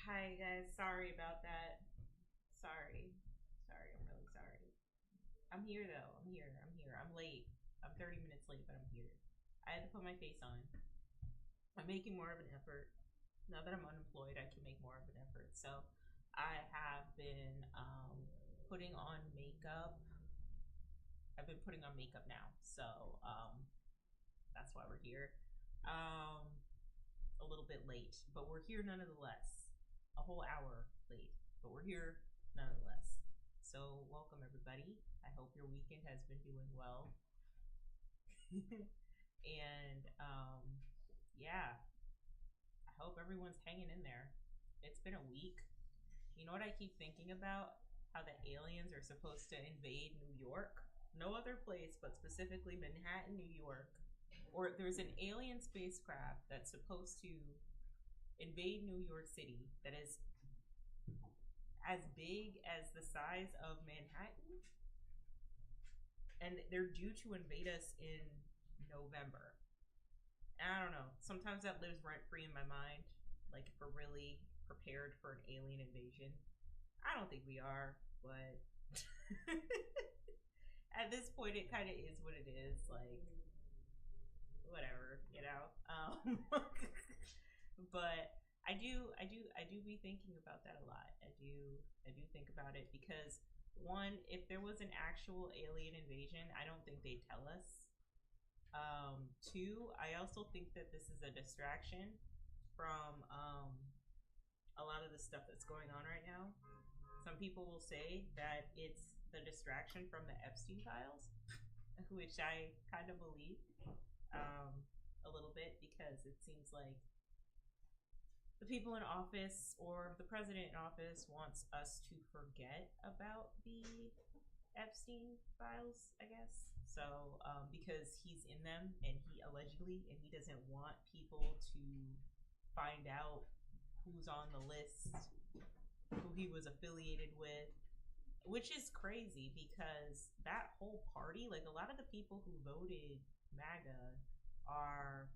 Hi guys, sorry about that. Sorry. Sorry, I'm really sorry. I'm here though. I'm here. I'm late. I'm 30 minutes late, but I'm here. I had to put my face on. I'm making more of an effort. Now that I'm unemployed, I can make more of an effort. So I have been putting on makeup. I've been putting on makeup now. So that's why we're here. Um, a little bit late, but we're here nonetheless. A whole hour late, but we're here nonetheless. So, welcome everybody. I hope your weekend has been doing well. and yeah, I hope everyone's hanging in there. It's been a week. You know what I keep thinking about? How the aliens are supposed to invade New York. No other place, but specifically Manhattan, New York. Or there's an alien spacecraft that's supposed to invade New York City that is as big as the size of Manhattan, and they're due to invade us in November. And I don't know. Sometimes that lives rent free in my mind. Like, if we're really prepared for an alien invasion. I don't think we are, but at this point, it kind of is what it is. Like, whatever, you know. But I do be thinking about that a lot. I do think about it because one, if there was an actual alien invasion, I don't think they'd tell us. Two, I also think that this is a distraction from a lot of the stuff that's going on right now. Some people will say that it's the distraction from the Epstein files, which I kind of believe a little bit because it seems like the people in office or the president in office wants us to forget about the Epstein files, I guess. So, because he's in them and he allegedly, and he doesn't want people to find out who's on the list, who he was affiliated with, which is crazy because that whole party, like a lot of the people who voted MAGA are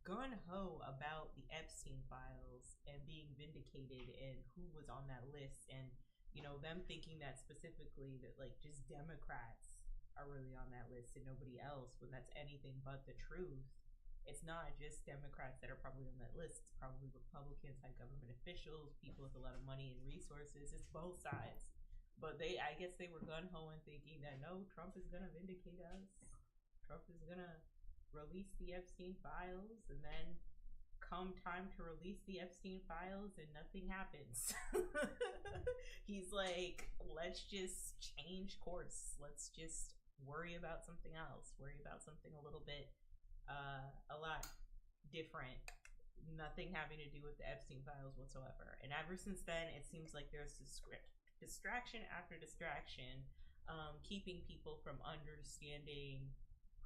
gun ho about the Epstein files and being vindicated and who was on that list, and them thinking that specifically that like just Democrats are really on that list and nobody else, when that's anything but the truth. It's not just Democrats that are probably on that list. It's probably Republicans, high government officials, people with a lot of money and resources. It's both sides. But I guess they were gun ho and thinking that no, Trump is gonna vindicate us. Trump is gonna release the Epstein files, and then come time to release the Epstein files and nothing happens. He's like, let's just change course. Let's just worry about something else. Worry about something a little bit, a lot different. Nothing having to do with the Epstein files whatsoever. And ever since then, it seems like there's this distraction after distraction, keeping people from understanding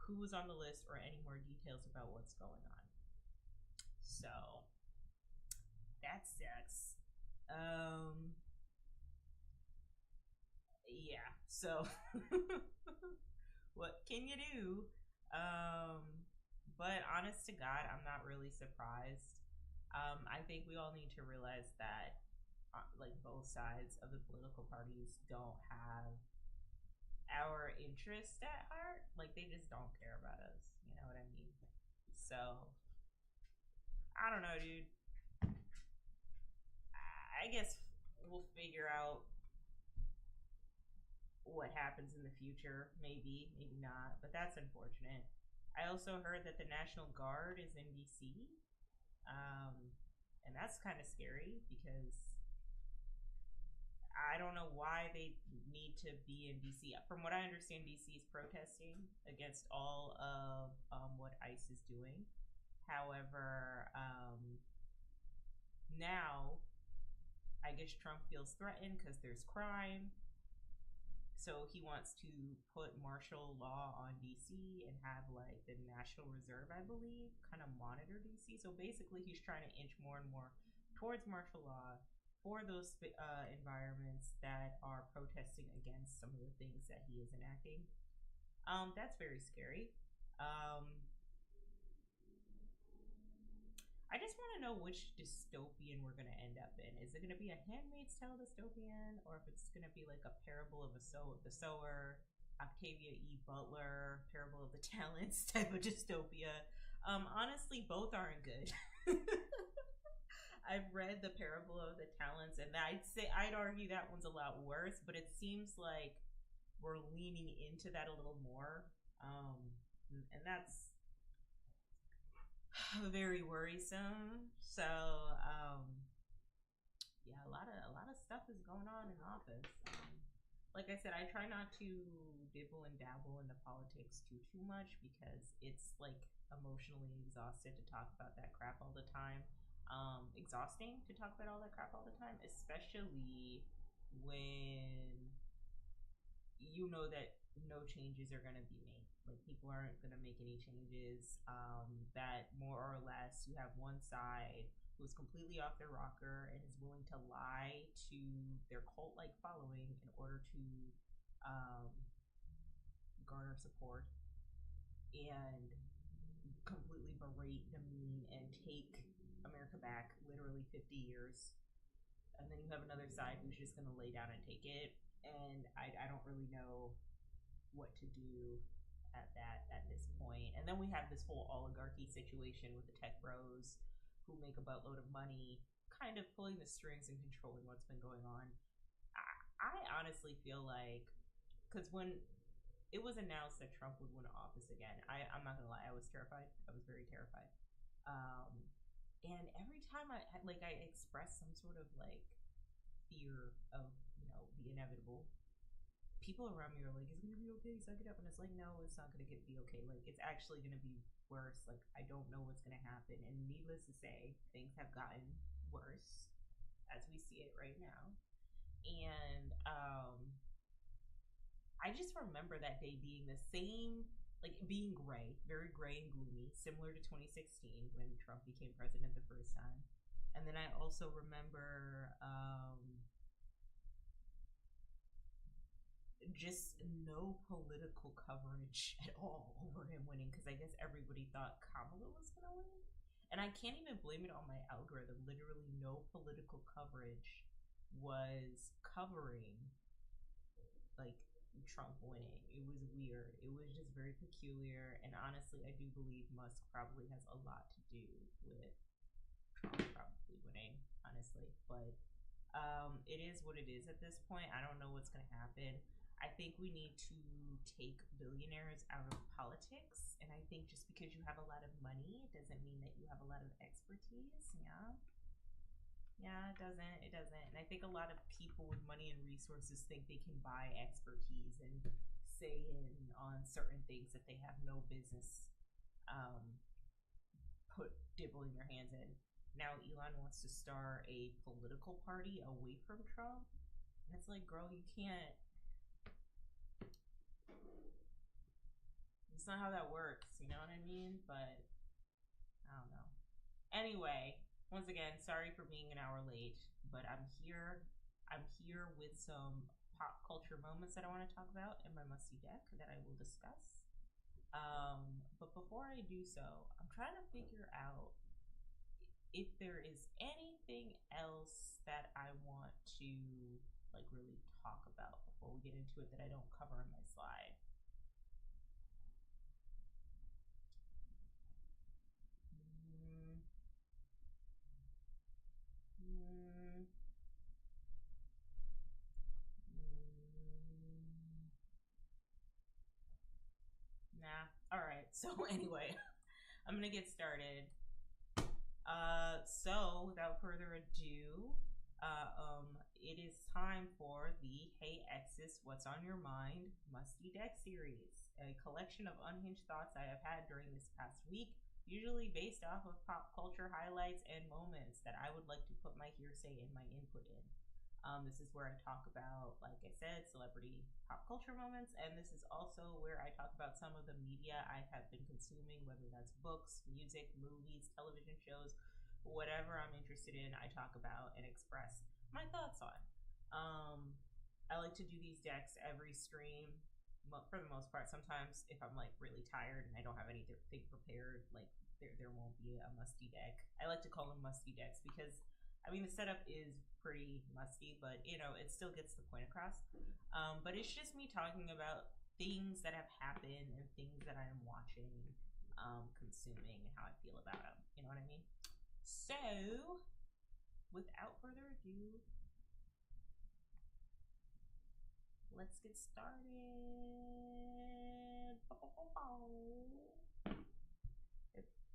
who was on the list or any more details about what's going on. So that sucks. Yeah. So what can you do? But honest to God, I'm not really surprised. I think we all need to realize that like both sides of the political parties don't have our interest at heart. Like they just don't care about us. You know what I mean? So I don't know, dude. I guess we'll figure out what happens in the future. Maybe, maybe not. But that's unfortunate. I also heard that the National Guard is in DC. And that's kind of scary because I don't know why they need to be in DC. From what I understand, DC is protesting against all of what ICE is doing. However, now I guess Trump feels threatened because there's crime. So he wants to put martial law on DC and have like the National Reserve, I believe, kind of monitor DC. So basically, he's trying to inch more and more towards martial law for those environments that are protesting against some of the things that he is enacting. That's very scary. I just want to know which dystopian we're going to end up in. Is it going to be a Handmaid's Tale dystopian, or if it's going to be like a Parable of the Sower, Octavia E. Butler, Parable of the Talents type of dystopia? Honestly, both aren't good. I've read the Parable of the Talents, and I'd argue that one's a lot worse. But it seems like we're leaning into that a little more, and that's very worrisome. So, yeah, a lot of stuff is going on in office. Like I said, I try not to dibble and dabble into politics too much because it's like emotionally exhausted to talk about that crap all the time. Exhausting to talk about all that crap all the time, especially when you know that no changes are going to be made. Like, people aren't going to make any changes. That more or less you have one side who's completely off their rocker and is willing to lie to their cult-like following in order to garner support and completely berate, demean, and take America back literally 50 years. And then you have another side who's just going to lay down and take it. And I don't really know what to do at this point. And then we have this whole oligarchy situation with the tech bros who make a buttload of money, kind of pulling the strings and controlling what's been going on. I honestly feel like, because when it was announced that Trump would win office again, I'm not gonna lie, I was terrified. I was very terrified. And every time I express some sort of like fear of, the inevitable, people around me are like, "It's gonna be okay, suck it up," and it's like, no, it's not gonna be okay. Like, it's actually gonna be worse. Like, I don't know what's gonna happen, and needless to say, things have gotten worse as we see it right now. And I just remember that day being the same, like being gray, very gray and gloomy, similar to 2016 when Trump became president the first time. And then I also remember just no political coverage at all over him winning, because I guess everybody thought Kamala was going to win. And I can't even blame it on my algorithm. Literally no political coverage was covering like Trump winning. It was weird. It was just very peculiar. And honestly, I do believe Musk probably has a lot to do with Trump probably winning, honestly. But it is what it is at this point. I don't know what's going to happen. I think we need to take billionaires out of politics. And I think just because you have a lot of money, it doesn't mean that you have a lot of expertise. Yeah, it doesn't. And I think a lot of people with money and resources think they can buy expertise and say in on certain things that they have no business dibbling their hands in. Now Elon wants to start a political party away from Trump. And it's like, girl, you can't. It's not how that works, you know what I mean? But I don't know. Anyway, once again, sorry for being an hour late, but I'm here with some pop culture moments that I want to talk about in my musty deck that I will discuss. But before I do so, I'm trying to figure out if there is anything else that I want to like really talk about before we get into it that I don't cover in my slide. Nah. All right. So anyway, I'm gonna get started. So without further ado, it is time for the Hey Exes, What's on Your Mind Musty Deck series, a collection of unhinged thoughts I have had during this past week, usually based off of pop culture highlights and moments that I would like to put my hearsay and my input in. This is where I talk about, like I said, celebrity pop culture moments, and this is also where I talk about some of the media I have been consuming, whether that's books, music, movies, television shows, whatever I'm interested in, I talk about and express my thoughts on. I like to do these decks every stream, for the most part. Sometimes if I'm like really tired and I don't have anything prepared, like there won't be a musty deck. I like to call them musty decks because I mean the setup is pretty musty, but you know it still gets the point across. But it's just me talking about things that have happened and things that I am watching, consuming, and how I feel about them. You know what I mean? So, without further ado, let's get started.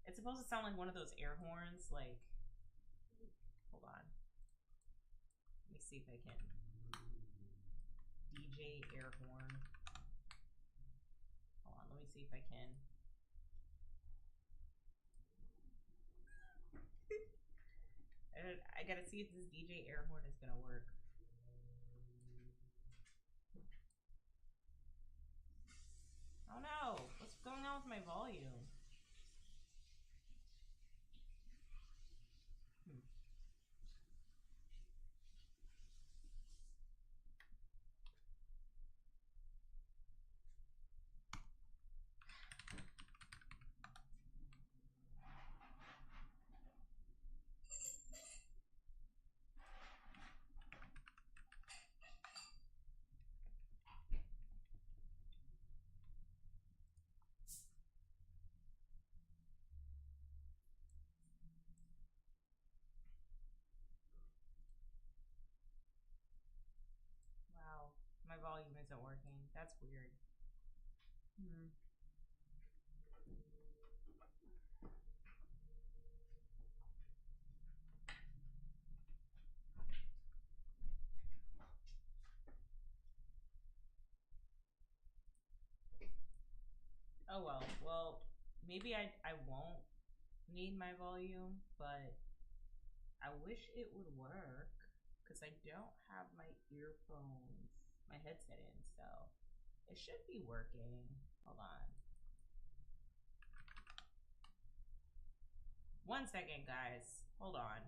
It's supposed to sound like one of those air horns. Like, hold on. Let me see if I can. DJ air horn. Hold on, let me see if I can. I gotta see if this DJ air horn is gonna work. Oh no! What's going on with my volume? Wow, my volume isn't working. That's weird. Oh well. Well, maybe I won't need my volume, but I wish it would work because I don't have my earphones, my headset in, so it should be working. Hold on. 1 second, guys. Hold on.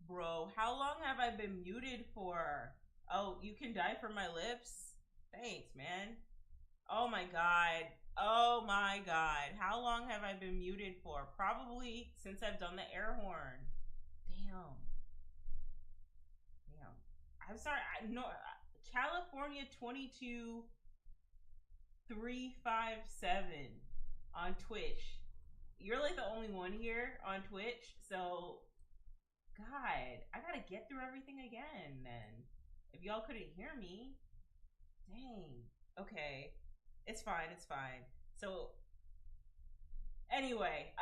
Bro, how long have I been muted for? Oh, you can die for my lips? Thanks, man. Oh my god. Oh my god. How long have I been muted for? Probably since I've done the air horn. Damn. Damn. I'm sorry. No, California 22357 on Twitch. You're like the only one here on Twitch, so God, I gotta get through everything again then. If y'all couldn't hear me, dang. Okay, it's fine. It's fine. So anyway,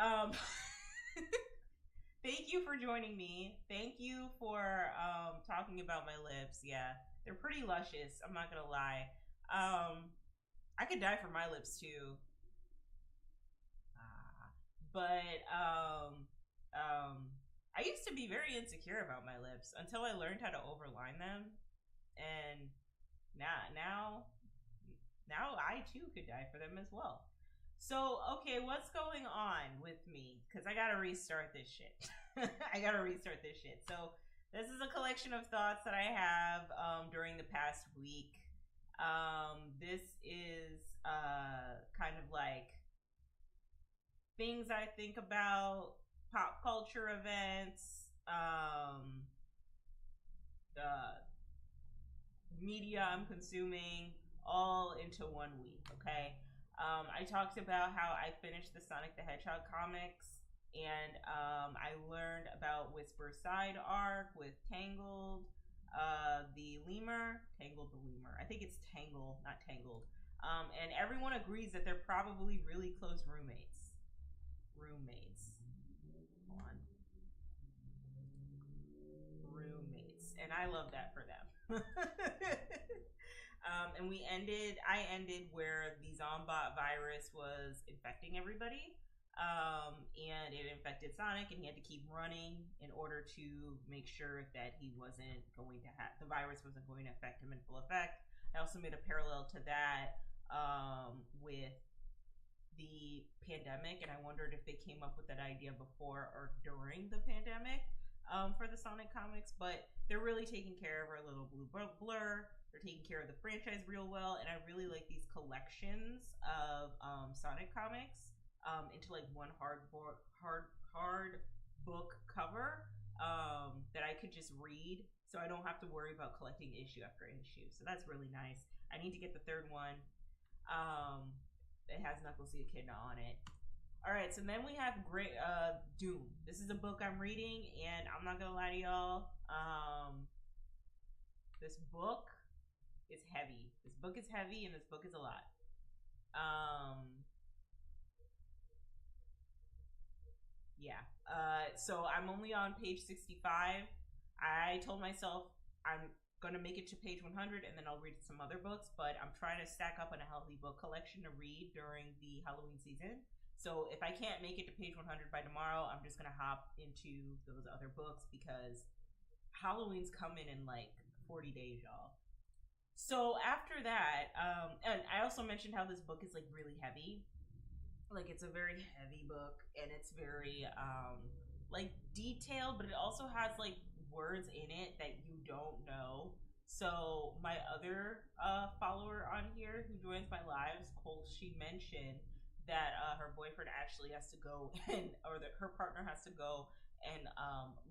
thank you for joining me. Thank you for talking about my lips. Yeah, they're pretty luscious. I'm not gonna lie. I could die for my lips too. But I used to be very insecure about my lips until I learned how to overline them, and now I too could die for them as well. So okay, what's going on with me? Because I gotta restart this shit. I gotta restart this shit. So this is a collection of thoughts that I have during the past week. This is kind of like things I think about, pop culture events, media I'm consuming, all into one week, okay? I talked about how I finished the Sonic the Hedgehog comics, and I learned about Whisper Side Arc with Tangled, the lemur, Tangled the lemur. I think it's Tangle, not Tangled. And everyone agrees that they're probably really close roommates. Hold on. Roommates. And I love that for them. And I ended where the Zombot virus was infecting everybody. And it infected Sonic, and he had to keep running in order to make sure that he wasn't going to have the virus wasn't going to affect him in full effect. I also made a parallel to that with the pandemic, and I wondered if they came up with that idea before or during the pandemic for the Sonic comics. But they're really taking care of our little blue blur. They're taking care of the franchise real well, and I really like these collections of Sonic comics into like one hard book cover that I could just read, so I don't have to worry about collecting issue after issue. So that's really nice. I need to get the third one. It has Knuckles the Echidna on it. All right, so then we have Doom. This is a book I'm reading, and I'm not gonna lie to y'all. This book is heavy. This book is heavy, and this book is a lot. Yeah. So I'm only on page 65. I told myself I'm gonna make it to page 100, and then I'll read some other books. But I'm trying to stack up on a healthy book collection to read during the Halloween season. So if I can't make it to page 100 by tomorrow, I'm just gonna hop into those other books because Halloween's coming in like 40 days, y'all. So after that, and I also mentioned how this book is like really heavy. Like it's a very heavy book, and it's very like detailed, but it also has like words in it that you don't know. So my other follower on here who joins my lives, Cole, she mentioned that her boyfriend actually has to go or that her partner has to go and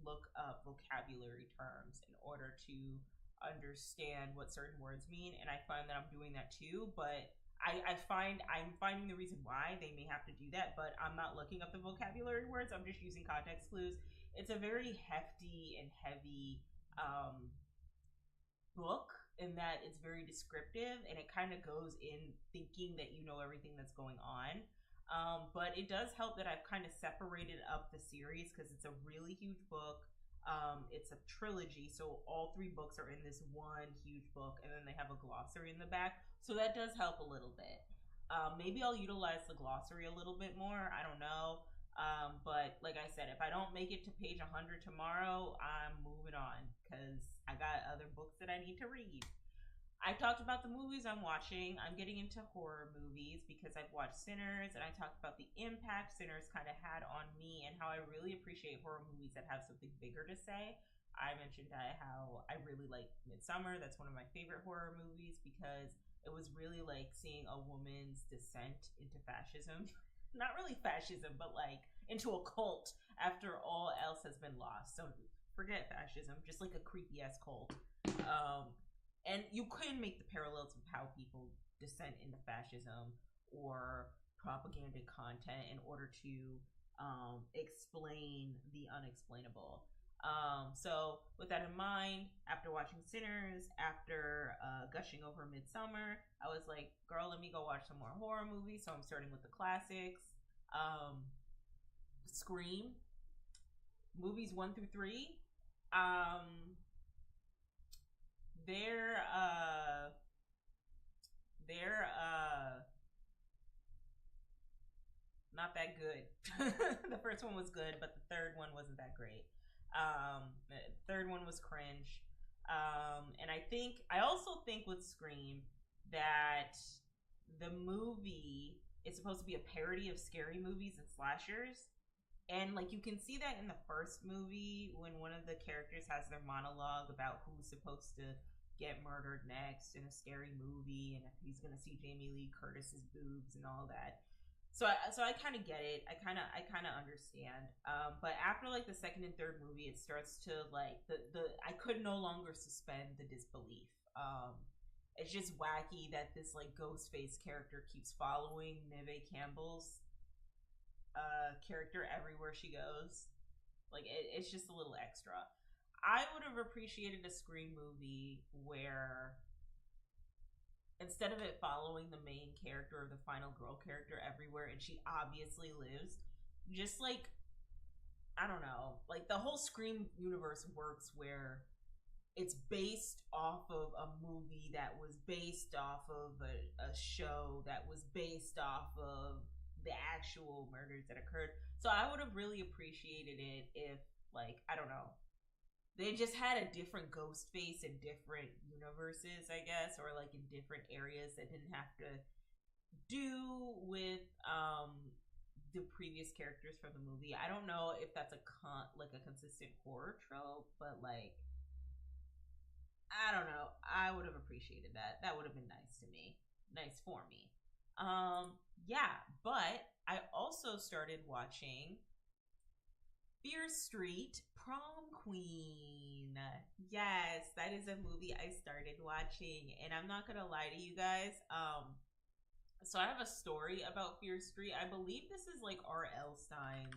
look up vocabulary terms in order to understand what certain words mean. And I find that I'm doing that too, but I'm finding the reason why they may have to do that, but I'm not looking up the vocabulary words. I'm just using context clues. It's a very hefty and heavy book in that it's very descriptive, and it kind of goes in thinking that you know everything that's going on. But it does help that I've kind of separated up the series because it's a really huge book. It's a trilogy, so all three books are in this one huge book, and then they have a glossary in the back. So that does help a little bit. Maybe I'll utilize the glossary a little bit more. I don't know. But like I said, if I don't make it to page 100 tomorrow, I'm moving on because I got other books that I need to read. I talked about the movies I'm watching. I'm getting into horror movies because I've watched Sinners, and I talked about the impact Sinners kind of had on me and how I really appreciate horror movies that have something bigger to say. I mentioned how I really like Midsummer. That's one of my favorite horror movies because it was really like seeing a woman's descent into fascism. Not really fascism, but like into a cult after all else has been lost. So forget fascism, just like a creepy ass cult. And you can make the parallels of how people descend into fascism or propaganda content in order to explain the unexplainable. So with that in mind, after watching Sinners, after gushing over Midsummer, I was like, girl, let me go watch some more horror movies. So I'm starting with the classics. Scream, movies 1 through 3. They're not that good. The first one was good, but the third one wasn't that great. The third one was cringe. And I also think with Scream that the movie is supposed to be a parody of scary movies and slashers. And like you can see that in the first movie when one of the characters has their monologue about who's supposed to get murdered next in a scary movie and if he's gonna see Jamie Lee Curtis's boobs and all that. So I kind of get it. I kind of understand. But after like the second and third movie, it starts to like the I could no longer suspend the disbelief. It's just wacky that this like Ghostface character keeps following Neve Campbell's character everywhere she goes. Like it's just a little extra. I would have appreciated a Scream movie where instead of it following the main character or the final girl character everywhere and she obviously lives, just like I don't know, like the whole Scream universe works where it's based off of a movie that was based off of a show that was based off of the actual murders that occurred. So I would have really appreciated it if like I don't know, they just had a different ghost face in different universes, I guess, or like in different areas that didn't have to do with the previous characters from the movie. I don't know if that's like a consistent horror trope, but like I don't know. I would have appreciated that. That would have been nice to me. Nice for me. Yeah, but I also started watching Fear Street Prom Queen. Yes, that is a movie I started watching, and I'm not gonna lie to you guys. So I have a story about Fear Street. I believe this is like R.L. Stein's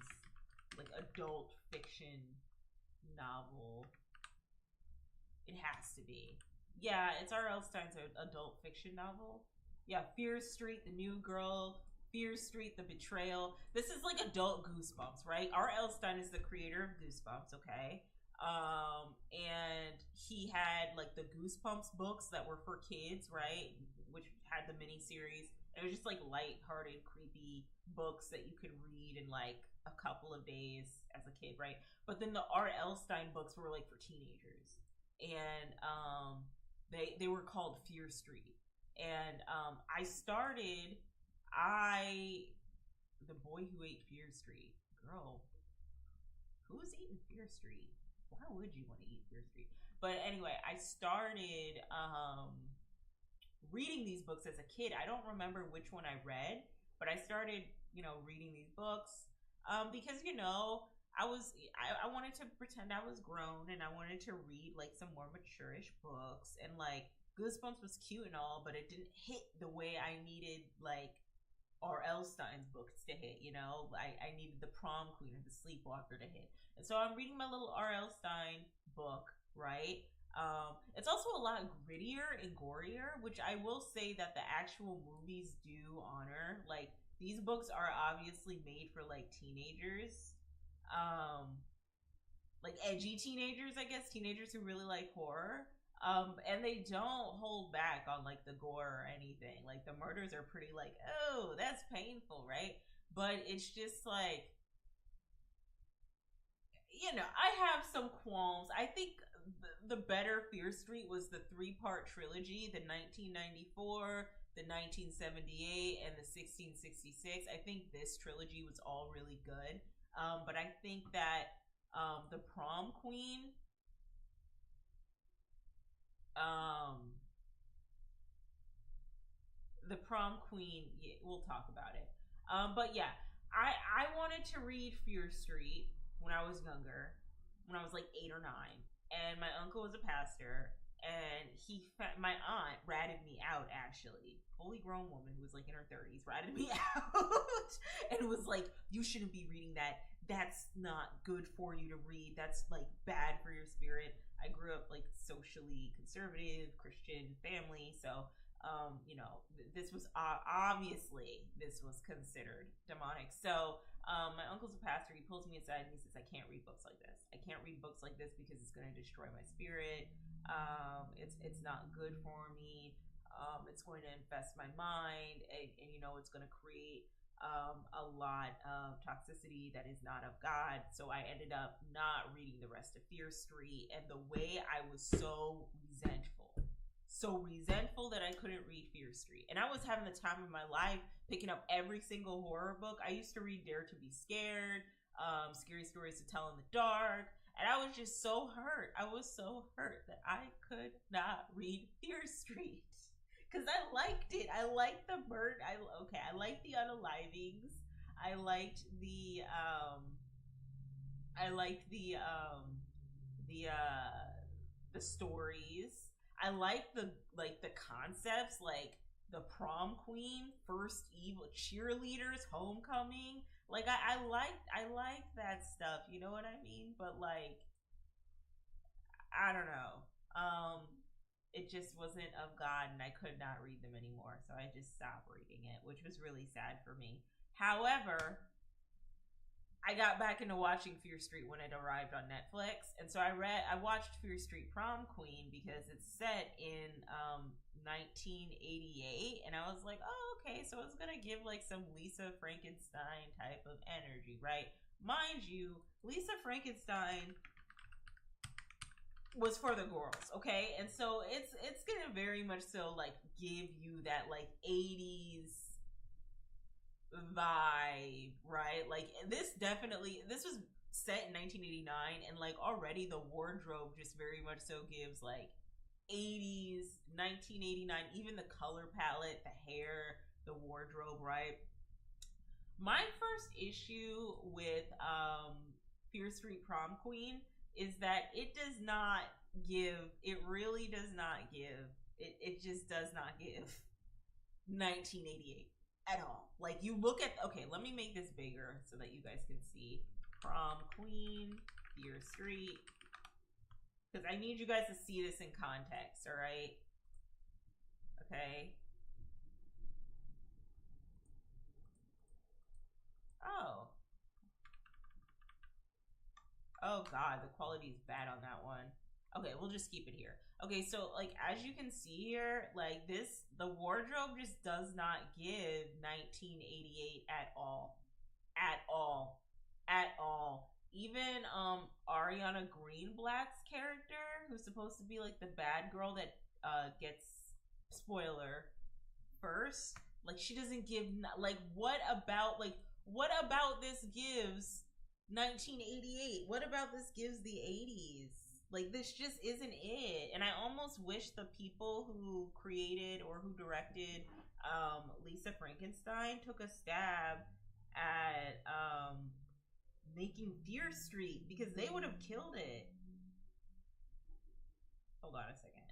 like adult fiction novel. It has to be. Yeah, it's R.L. Stein's adult fiction novel. Yeah, Fear Street, The New Girl, Fear Street, The Betrayal. This is like adult Goosebumps, right? R.L. Stein is the creator of Goosebumps, okay? And he had like the Goosebumps books that were for kids, right? Which had the miniseries. It was just like light-hearted, creepy books that you could read in like a couple of days as a kid, right? But then the R.L. Stein books were like for teenagers. And they were called Fear Street. And the boy who ate Fear Street. Girl, who's eating Fear Street? Why would you want to eat Fear Street? But anyway, I started reading these books as a kid. I don't remember which one I read, but I started, reading these books because, I wanted to pretend I was grown and I wanted to read like some more mature-ish books, and like Goosebumps was cute and all, but it didn't hit the way I needed like R.L. Stein's books to hit, I needed the Prom Queen or the Sleepwalker to hit. And so I'm reading my little R.L. Stein book, right? It's also a lot grittier and gorier, which I will say that the actual movies do honor. Like these books are obviously made for like teenagers. Like edgy teenagers, I guess, teenagers who really like horror. And they don't hold back on like the gore or anything. Like the murders are pretty like, oh, that's painful, right? But it's just like, I have some qualms. I think the better Fear Street was the 3-part trilogy, the 1994, the 1978, and the 1666. I think this trilogy was all really good. But I think that the Prom Queen Um, the prom queen. Yeah, we'll talk about it. But yeah, I wanted to read Fear Street when I was younger, when I was like 8 or 9, and my uncle was a pastor, and my aunt ratted me out. Actually, fully grown woman who was like in her 30s ratted me out, and was like, "You shouldn't be reading that. That's not good for you to read. That's like bad for your spirit." I grew up like socially conservative Christian family, so this was obviously this was considered demonic. So my uncle's a pastor. He pulls me aside and he says, "I can't read books like this. I can't read books like this because it's going to destroy my spirit. It's not good for me. It's going to infest my mind, and it's going to create a lot of toxicity that is not of God." So I ended up not reading the rest of Fear Street, and the way I was so resentful that I couldn't read Fear Street. And I was having the time of my life picking up every single horror book. I used to read Dare to Be Scared, Scary Stories to Tell in the Dark, and I was just so hurt. I was so hurt that I could not read Fear Street. Because I liked it. I liked the bird. I liked the unalivings. I liked the stories. I like the concepts, like the prom queen, first evil cheerleaders, homecoming. Like I like that stuff. You know what I mean? But like I don't know. It just wasn't of God, and I could not read them anymore. So I just stopped reading it, which was really sad for me. However, I got back into watching Fear Street when it arrived on Netflix, and so I watched Fear Street Prom Queen because it's set in 1988, and I was like, oh, okay, so it's gonna give like some Lisa Frankenstein type of energy, right? Mind you, Lisa Frankenstein was for the girls, okay, and so it's gonna very much so like give you that like 80s vibe, right? Like this was set in 1989, and like already the wardrobe just very much so gives like 80s, 1989, even the color palette, the hair, the wardrobe, right? My first issue with Fear Street Prom Queen is that it really does not give, it just does not give 1988 at all. Like you look at, okay, let me make this bigger so that you guys can see Prom Queen, Fear Street, because I need you guys to see this in context. All right, okay. Oh god, the quality is bad on that one. Okay, we'll just keep it here. Okay, so like as you can see here, like the wardrobe just does not give 1988 at all. At all. At all. Even Ariana Greenblatt's character, who's supposed to be like the bad girl that gets, spoiler, first, like she doesn't give, like what about this gives 1988? What about this gives the 80s? Like this just isn't it. And I almost wish the people who created or who directed Lisa Frankenstein took a stab at making Fear Street, because they would have killed it. Hold on a second.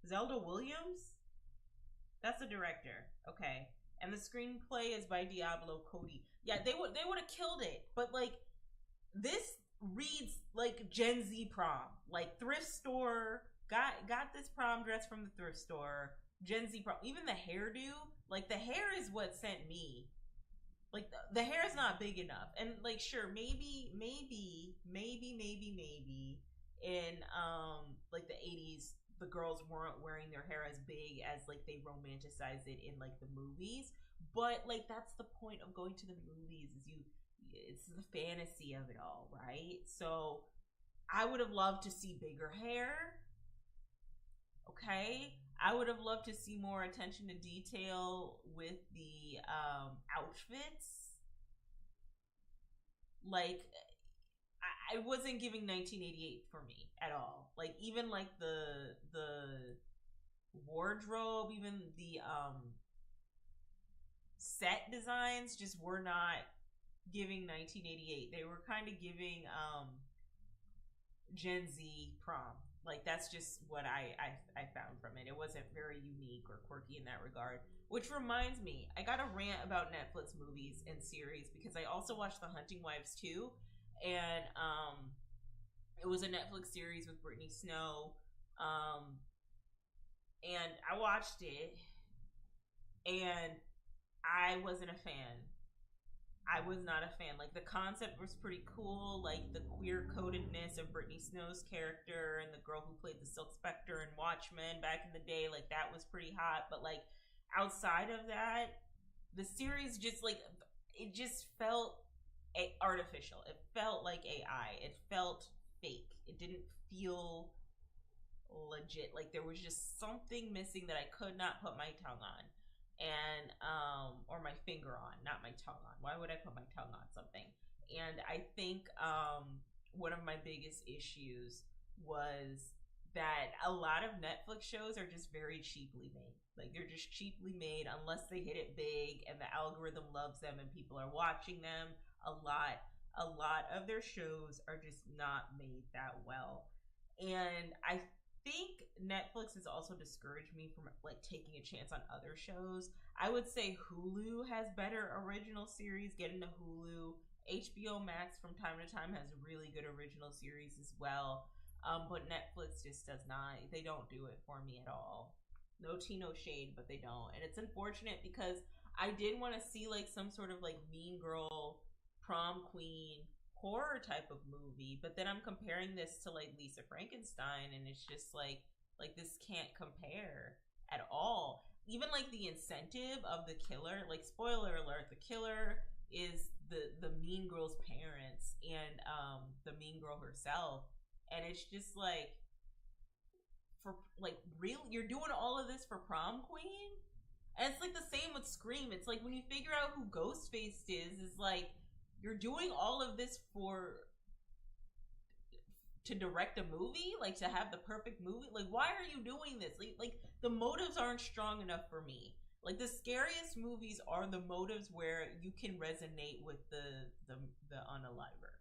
Zelda Williams? That's the director. Okay. And the screenplay is by Diablo Cody. Yeah, they would have killed it. But like this reads like Gen Z prom. Like thrift store, got this prom dress from the thrift store. Gen Z prom. Even the hairdo, like the hair is what sent me. Like the hair is not big enough. And like sure, maybe in like the 80s the girls weren't wearing their hair as big as like they romanticize it in like the movies, but like that's the point of going to the movies, is it's the fantasy of it all, right? So I would have loved to see bigger hair. Okay, I would have loved to see more attention to detail with the outfits. Like I wasn't giving 1988 for me at all. Like even like the wardrobe, even the set designs just were not giving 1988. They were kind of giving Gen Z prom. Like that's just what I found from it. It wasn't very unique or quirky in that regard. Which reminds me, I got a rant about Netflix movies and series because I also watched The Hunting Wives too, and it was a Netflix series with Brittany Snow, and I watched it, and I wasn't a fan. I was not a fan. Like the concept was pretty cool, like the queer codedness of Brittany Snow's character and the girl who played the Silk Spectre in Watchmen back in the day, like that was pretty hot. But like outside of that, the series just like it just felt artificial. It felt like AI. It felt fake. It didn't feel legit. Like there was just something missing that I could not put my tongue on. And or my finger on, not my tongue on. Why would I put my tongue on something? And I think one of my biggest issues was that a lot of Netflix shows are just very cheaply made. Like they're just cheaply made unless they hit it big and the algorithm loves them and people are watching them a lot. A lot of their shows are just not made that well. And I think Netflix has also discouraged me from like taking a chance on other shows. I would say Hulu has better original series. Get into Hulu. HBO Max from time to time has really good original series as well. But Netflix just does not. They don't do it for me at all. No tea, no shade, but they don't. And it's unfortunate because I did want to see like some sort of like Mean Girl, Prom Queen, horror type of movie, but then I'm comparing this to like Lisa Frankenstein, and it's just like this can't compare at all. Even like the incentive of the killer, like spoiler alert, the killer is the Mean Girl's parents and the Mean Girl herself, and it's just like for like real, you're doing all of this for Prom Queen, and it's like the same with Scream. It's like when you figure out who Ghostface is like you're doing all of this to direct a movie, like to have the perfect movie. Like, why are you doing this? Like the motives aren't strong enough for me. Like the scariest movies are the motives where you can resonate with the unaliver,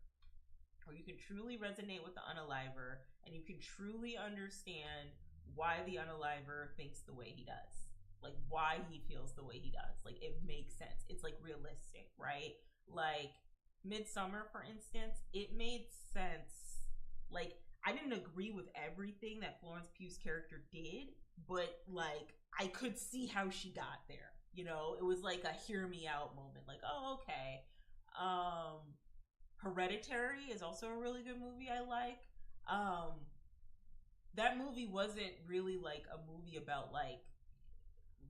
or you can truly resonate with the unaliver, and you can truly understand why the unaliver thinks the way he does, like why he feels the way he does. Like it makes sense. It's like realistic, right? Like Midsummer, for instance, it made sense. Like I didn't agree with everything that Florence Pugh's character did, but like I could see how she got there. You know, it was like a hear me out moment. Like, oh, okay. Hereditary is also a really good movie I like. That movie wasn't really like a movie about like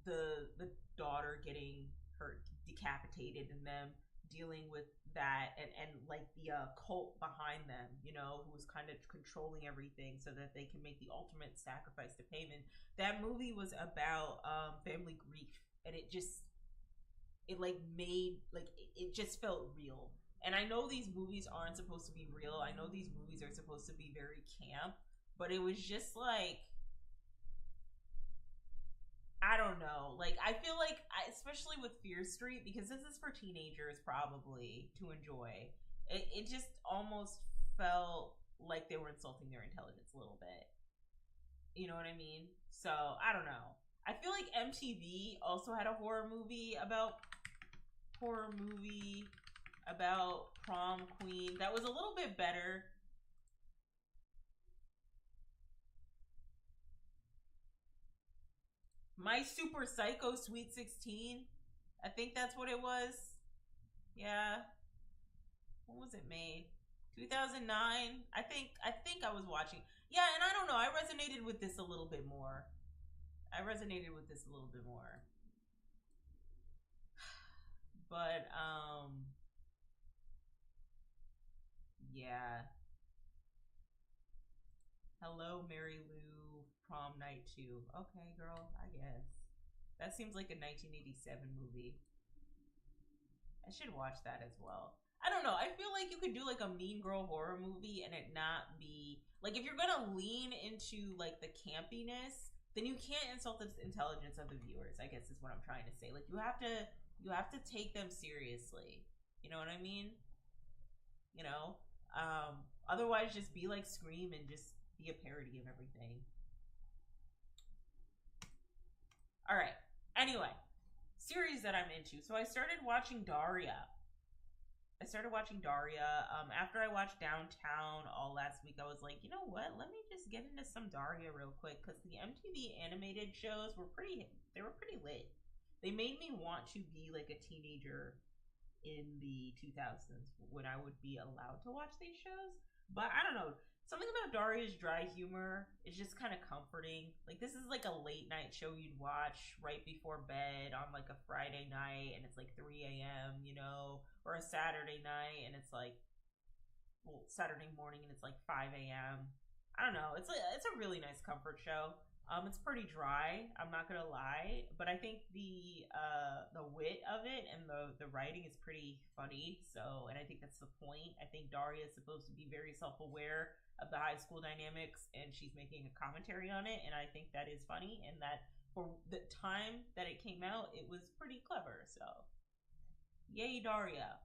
the daughter getting her decapitated and them dealing with that and like the cult behind them, you know, who was kind of controlling everything so that they can make the ultimate sacrifice to payment. That movie was about family grief, and it like made like it just felt real. And I know these movies aren't supposed to be real. I know these movies are supposed to be very camp, but it was just like I don't know. Like, I feel like, especially with Fear Street, because this is for teenagers probably to enjoy, it just almost felt like they were insulting their intelligence a little bit. You know what I mean? So, I don't know. I feel like MTV also had a horror movie about Prom Queen that was a little bit better. My Super Psycho Sweet 16. I think that's what it was. Yeah. When was it made? 2009. I think I was watching. Yeah, and I don't know. I resonated with this a little bit more. But yeah. Hello, Mary Lou, Prom Night 2. Okay, girl, I guess. That seems like a 1987 movie. I should watch that as well. I I don't know. I feel like you could do like a Mean Girl horror movie and it not be like, if you're gonna lean into like the campiness, then you can't insult the intelligence of the viewers. I guess is what I'm trying to say. Like you have to take them seriously. You know what I mean? You know. Otherwise, just be like Scream and just be a parody of everything. All right. Anyway, series that I'm into. So I started watching Daria. After I watched Downtown all last week, I was like, you know what? Let me just get into some Daria real quick because the MTV animated shows were pretty lit. They made me want to be like a teenager in the 2000s when I would be allowed to watch these shows. But I don't know. Something about Daria's dry humor is just kind of comforting. Like, this is like a late night show you'd watch right before bed on like a Friday night and it's like 3 a.m., you know, or a Saturday night and it's like, well, Saturday morning and it's like 5 a.m. I don't know. It's a really nice comfort show. It's pretty dry, I'm not gonna lie, but I think the wit of it and the writing is pretty funny. So, and I think that's the point. I think Daria is supposed to be very self-aware of the high school dynamics, and she's making a commentary on it, and I think that is funny, and that for the time that it came out, it was pretty clever. So, yay, Daria.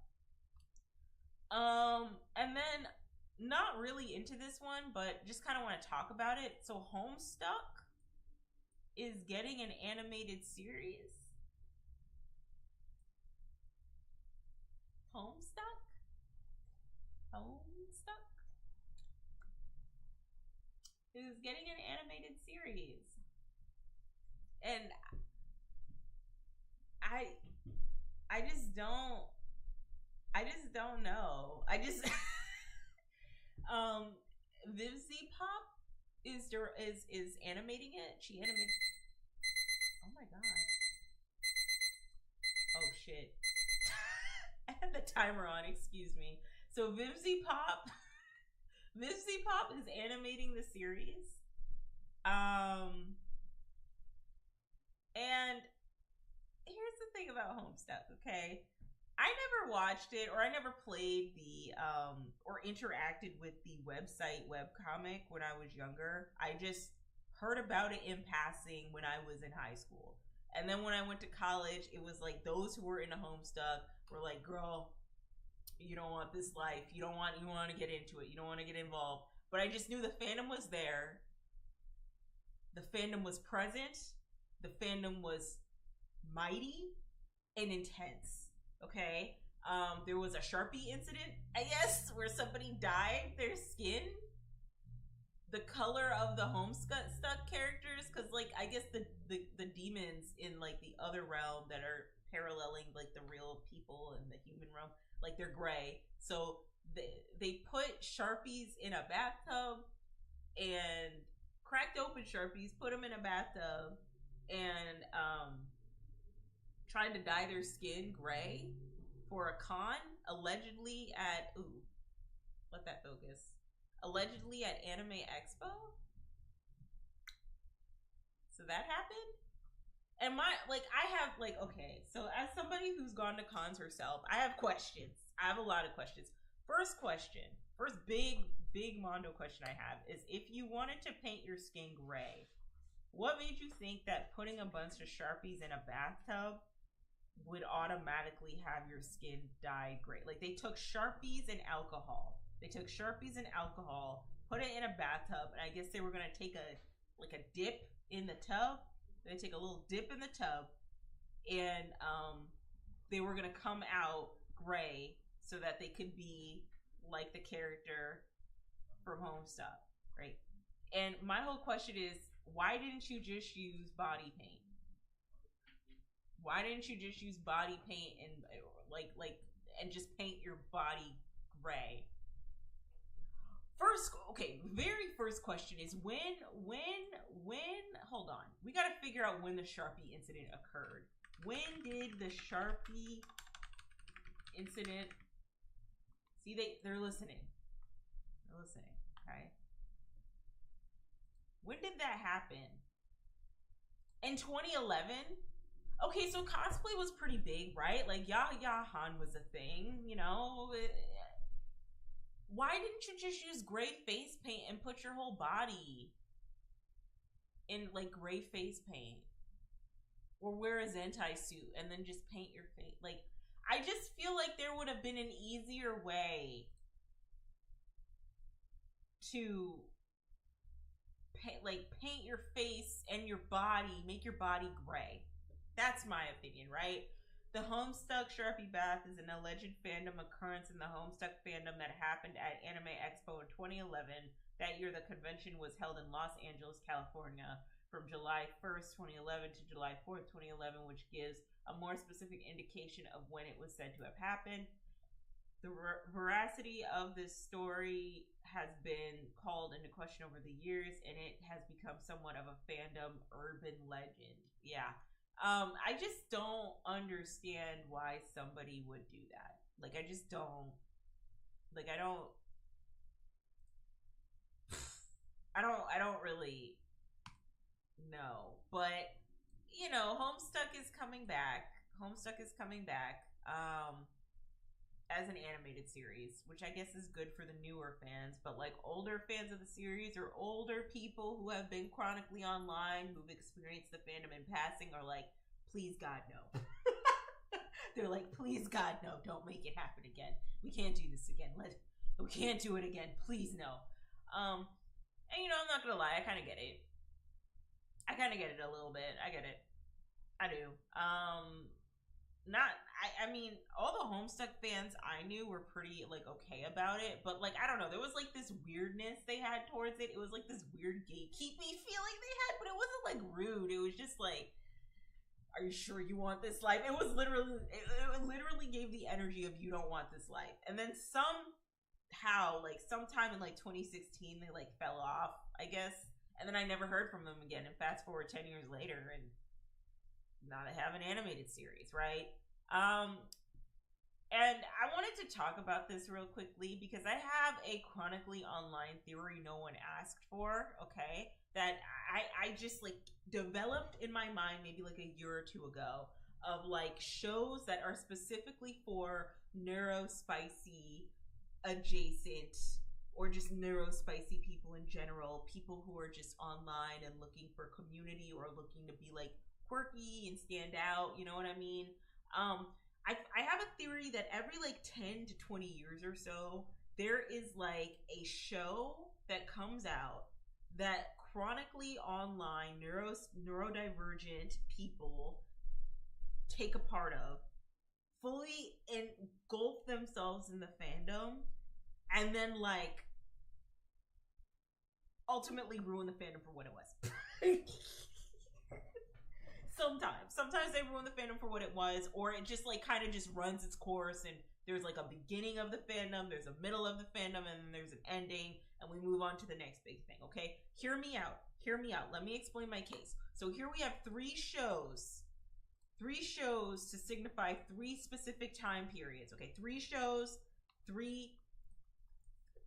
And then not really into this one, but just kind of want to talk about it. So, Homestuck is getting an animated series. Homestuck is getting an animated series, and I just don't know. Vivzy Pop is animating it. She animated. Oh my god. Oh shit. I had the timer on, excuse me. So Vivzy Pop is animating the series. And here's the thing about Homestuck, okay? I never watched it, or I never played the or interacted with the website webcomic when I was younger. I just heard about it in passing when I was in high school. And then when I went to college, it was like those who were into Homestuck were like, girl, you don't want this life. You want to get into it. You don't want to get involved. But I just knew the fandom was there. The fandom was present. The fandom was mighty and intense. Okay? There was a Sharpie incident, I guess, where somebody dyed their skin the color of the Homestuck characters, because like I guess the demons in like the other realm that are paralleling like the real people in the human realm, like they're gray. So they put Sharpies in a bathtub and cracked open Sharpies, put them in a bathtub, and tried to dye their skin gray for a con, allegedly at let that focus. Allegedly at Anime Expo. So that happened. And okay, so as somebody who's gone to cons herself, I have questions. I have a lot of questions. First big Mondo question I have is, if you wanted to paint your skin gray, what made you think that putting a bunch of Sharpies in a bathtub would automatically have your skin dye gray? Like, they took Sharpies and alcohol. Put it in a bathtub, and I guess they were gonna take a dip in the tub. They take a little dip in the tub, and they were gonna come out gray so that they could be like the character from Homestuck, right? And my whole question is, why didn't you just use body paint? Why didn't you just use body paint and just paint your body gray? Very first question is when, hold on. We gotta figure out when the Sharpie incident occurred. When did the Sharpie incident, see, they're listening. Okay? When did that happen? In 2011? Okay, so cosplay was pretty big, right? Like, Ya Han was a thing, you know? why didn't you just use gray face paint and put your whole body in like gray face paint? Or wear a Zentai suit and then just paint your face. Like, I just feel like there would have been an easier way to paint your face and your body, make your body gray. That's my opinion, right? The Homestuck Sharpie Bath is an alleged fandom occurrence in the Homestuck fandom that happened at Anime Expo in 2011. That year, the convention was held in Los Angeles, California, from July 1st, 2011 to July 4th, 2011, which gives a more specific indication of when it was said to have happened. The veracity of this story has been called into question over the years, and it has become somewhat of a fandom urban legend. Yeah. I just don't understand why somebody would do that. Like, I just don't. Like, I don't really know. But, you know, Homestuck is coming back. As an animated series, which I guess is good for the newer fans, but like older fans of the series or older people who have been chronically online, who've experienced the fandom in passing, are like, please God, no. They're like, please God, no, don't make it happen again. We can't do this again. We can't do it again. Please, no. And you know, I'm not gonna lie, I kind of get it. I kind of get it a little bit. I get it. I do. I mean, all the Homestuck fans I knew were pretty, like, okay about it, but, like, I don't know, there was, like, this weirdness they had towards it. It was, like, this weird gatekeeping feeling they had, but it wasn't, like, rude. It was just, like, are you sure you want this life? It was literally, it literally gave the energy of, you don't want this life. And then somehow, like, sometime in, like, 2016, they, like, fell off, I guess, and then I never heard from them again, and fast forward 10 years later, and now they have an animated series, right? And I wanted to talk about this real quickly because I have a chronically online theory no one asked for, okay? That I just, like, developed in my mind maybe, like, a year or two ago of, like, shows that are specifically for neurospicy adjacent or just neurospicy people in general, people who are just online and looking for community or looking to be, like, quirky and stand out, you know what I mean? I have a theory that every like 10 to 20 years or so, there is like a show that comes out that chronically online neurodivergent people take a part of, fully engulf themselves in the fandom, and then like ultimately ruin the fandom for what it was. Sometimes they ruin the fandom for what it was, or it just like kind of just runs its course, and there's like a beginning of the fandom, there's a middle of the fandom, and then there's an ending, and we move on to the next big thing. Okay, hear me out. Let me explain my case. So here we have three shows to signify three specific time periods. Okay, three shows, three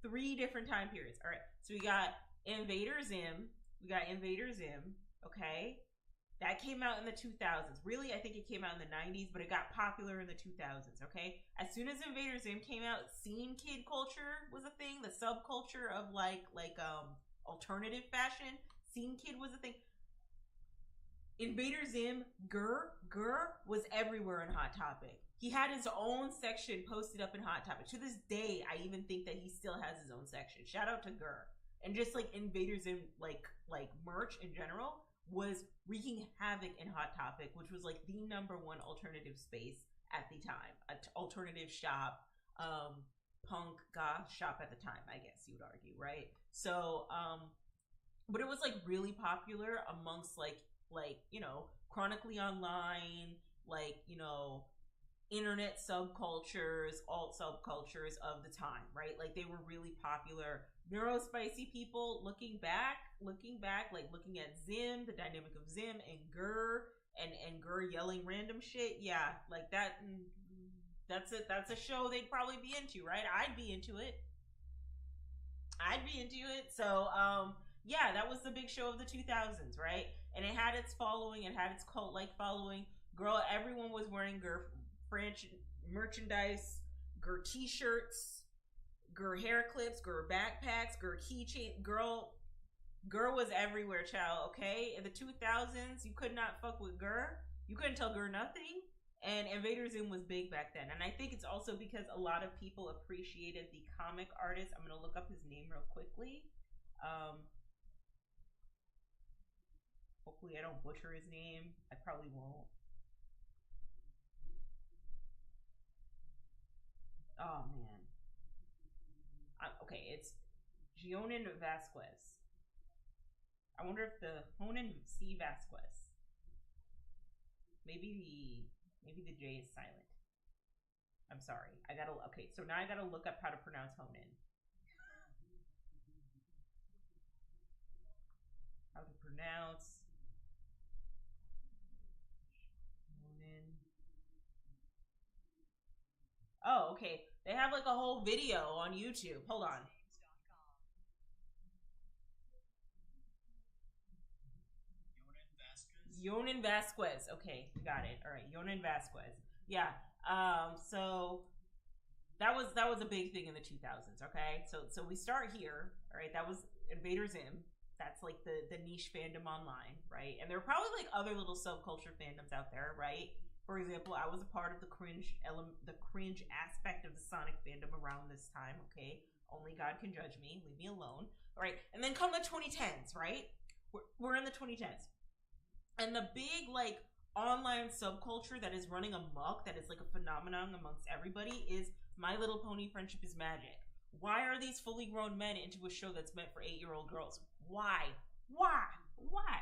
different time periods. All right, so we got Invader Zim. Okay. That came out in the 2000s. Really, I think it came out in the 90s, but it got popular in the 2000s, okay? As soon as Invader Zim came out, scene kid culture was a thing. The subculture of, like alternative fashion. Scene kid was a thing. Invader Zim, Gur was everywhere in Hot Topic. He had his own section posted up in Hot Topic. To this day, I even think that he still has his own section. Shout out to Gur. And just, like, Invader Zim, like merch in general, was wreaking havoc in Hot Topic, which was like the #1 alternative space at the time, an alternative shop, punk goth shop at the time, I guess you would argue, right? So, but it was like really popular amongst like you know, chronically online, like, you know, internet subcultures, alt subcultures of the time, right? Like they were really popular. Neurospicy people looking back, like looking at Zim, the dynamic of Zim and Gur, and Gur yelling random shit. Yeah, like that's a show they'd probably be into, right? I'd be into it. So, yeah, that was the big show of the 2000s, right? And it had its following, it had its cult-like following. Girl, everyone was wearing Gur merchandise, Gur t-shirts, Girl hair clips, girl backpacks, girl keychain, girl was everywhere, child. Okay, in the 2000s, you could not fuck with girl. You couldn't tell girl nothing. And Invader Zim was big back then. And I think it's also because a lot of people appreciated the comic artist. I'm gonna look up his name real quickly. Hopefully I don't butcher his name. I probably won't. Oh man. Okay, it's Gionin Vasquez. I wonder if the Honan C. Vasquez. Maybe the J is silent. I'm sorry. Okay, so now I gotta look up how to pronounce Honan. How to pronounce Honan. Oh, okay. They have like a whole video on YouTube. Hold on. Yonan Vasquez. Okay, got it. All right, Yonan Vasquez. Yeah. So that was a big thing in the 2000s. Okay, so we start here. All right, that was Invader Zim. That's like the niche fandom online, right? And there are probably like other little subculture fandoms out there, right? For example, I was a part of the cringe aspect of the Sonic fandom around this time. Okay, only God can judge me. Leave me alone. All right, and then come the 2010s, right? We're in the 2010s. And the big, like, online subculture that is running amok, that is, like, a phenomenon amongst everybody, is My Little Pony Friendship is Magic. Why are these fully grown men into a show that's meant for 8-year-old girls? Why?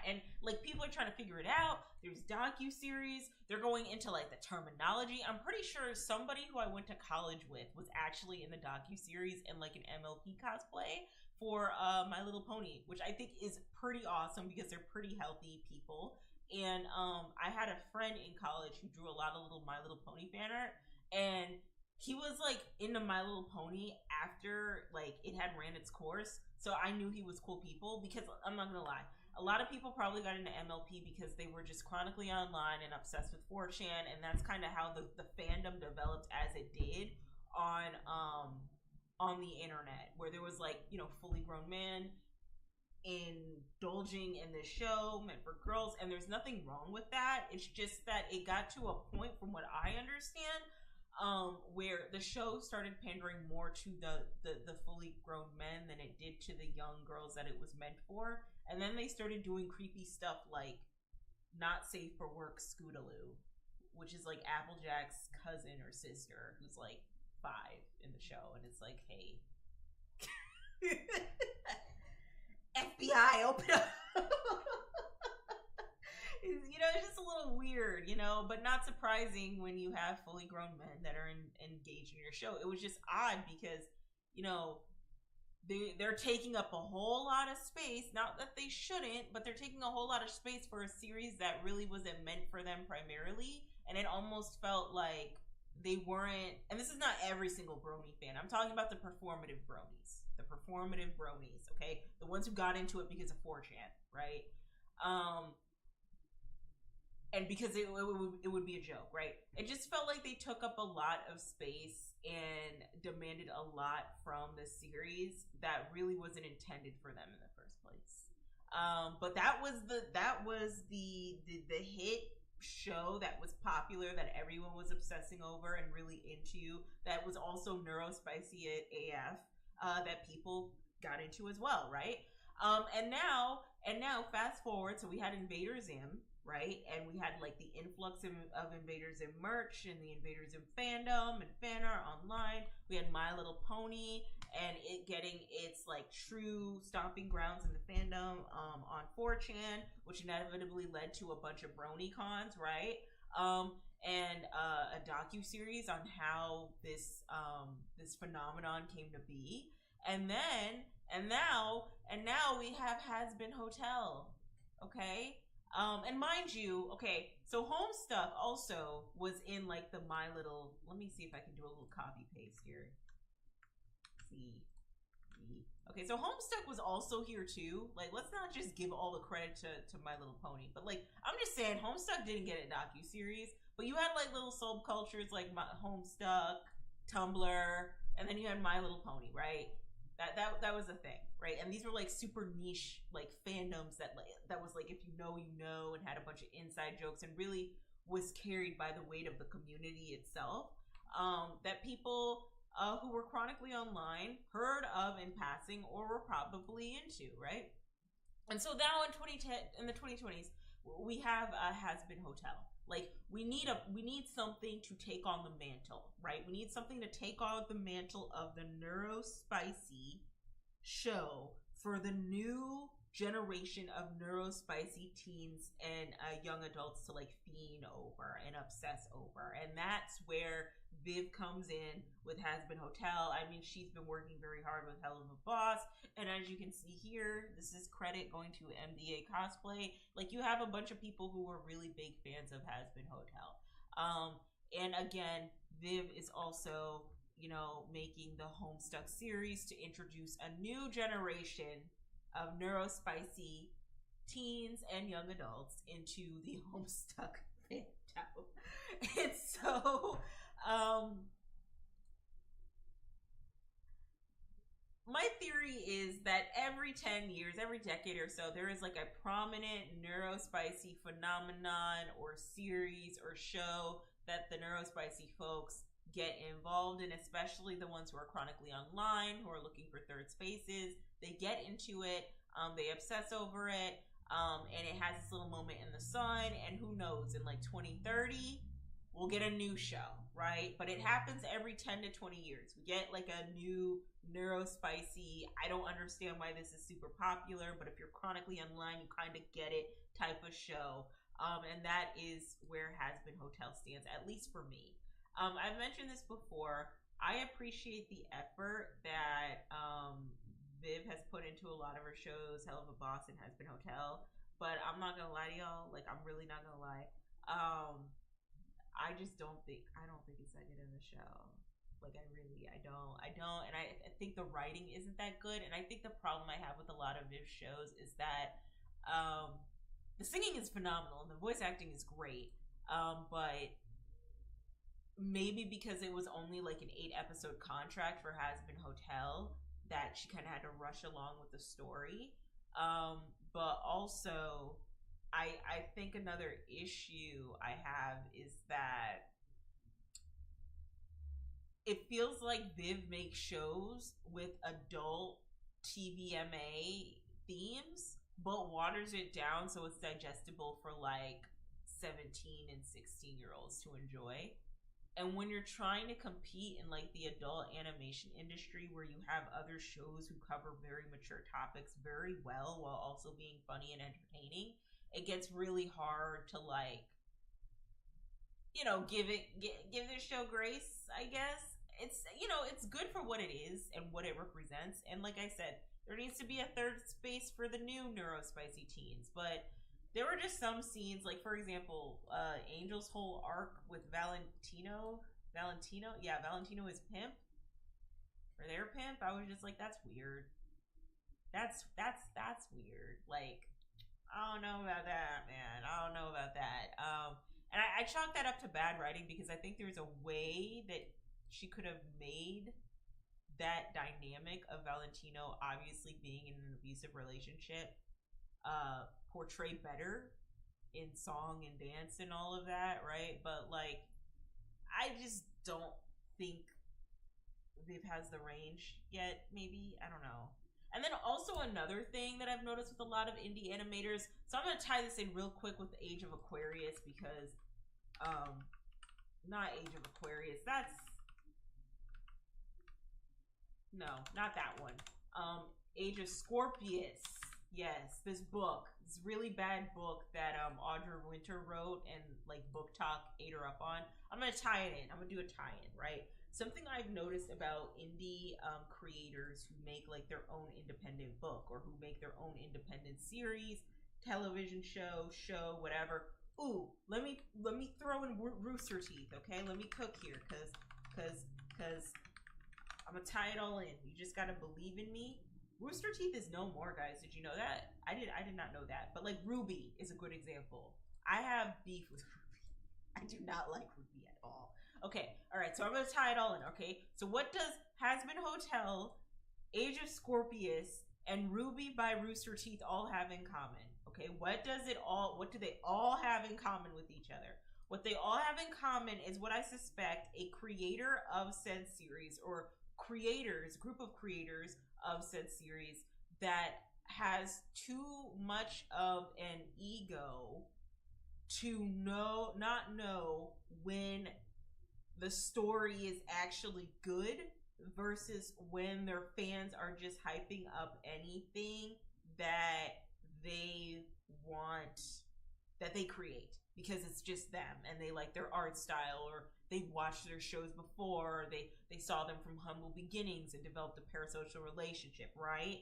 And, like, people are trying to figure it out. There's docu-series. They're going into, like, the terminology. I'm pretty sure somebody who I went to college with was actually in the docu-series in, like, an MLP cosplay for My Little Pony, which I think is pretty awesome because they're pretty healthy people. And I had a friend in college who drew a lot of little My Little Pony fan art, and he was like into My Little Pony after like it had ran its course. So I knew he was cool people because I'm not gonna lie, a lot of people probably got into MLP because they were just chronically online and obsessed with 4chan, and that's kind of how the fandom developed as it did on the internet, where there was like, you know, fully grown men indulging in this show meant for girls, and there's nothing wrong with that. It's just that it got to a point, from what I understand, where the show started pandering more to the fully grown men than it did to the young girls that it was meant for. And then they started doing creepy stuff like Not Safe for Work Scootaloo, which is like Applejack's cousin or sister who's like 5 in the show, and it's like, hey, FBI, open up. You know, it's just a little weird, you know, but not surprising when you have fully grown men that are engaged in your show. It was just odd because, you know, they're taking up a whole lot of space. Not that they shouldn't, but they're taking a whole lot of space for a series that really wasn't meant for them primarily. And it almost felt like they weren't, and this is not every single brony fan. I'm talking about the performative bronies. The performative bronies, okay? The ones who got into it because of 4chan, right? And because it would be a joke, right? It just felt like they took up a lot of space and demanded a lot from the series that really wasn't intended for them in the first place. But that was the hit show that was popular, that everyone was obsessing over and really into, that was also neurospicy AF, that people got into as well, right? And now fast forward, so we had Invader Zim, right? And we had like the influx of Invader Zim merch and the Invader Zim fandom and fan art online. We had My Little Pony and it getting its like true stomping grounds in the fandom on 4chan, which inevitably led to a bunch of brony cons, right? And a docu-series on how this phenomenon came to be. And now we have Has Been Hotel, okay? And mind you, okay, so Homestuck also was in like the My Little, let me see if I can do a little copy paste here. Okay, so Homestuck was also here too. Like, let's not just give all the credit to My Little Pony, but like, I'm just saying Homestuck didn't get a docu-series, but you had like little subcultures like Homestuck, Tumblr, and then you had My Little Pony, right? That was a thing, right? And these were like super niche like fandoms that was like if you know, and had a bunch of inside jokes and really was carried by the weight of the community itself. That people who were chronically online heard of in passing or were probably into, right? And so now in the 2020s, we have a Has Been Hotel. Like we need something to take on the mantle, right? We need something to take on the mantle of the neurospicy show for the new generation of neurospicy teens and young adults to like fiend over and obsess over. And that's where Viv comes in with Has Been Hotel. I mean, she's been working very hard with Hell of a Boss. And as you can see here, this is credit going to MDA Cosplay. Like, you have a bunch of people who were really big fans of Has Been Hotel. And again, Viv is also, you know, making the Homestuck series to introduce a new generation of neurospicy teens and young adults into the Homestuck fandom. And so, my theory is that every 10 years, every decade or so, there is like a prominent neurospicy phenomenon or series or show that the neurospicy folks get involved in, especially the ones who are chronically online, who are looking for third spaces. They get into it, they obsess over it, and it has this little moment in the sun, and who knows, in like 2030, we'll get a new show, right? But it happens every 10 to 20 years. We get like a new neurospicy, I don't understand why this is super popular, but if you're chronically online, you kind of get it type of show. And that is where Has Been Hotel stands, at least for me. I've mentioned this before. I appreciate the effort that Viv has put into a lot of her shows, Hell of a Boss and Has Been Hotel. But I'm not gonna lie to y'all. Like, I'm really not gonna lie. I don't think it's that good of a show. Like, I don't. And I think the writing isn't that good. And I think the problem I have with a lot of Viv shows is that the singing is phenomenal and the voice acting is great. But maybe because it was only like an 8-episode contract for Has Been Hotel, that she kind of had to rush along with the story. But also, I think another issue I have is that it feels like Viv makes shows with adult TVMA themes, but waters it down so it's digestible for like 17 and 16-year-olds to enjoy. And when you're trying to compete in like the adult animation industry where you have other shows who cover very mature topics very well while also being funny and entertaining, it gets really hard to like, you know, give this show grace, I guess. It's, you know, it's good for what it is and what it represents. And like I said, there needs to be a third space for the new neurospicy teens. But there were just some scenes, like for example, Angel's whole arc with Valentino, is pimp, or their pimp. I was just like, that's weird. That's weird. Like, I don't know about that, man. I don't know about that. And I chalk that up to bad writing because I think there's a way that she could have made that dynamic of Valentino obviously being in an abusive relationship portray better in song and dance and all of that, right? But like, I just don't think Viv has the range yet, maybe. I don't know. And then also another thing that I've noticed with a lot of indie animators, so I'm going to tie this in real quick with the Age of Aquarius because, not Age of Aquarius, no, not that one. Age of Scorpius. Yes, this really bad book that Audra Winter wrote and like Book Talk ate her up on. I'm going to tie it in. I'm going to do a tie-in, right? Something I've noticed about indie creators who make like their own independent book or who make their own independent series, television show, whatever. Ooh, let me throw in Rooster Teeth, okay? Let me cook here, cause I'm gonna tie it all in. You just gotta believe in me. Rooster Teeth is no more, guys. Did you know that? I did not know that. But like Ruby is a good example. I have beef with Ruby. I do not like Ruby at all. Okay, all right. So I'm gonna tie it all in. Okay, so what does Has-Been Hotel, Age of Scorpius, and Ruby by Rooster Teeth all have in common? Okay, what do they all have in common with each other? What they all have in common is what I suspect a creator of said series, or group of creators of said series, that has too much of an ego to not know when the story is actually good versus when their fans are just hyping up anything that they want, that they create, because it's just them and they like their art style, or they watched their shows before, or they saw them from humble beginnings and developed a parasocial relationship, right?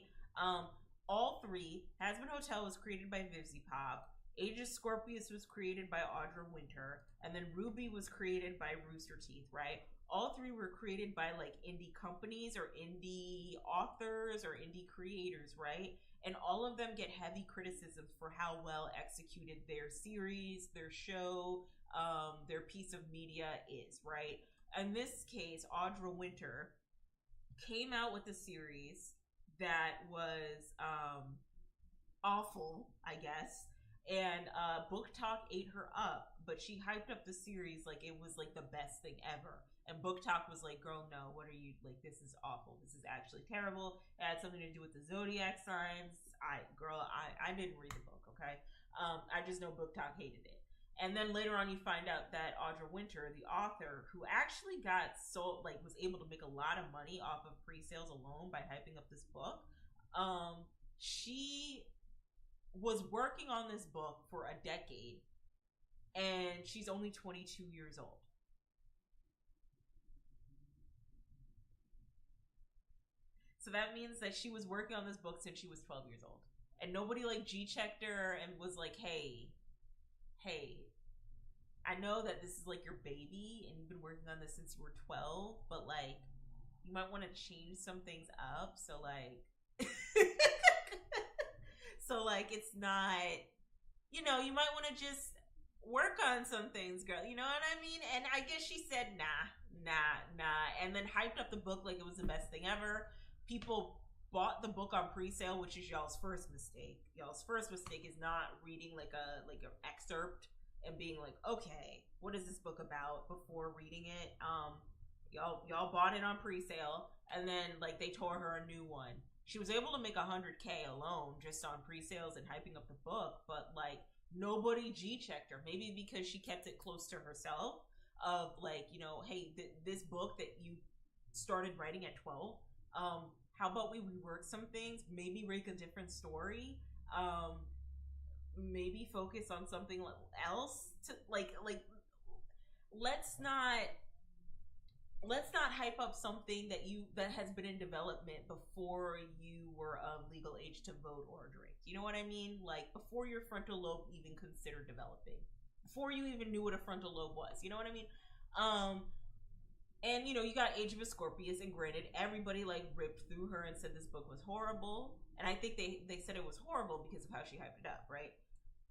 All three. Has-Been Hotel was created by Vivzy Pop, Age of Scorpius was created by Audra Winter, and then Ruby was created by Rooster Teeth, right? All three were created by like indie companies or indie authors or indie creators, right? And all of them get heavy criticisms for how well executed their series, their show, their piece of media is, right? In this case, Audra Winter came out with a series that was awful, I guess. And Book Talk ate her up, but she hyped up the series like it was like the best thing ever. And Book Talk was like, girl, no, what are you, like, this is awful. This is actually terrible. It had something to do with the zodiac signs. I didn't read the book, okay? I just know Book Talk hated it. And then later on you find out that Audra Winter, the author, who actually was able to make a lot of money off of pre-sales alone by hyping up this book, she was working on this book for a decade, and she's only 22 years old. So that means that she was working on this book since she was 12 years old. And nobody like G-checked her and was like, hey, I know that this is like your baby and you've been working on this since you were 12, but like, you might want to change some things up. So like, it's not, you might want to just work on some things, girl. You know what I mean? And I guess she said, nah. And then hyped up the book like it was the best thing ever. People bought the book on pre-sale, which is y'all's first mistake. Y'all's first mistake is not reading like an excerpt and being like, okay, what is this book about, before reading it. Y'all bought it on pre-sale, and then like they tore her a new one. She was able to make $100K alone just on pre-sales and hyping up the book, but like nobody G-checked her. Maybe because she kept it close to herself of like, hey, this book that you started writing at 12, how about we rework some things, maybe make a different story, maybe focus on something else to like let's not hype up something that has been in development before you were of legal age to vote or drink. You know what I mean? Like before your frontal lobe even considered developing, before you even knew what a frontal lobe was. You know what I mean? And you got Age of a Scorpius, and granted, everybody like ripped through her and said this book was horrible. And I think they said it was horrible because of how she hyped it up, right?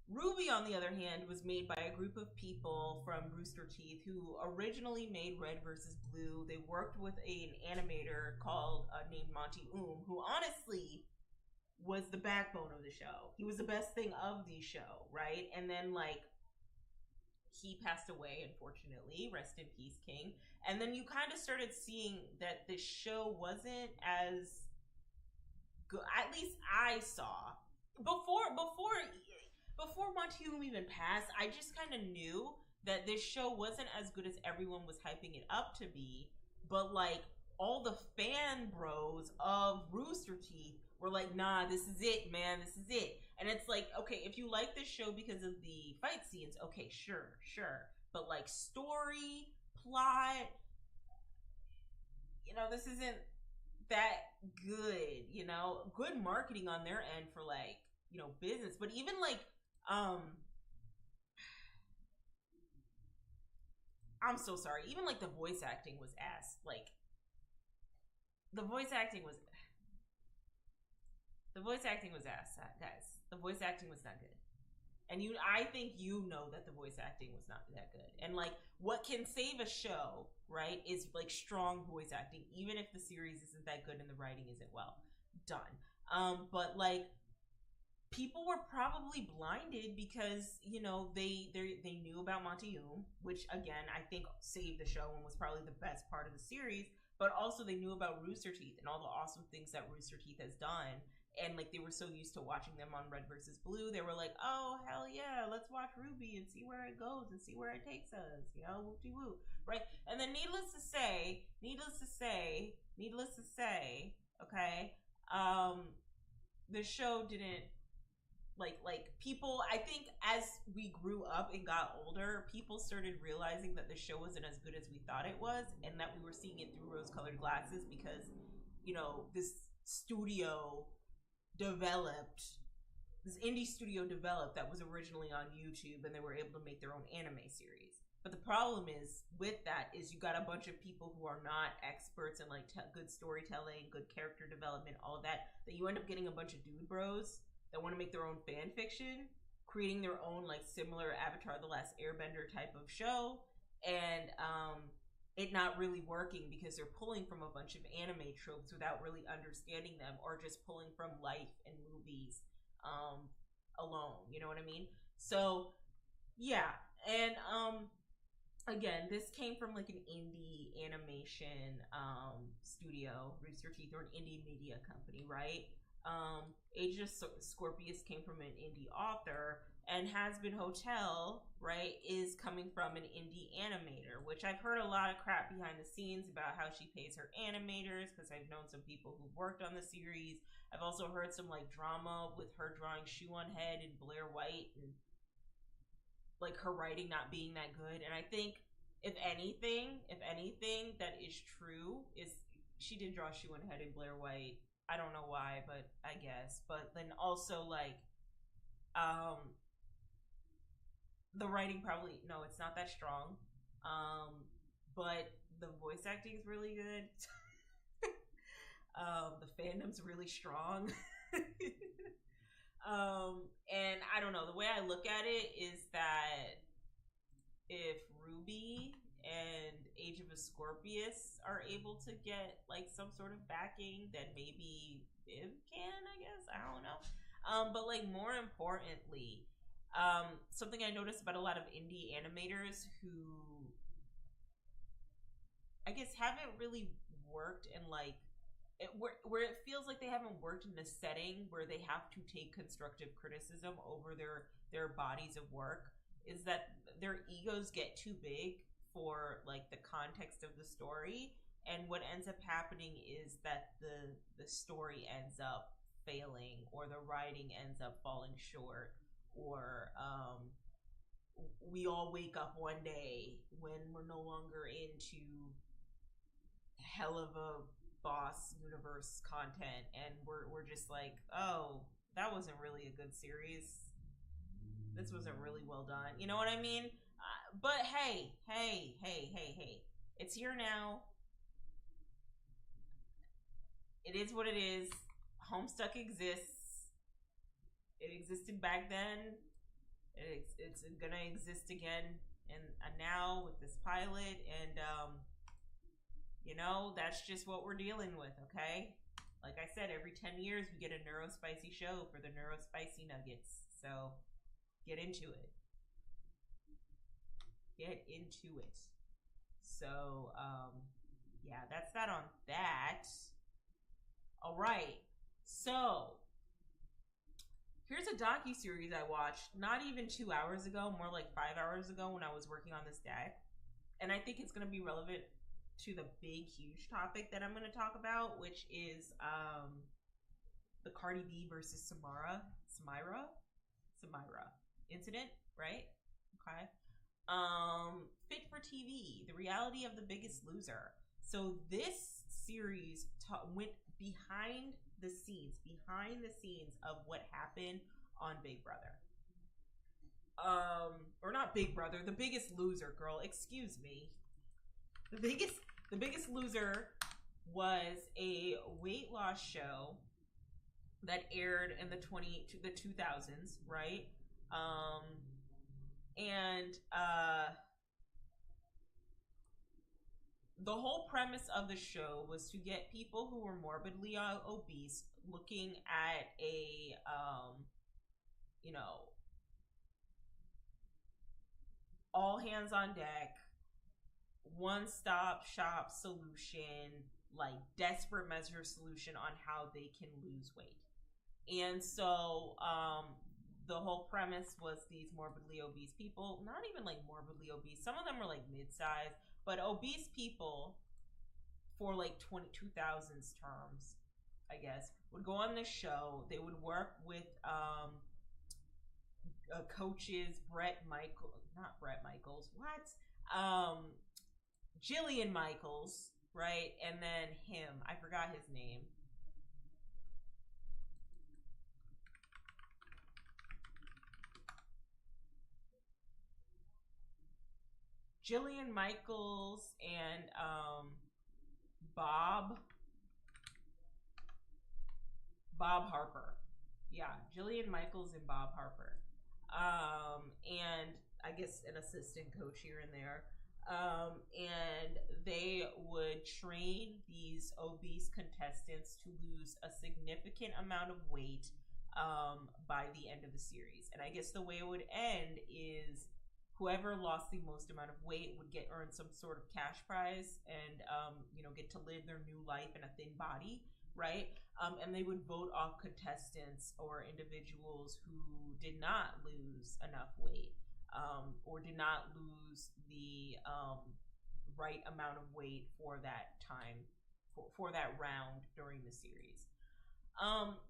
Ruby, on the other hand, was made by a group of people from Rooster Teeth who originally made Red vs. Blue. They worked with an animator named Monty who honestly was the backbone of the show. He was the best thing of the show, right? And then like he passed away, unfortunately. Rest in peace, King. And then you kind of started seeing that the show wasn't as good. At least I saw before Monty even passed. I just kind of knew that this show wasn't as good as everyone was hyping it up to be. But like all the fan bros of Rooster Teeth were like, nah, this is it, man. This is it. And it's like, okay, if you like this show because of the fight scenes, okay, sure. But like story, plot, this isn't that good, good marketing on their end for like, business. But even like, I'm so sorry. Even like the voice acting was ass. Like the voice acting was ass, guys. The voice acting was not good. And I think you know that the voice acting was not that good. And like, what can save a show, right, is like strong voice acting, even if the series isn't that good and the writing isn't well done. But like, people were probably blinded because, you know, they knew about Monteum, which again I think saved the show and was probably the best part of the series. But also they knew about Rooster Teeth and all the awesome things that Rooster Teeth has done. And like, they were so used to watching them on Red versus Blue, they were like, oh hell yeah, let's watch Ruby and see where it goes and see where it takes us, you know, whoop de whoop, right? And then needless to say, okay, the show didn't like people. I think as we grew up and got older, people started realizing that the show wasn't as good as we thought it was, and that we were seeing it through rose-colored glasses because, you know, this indie studio developed that was originally on YouTube, and they were able to make their own anime series. But the problem is with that is you got a bunch of people who are not experts in like good storytelling, good character development, all of that you end up getting a bunch of dude bros that want to make their own fan fiction, creating their own like similar Avatar: The Last Airbender type of show, and it not really working because they're pulling from a bunch of anime tropes without really understanding them, or just pulling from life and movies alone. You know what I mean? So yeah, and again, this came from like an indie animation studio, Rooster Teeth, or an indie media company, right? Age of Scorpius came from an indie author, and Has Been Hotel, right, is coming from an indie animator, which I've heard a lot of crap behind the scenes about how she pays her animators, because I've known some people who've worked on the series. I've also heard some like drama with her drawing Shoe on Head and Blair White, and like her writing not being that good. And I think if anything that is true is she did draw Shoe on Head and Blair White. I don't know why, but I guess. But then also like the writing probably, no, it's not that strong. But the voice acting is really good. The fandom's really strong. And I don't know, the way I look at it is that if Ruby and Age of a Scorpius are able to get like some sort of backing, then maybe Viv can, I guess. I don't know. But like, more importantly, something I noticed about a lot of indie animators who I guess haven't really worked in like where it feels like they haven't worked in a setting where they have to take constructive criticism over their bodies of work, is that their egos get too big for like the context of the story, and what ends up happening is that the story ends up failing, or the writing ends up falling short, or we all wake up one day when we're no longer into hell of a boss universe content, and we're just like, oh, that wasn't really a good series, this wasn't really well done, you know what I mean? But hey, it's here now. It is what it is. Homestuck exists. It existed back then. It's gonna exist again, and now with this pilot, and you know, that's just what we're dealing with, okay? Like I said, every 10 years we get a neurospicy show for the neurospicy nuggets. So get into it. So, yeah, that's that on that. All right. So, here's a docuseries I watched not even 2 hours ago, more like 5 hours ago when I was working on this deck. And I think it's going to be relevant to the big, huge topic that I'm going to talk about, which is the Cardi B versus Samira incident, right? Okay. Fit for TV, the reality of The Biggest Loser. So this series went behind the scenes of what happened on Big Brother. Or not Big Brother, The Biggest Loser, girl. Excuse me. The Biggest Loser was a weight loss show that aired in the 2000s, right? Um, and the whole premise of the show was to get people who were morbidly obese looking at a, you know, all hands on deck, one stop shop solution, like desperate measure solution on how they can lose weight. And so the whole premise was these morbidly obese people, not even like morbidly obese, some of them were like mid-sized, but obese people for like 2000s terms, I guess, would go on this show. They would work with coaches, not Brett Michaels, what? Jillian Michaels, right? And then him, I forgot his name. Jillian Michaels and Bob Harper. Yeah, Jillian Michaels and Bob Harper. And I guess an assistant coach here and there. And they would train these obese contestants to lose a significant amount of weight by the end of the series. And I guess the way it would end is whoever lost the most amount of weight would earn some sort of cash prize and get to live their new life in a thin body, right? And they would vote off contestants or individuals who did not lose enough weight or did not lose the right amount of weight for that time, for that round during the series.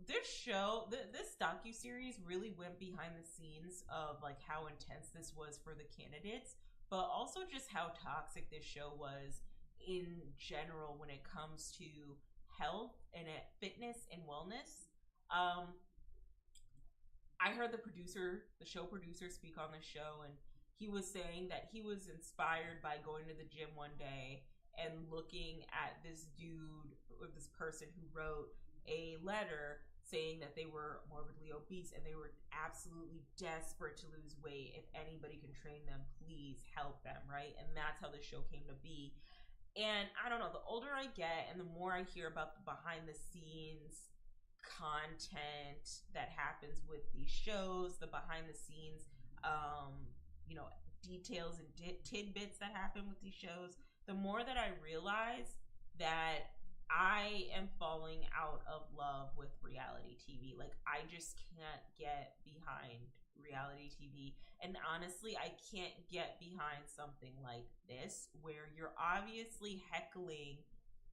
This show, this docuseries really went behind the scenes of like how intense this was for the candidates, but also just how toxic this show was in general when it comes to health and fitness and wellness. I heard the show producer, speak on the show, and he was saying that he was inspired by going to the gym one day and looking at this dude or this person who wrote a letter saying that they were morbidly obese and they were absolutely desperate to lose weight. If anybody can train them, please help them, right? And that's how the show came to be. And I don't know, the older I get and the more I hear about the behind the scenes content that happens with these shows, the behind the scenes details and tidbits that happen with these shows, the more that I realize that I am falling out of love with reality TV. Like, I just can't get behind reality TV. And honestly, I can't get behind something like this where you're obviously heckling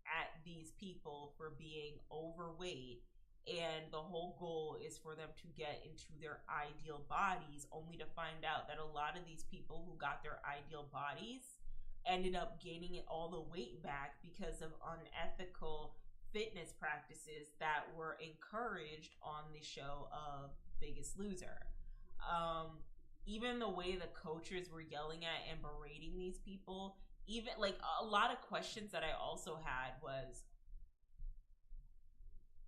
at these people for being overweight, and the whole goal is for them to get into their ideal bodies, only to find out that a lot of these people who got their ideal bodies ended up gaining all the weight back because of unethical fitness practices that were encouraged on the show of Biggest Loser. Even the way the coaches were yelling at and berating these people, even like a lot of questions that I also had was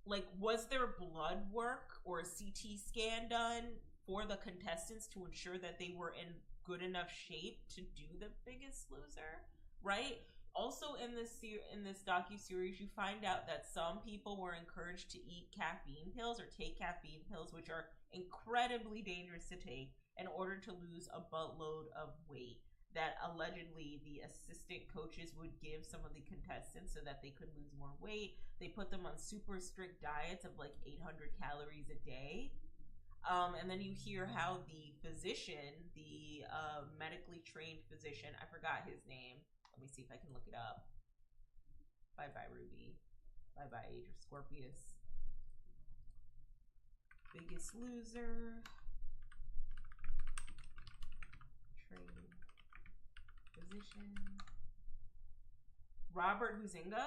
like, was there blood work or a CT scan done for the contestants to ensure that they were in good enough shape to do the Biggest Loser, right? Also in this docu-series, you find out that some people were encouraged to eat caffeine pills or take caffeine pills, which are incredibly dangerous to take in order to lose a buttload of weight that allegedly the assistant coaches would give some of the contestants so that they could lose more weight. They put them on super strict diets of like 800 calories a day. And then you hear how the physician, the medically trained physician, I forgot his name. Let me see if I can look it up. Bye-bye, Ruby. Bye-bye, Age of Scorpius. Biggest Loser. Trained physician. Robert Huizinga.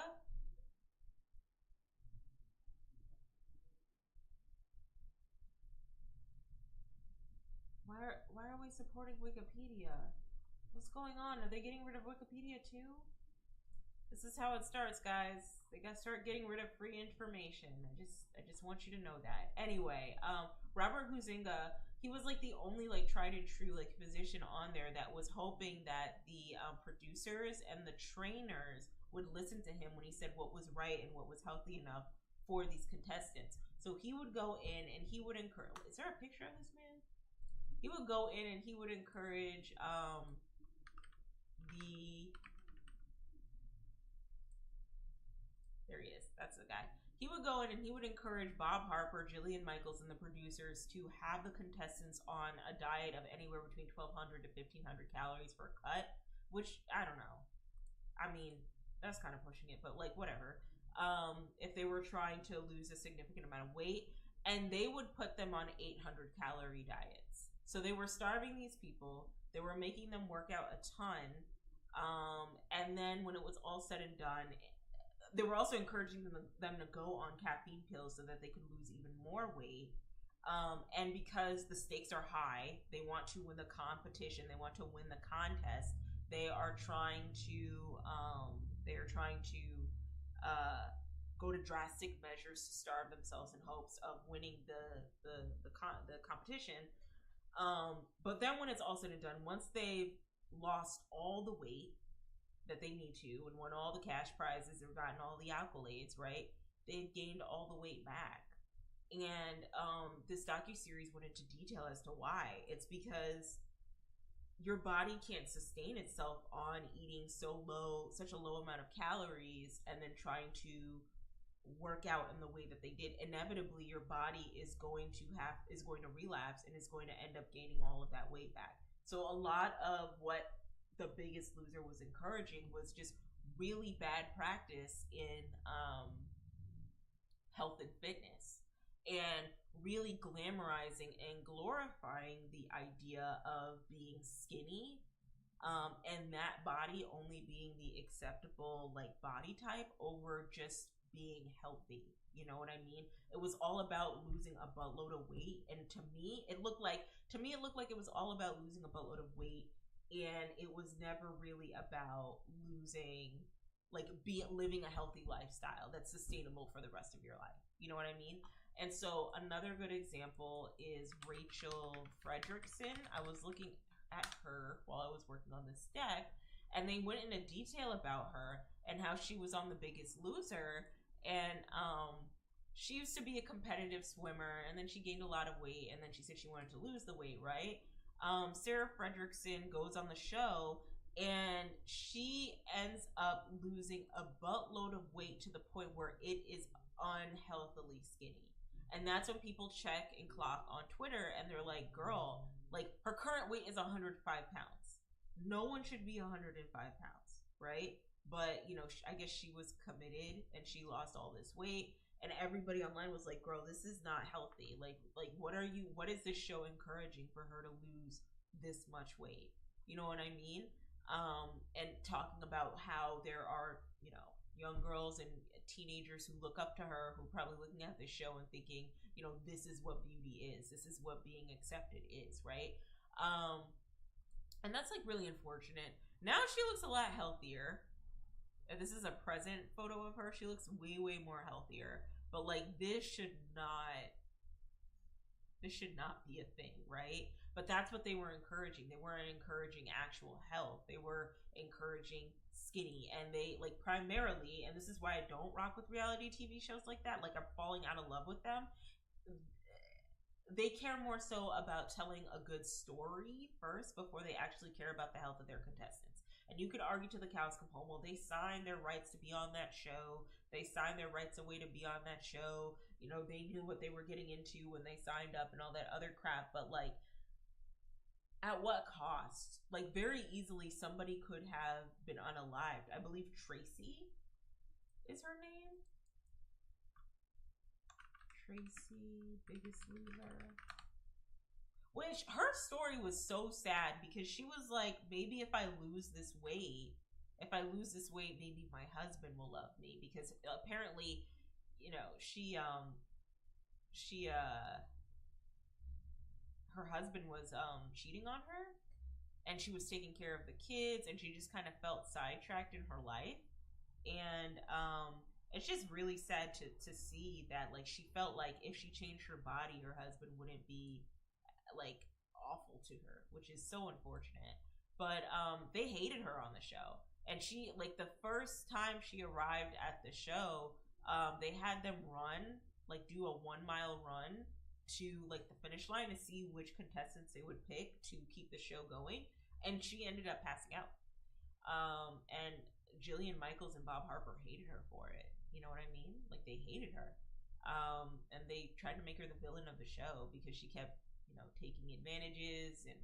Why are we supporting Wikipedia? What's going on? Are they getting rid of Wikipedia too? This is how it starts, guys. They gotta start getting rid of free information. I just want you to know that. Anyway, Robert Huizinga, he was like the only like tried and true like physician on there that was hoping that the producers and the trainers would listen to him when he said what was right and what was healthy enough for these contestants. So he would go in and he would encourage. Is there a picture of this man? He would go in and he would encourage the there he is. That's the guy. He would go in and he would encourage Bob Harper, Jillian Michaels, and the producers to have the contestants on a diet of anywhere between 1,200 to 1,500 calories per cut, which I don't know. I mean, that's kind of pushing it, but like whatever. If they were trying to lose a significant amount of weight, and they would put them on 800 calorie diets. So they were starving these people. They were making them work out a ton. And then when it was all said and done, they were also encouraging them to go on caffeine pills so that they could lose even more weight. And because the stakes are high, they want to win the competition, they want to win the contest. They are trying to go to drastic measures to starve themselves in hopes of winning the competition. But then when it's all said and done, once they've lost all the weight that they need to and won all the cash prizes or gotten all the accolades, right, they've gained all the weight back. And this docuseries went into detail as to why. It's because your body can't sustain itself on eating such a low amount of calories and then trying to work out in the way that they did. Inevitably, your body is going to relapse and is going to end up gaining all of that weight back. So a lot of what The Biggest Loser was encouraging was just really bad practice in health and fitness, and really glamorizing and glorifying the idea of being skinny, and that body only being the acceptable like body type over just being healthy. You know what I mean? It was all about losing a buttload of weight, and to me it looked like it was all about losing a buttload of weight, and it was never really about living a healthy lifestyle that's sustainable for the rest of your life. You know what I mean? And so another good example is Rachel Fredrickson. I was looking at her while I was working on this deck, and they went into detail about her and how she was on The Biggest Loser, and she used to be a competitive swimmer, and then she gained a lot of weight, and then she said she wanted to lose the weight, right? Sarah Fredrickson goes on the show, and she ends up losing a buttload of weight to the point where it is unhealthily skinny. And that's when people check and clock on Twitter, and they're like, girl, like, her current weight is 105 pounds. No one should be 105 pounds, right? But, you know, I guess she was committed, and she lost all this weight, and everybody online was like, girl, this is not healthy. Like, what is this show encouraging for her to lose this much weight? You know what I mean? And talking about how there are, you know, young girls and teenagers who look up to her, who are probably looking at this show and thinking, you know, this is what beauty is. This is what being accepted is, right? And that's like really unfortunate. Now she looks a lot healthier. This is a present photo of her. She looks way, way more healthier. But like, this should not be a thing, right? But that's what they were encouraging. They weren't encouraging actual health. They were encouraging skinny, and they like primarily, and this is why I don't rock with reality TV shows like that. Like, I'm falling out of love with them. They care more so about telling a good story first before they actually care about the health of their contestants. And you could argue to the cows come home, well, they signed their rights to be on that show. They signed their rights away to be on that show. You know, they knew what they were getting into when they signed up and all that other crap. But like, at what cost? Like, very easily somebody could have been unalived. I believe Tracy is her name. Tracy, Biggest Loser. Which, her story was so sad because she was like, maybe if I lose this weight, maybe my husband will love me. Because apparently, you know, her husband was cheating on her, and she was taking care of the kids, and she just kind of felt sidetracked in her life. And it's just really sad to see that like she felt like if she changed her body, her husband wouldn't be like awful to her, which is so unfortunate. But they hated her on the show, and she like the first time she arrived at the show, they had them run like do a 1 mile run to like the finish line to see which contestants they would pick to keep the show going, and she ended up passing out. And Jillian Michaels and Bob Harper hated her for it. You know what I mean? Like they hated her. And they tried to make her the villain of the show because she kept, taking advantages and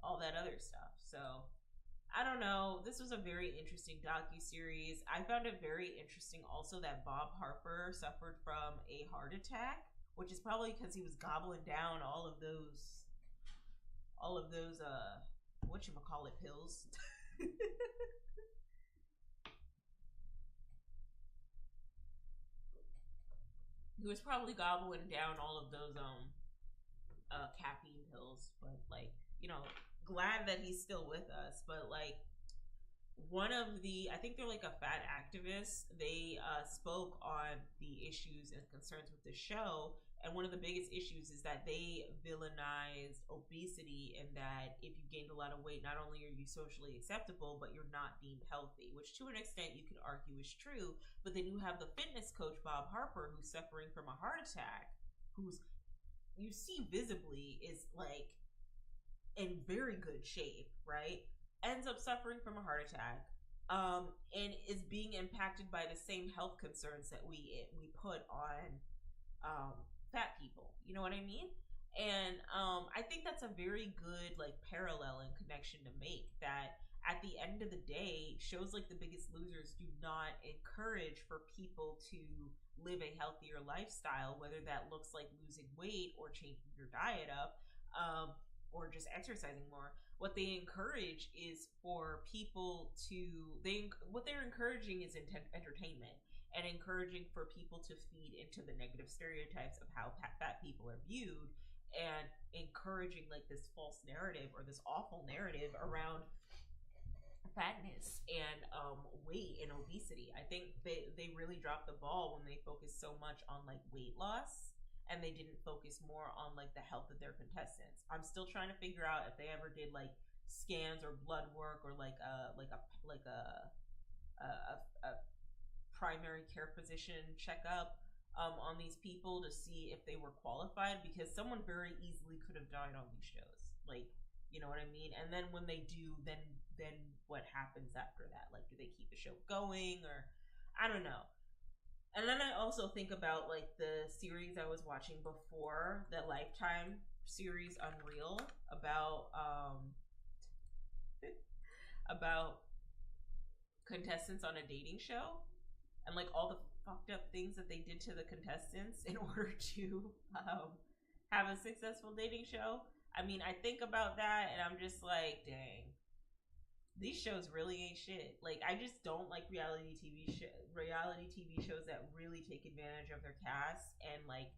all that other stuff. So I don't know. This was a very interesting docu-series. I found it very interesting also that Bob Harper suffered from a heart attack, which is probably because he was gobbling down all of those whatchamacallit pills. He was probably gobbling down all of those caffeine pills, but like, glad that he's still with us. But like, one of I think they're like a fat activist, they spoke on the issues and concerns with the show, and one of the biggest issues is that they villainized obesity, and that if you gained a lot of weight, not only are you socially acceptable, but you're not deemed healthy, which to an extent you could argue is true. But then you have the fitness coach Bob Harper, who's suffering from a heart attack, who's, you see visibly, is like in very good shape, right? Ends up suffering from a heart attack, and is being impacted by the same health concerns that we put on fat people. You know what I mean? And I think that's a very good like parallel and connection to make, that at the end of the day, shows like The Biggest Losers do not encourage for people to live a healthier lifestyle, whether that looks like losing weight or changing your diet up, or just exercising more. What they encourage is for people to, what they're encouraging is entertainment, and encouraging for people to feed into the negative stereotypes of how fat people are viewed, and encouraging like this false narrative or this awful narrative around fatness and weight and obesity. I think they really dropped the ball when they focused so much on like weight loss, and they didn't focus more on like the health of their contestants. I'm still trying to figure out if they ever did like scans or blood work, or like a primary care physician checkup on these people to see if they were qualified, because someone very easily could have died on these shows. Like, you know what I mean? And then when they do, then what happens after that? Like, do they keep the show going, or I don't know. And then I also think about like the series I was watching before, the Lifetime series Unreal, about contestants on a dating show, and like all the fucked up things that they did to the contestants in order to have a successful dating show. I mean, I think about that and I'm just like, dang, these shows really ain't shit. Like, I just don't like reality TV shows that really take advantage of their cast, and like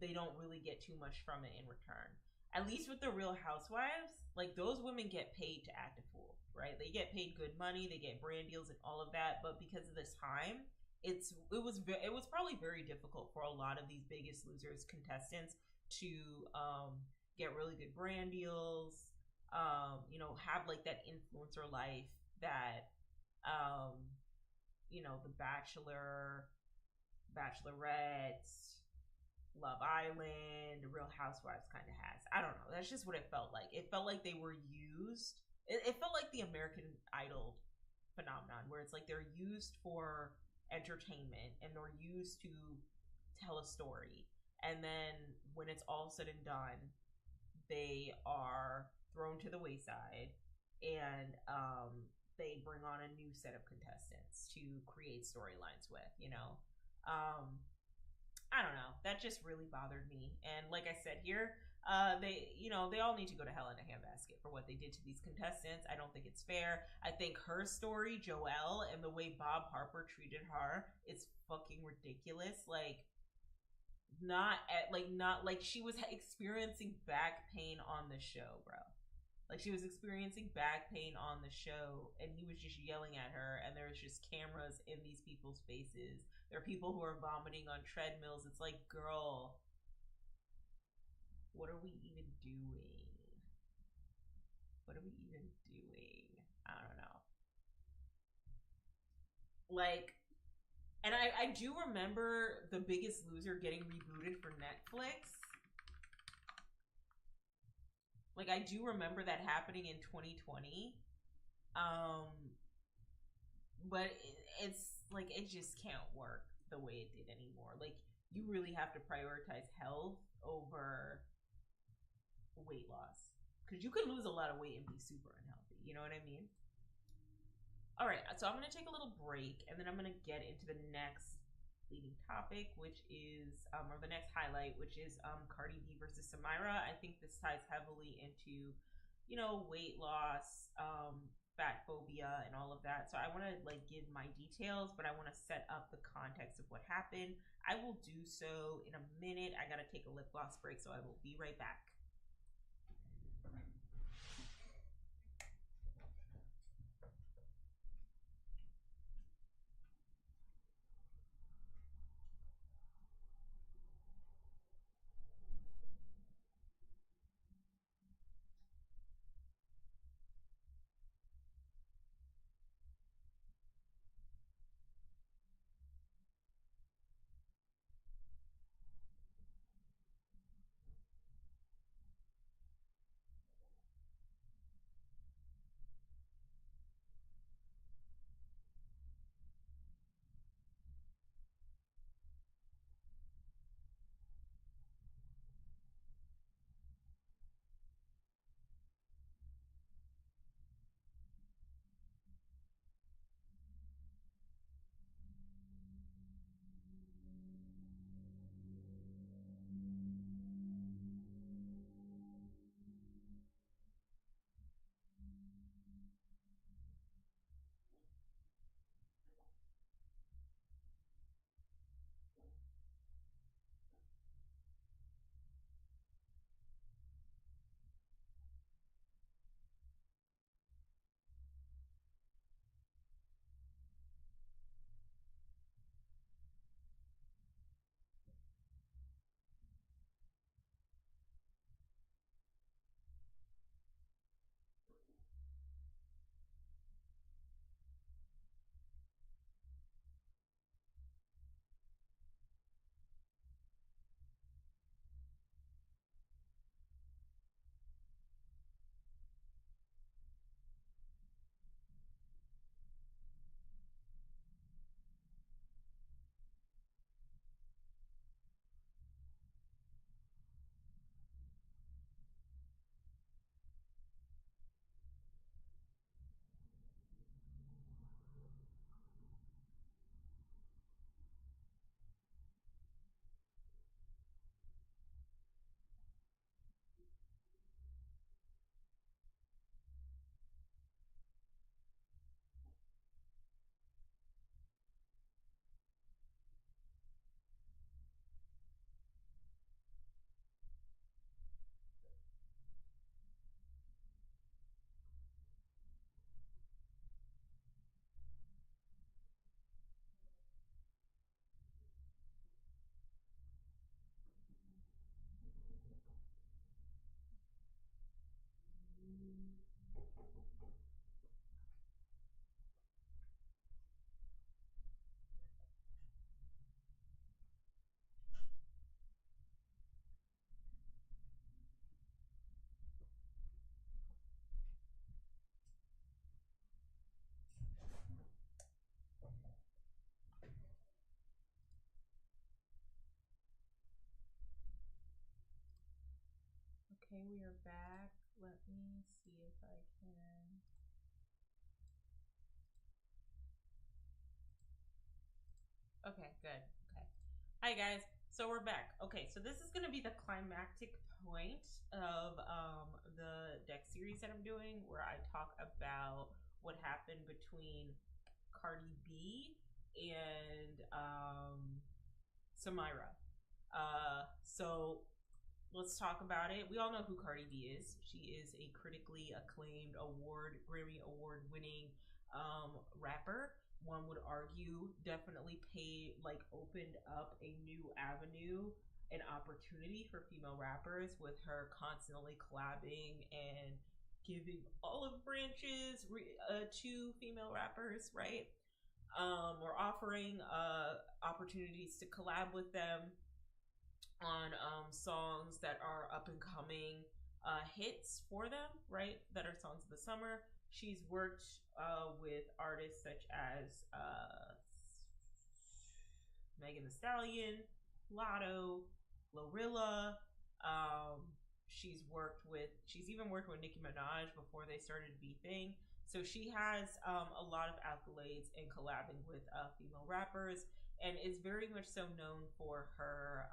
they don't really get too much from it in return. At least with the Real Housewives, like those women get paid to act a fool, right? They get paid good money, they get brand deals and all of that. But because of this time, it was probably very difficult for a lot of these Biggest Losers contestants to get really good brand deals, have like that influencer life that The Bachelor, Bachelorette, Love Island, The Real Housewives kind of has. I don't know. That's just what it felt like. It felt like they were used. It felt like the American Idol phenomenon, where it's like they're used for entertainment and they're used to tell a story. And then when it's all said and done, they are thrown to the wayside, and they bring on a new set of contestants to create storylines with, I don't know. That just really bothered me. And like I said here, they all need to go to hell in a handbasket for what they did to these contestants. I don't think it's fair. I think her story, Joelle, and the way Bob Harper treated her is fucking ridiculous. Like, not like she was experiencing back pain on the show, bro. Like she was experiencing back pain on the show, and he was just yelling at her, and there's just cameras in these people's faces. There are people who are vomiting on treadmills. It's like, girl, what are we even doing? What are we even doing? I don't know. Like, and I do remember The Biggest Loser getting rebooted for Netflix. Like, I do remember that happening in 2020. But it's like, it just can't work the way it did anymore. Like, you really have to prioritize health over weight loss. Because you could lose a lot of weight and be super unhealthy. You know what I mean? All right, so I'm going to take a little break, and then I'm going to get into the next leading topic, which is, or the next highlight, which is Cardi B versus Samira. I think this ties heavily into, you know, weight loss, fatphobia, and all of that. So I want to like give my details, but I want to set up the context of what happened. I will do so in a minute. I got to take a lip gloss break, so I will be right back. Okay, we are back. Let me see if I can. Okay, good. Okay. Hi, guys. So we're back. Okay, so this is going to be the climactic point of the deck series that I'm doing, where I talk about what happened between Cardi B and Samira. So let's talk about it. We all know who Cardi B is. She is a critically acclaimed Grammy award winning rapper. One would argue definitely opened up a new avenue, an opportunity for female rappers with her constantly collabing and giving olive branches to female rappers, right? Or offering opportunities to collab with them on songs that are up and coming hits for them, right? That are songs of the summer. She's worked with artists such as Megan Thee Stallion, Lotto, Glorilla. She's even worked with Nicki Minaj before they started beefing. So she has a lot of accolades in collabing with female rappers, and is very much so known for her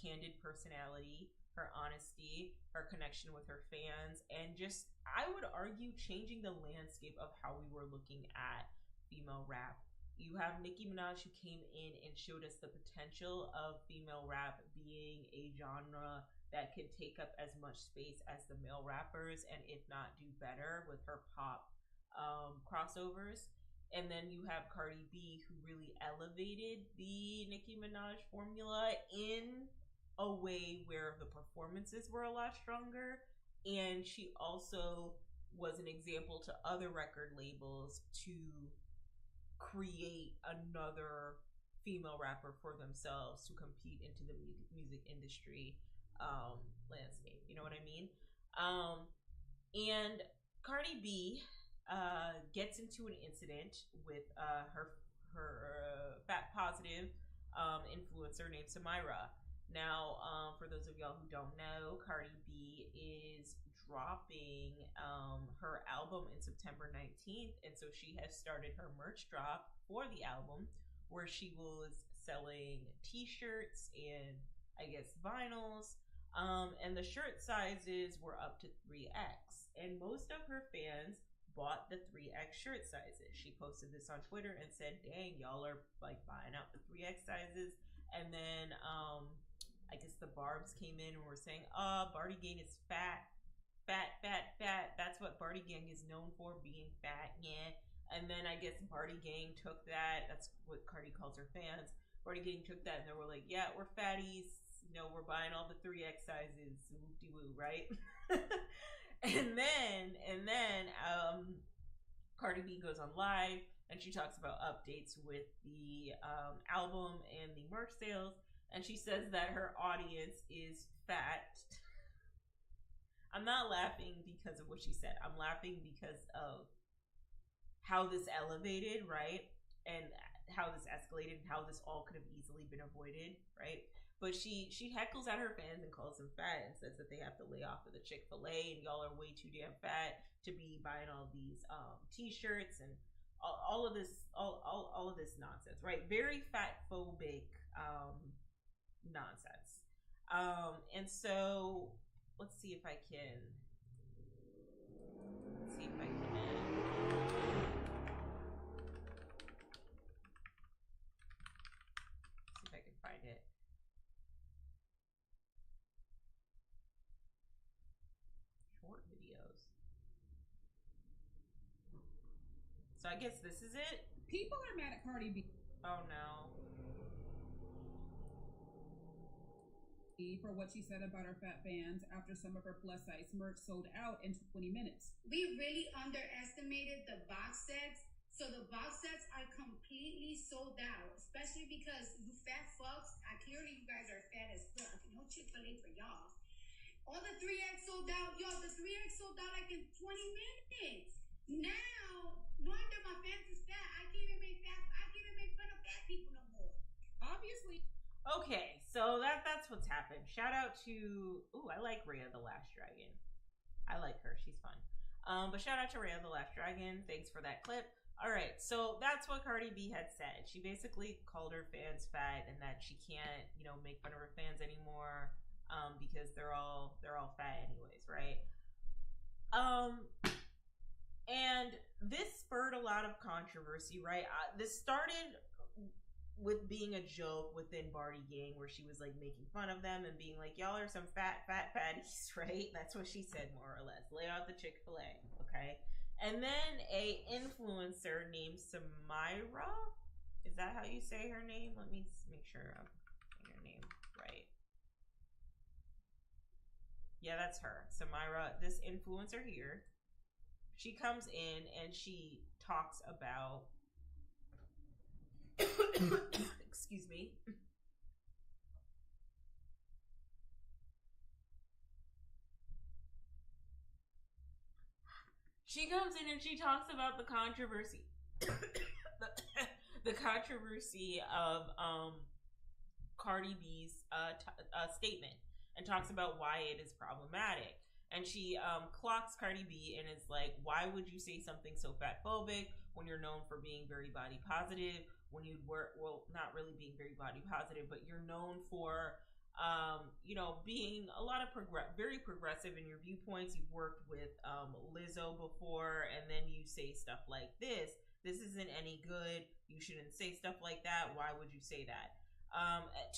candid personality, her honesty, her connection with her fans, and just, I would argue, changing the landscape of how we were looking at female rap. You have Nicki Minaj, who came in and showed us the potential of female rap being a genre that could take up as much space as the male rappers, and if not do better with her pop crossovers. And then you have Cardi B, who really elevated the Nicki Minaj formula in a way where the performances were a lot stronger. And she also was an example to other record labels to create another female rapper for themselves to compete into the music industry landscape. You know what I mean? And Cardi B gets into an incident with her fat positive influencer named Samira. Now, for those of y'all who don't know, Cardi B is dropping her album in September 19th, and so she has started her merch drop for the album, where she was selling t-shirts and I guess vinyls, and the shirt sizes were up to 3X, and most of her fans bought the 3X shirt sizes. She posted this on Twitter and said, dang, y'all are like buying out the 3X sizes. And then I guess the Barbs came in and were saying, Barty Gang is fat. That's what Barty Gang is known for, being fat, yeah. And then I guess Barty Gang took that. That's what Cardi calls her fans. Barty Gang took that and they were like, yeah, we're fatties. You know, we're buying all the 3X sizes. Whoop-de-woo, right? And then Cardi B goes on live and she talks about updates with the album and the merch sales, and she says that her audience is fat. I'm not laughing because of what she said. I'm laughing because of how this elevated, right? And how this escalated and how this all could have easily been avoided, right? But she heckles at her fans and calls them fat and says that they have to lay off of the Chick-fil-A and y'all are way too damn fat to be buying all these t-shirts and all of this nonsense, right? Very fat phobic nonsense. And so let's see if I can find it. Short videos. So I guess this is it. People are mad at Cardi B. Oh no. For what she said about her fat fans after some of her plus size merch sold out in 20 minutes. We really underestimated the box sets. So the box sets are completely sold out, especially because you fat fucks, clearly you guys are fat as fuck. No Chick-fil-A for y'all. All the 3X sold out. Yo, the 3X sold out like in 20 minutes. Now, knowing that my fans is fat, I can't even make fun of fat people no more. Obviously. Okay, so that's what's happened. Shout out to, I like Rhea the Last Dragon. I like her, she's fun. But shout out to Rhea the Last Dragon. Thanks for that clip. All right, so that's what Cardi B had said. She basically called her fans fat and that she can't, make fun of her fans anymore because they're all fat anyways, right? And this spurred a lot of controversy, right? This started with being a joke within Barty Gang, where she was like making fun of them and being like, y'all are some fat fatties, right? That's what she said, more or less. Lay out the Chick-fil-A, okay? And then a influencer named Samira. Is that how you say her name? Let me make sure I'm saying her name right. Yeah, that's her. Samira, this influencer here. She comes in and she talks about excuse me. She comes in and she talks about the controversy the controversy of Cardi B's statement, and talks about why it is problematic. And she clocks Cardi B and is like, why would you say something so fatphobic when you're known for being very body positive? When you'd work, well, not really being very body positive, but you're known for, being a lot of very progressive in your viewpoints. You've worked with Lizzo before, and then you say stuff like this. This isn't any good. You shouldn't say stuff like that. Why would you say that?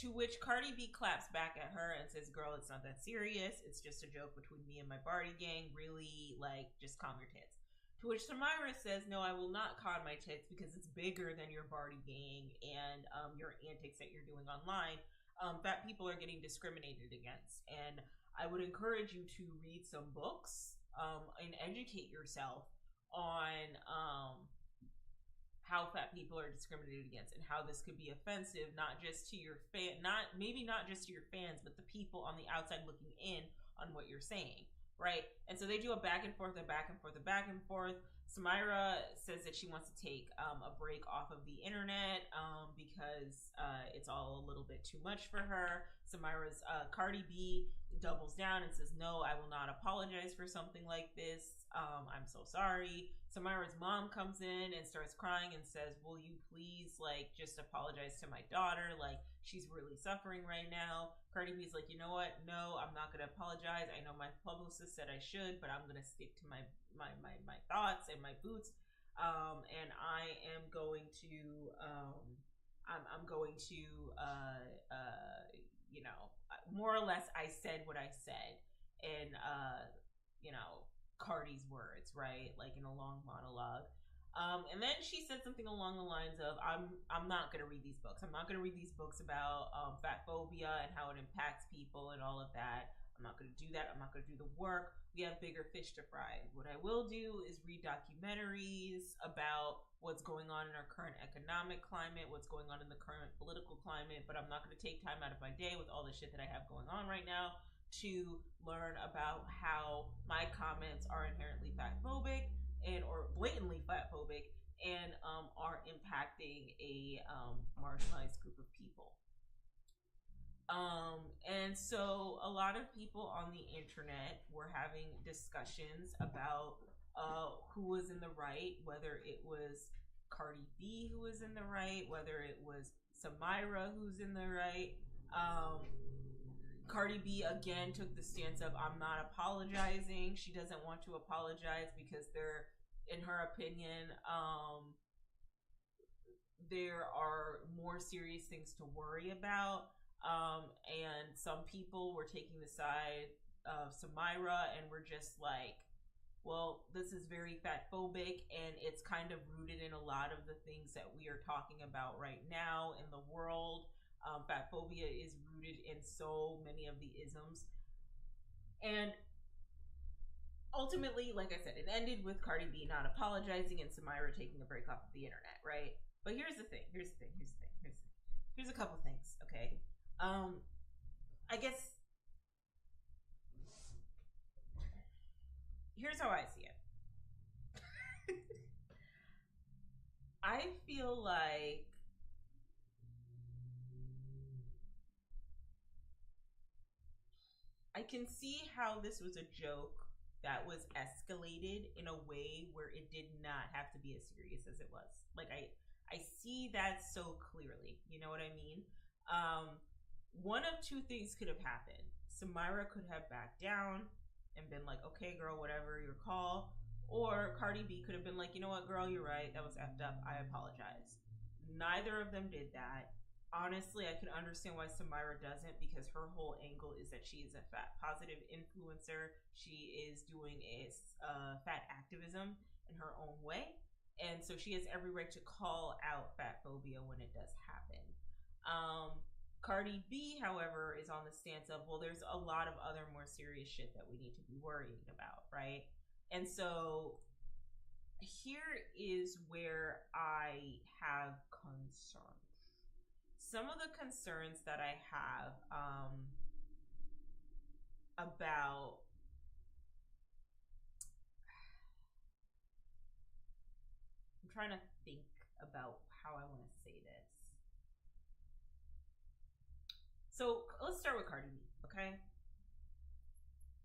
To which Cardi B claps back at her and says, girl, it's not that serious. It's just a joke between me and my Barty Gang. Really, like, just calm your tits. To which Samira says, no, I will not calm my tits because it's bigger than your Barty Gang and your antics that you're doing online. Fat people are getting discriminated against. And I would encourage you to read some books and educate yourself on how fat people are discriminated against and how this could be offensive, not just to your not just to your fans, but the people on the outside looking in on what you're saying, right? And so they do a back and forth. Samira says that she wants to take a break off of the internet because it's all a little bit too much for her. Samira's Cardi B doubles down and says, no, I will not apologize for something like this. I'm so sorry. Samira's mom comes in and starts crying and says, will you please, like, just apologize to my daughter? Like, she's really suffering right now. Cardi B's like, you know what? No, I'm not going to apologize. I know my publicist said I should, but I'm going to stick to my thoughts and my boots. And I am going to, more or less, I said what I said. And, Cardi's words, right? Like in a long monologue. And then she said something along the lines of, I'm not going to read these books. I'm not going to read these books about fatphobia and how it impacts people and all of that. I'm not going to do that. I'm not going to do the work. We have bigger fish to fry. What I will do is read documentaries about what's going on in our current economic climate, what's going on in the current political climate, but I'm not going to take time out of my day with all the shit that I have going on right now to learn about how my comments are inherently fatphobic or blatantly fatphobic and are impacting a marginalized group of people. And so a lot of people on the internet were having discussions about who was in the right, whether it was Cardi B who was in the right, whether it was Samira who's in the right. Cardi B again took the stance of, I'm not apologizing. She doesn't want to apologize because they're, in her opinion, there are more serious things to worry about. And some people were taking the side of Samira and were just like, well, this is very fatphobic and it's kind of rooted in a lot of the things that we are talking about right now in the world. Fatphobia is rooted in so many of the isms. And ultimately, like I said, it ended with Cardi B not apologizing and Samira taking a break off of the internet, right? But here's a couple things, okay? I guess here's how I see it. I feel like I can see how this was a joke that was escalated in a way where it did not have to be as serious as it was. Like I see that so clearly. You know what I mean? One of two things could have happened. Samira could have backed down and been like, okay, girl, whatever, your call. Or Cardi B could have been like, you know what, girl, you're right. That was effed up. I apologize. Neither of them did that. Honestly, I can understand why Samira doesn't, because her whole angle is that she is a fat positive influencer. She is doing a fat activism in her own way. And so she has every right to call out fat phobia when it does happen. Cardi B, however, is on the stance of, well, there's a lot of other more serious shit that we need to be worrying about, right? And so here is where I have concerns. Some of the concerns that I have about I'm trying to think about how I want to say this. So let's start with Cardi B, okay?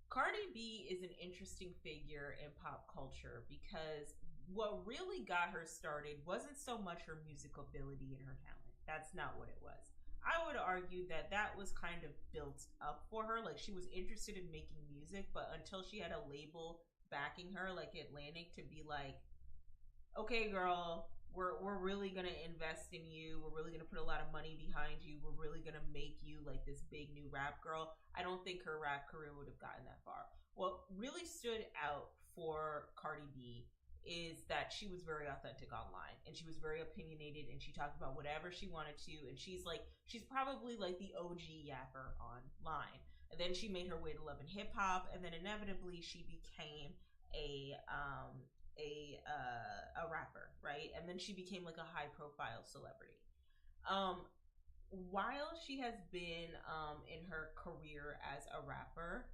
Cardi B is an interesting figure in pop culture because what really got her started wasn't so much her music ability and her talent. That's not what it was. I would argue that that was kind of built up for her. Like, she was interested in making music, but until she had a label backing her, like Atlantic, to be like, okay, girl, we're really gonna invest in you. We're really gonna put a lot of money behind you. We're really gonna make you like this big new rap girl. I don't think her rap career would have gotten that far. What really stood out for Cardi B is that she was very authentic online, and she was very opinionated, and she talked about whatever she wanted to, and she's probably like the OG yapper online. And then she made her way to love and hip hop, and then inevitably she became a rapper, right? And then she became like a high profile celebrity. While she has been in her career as a rapper,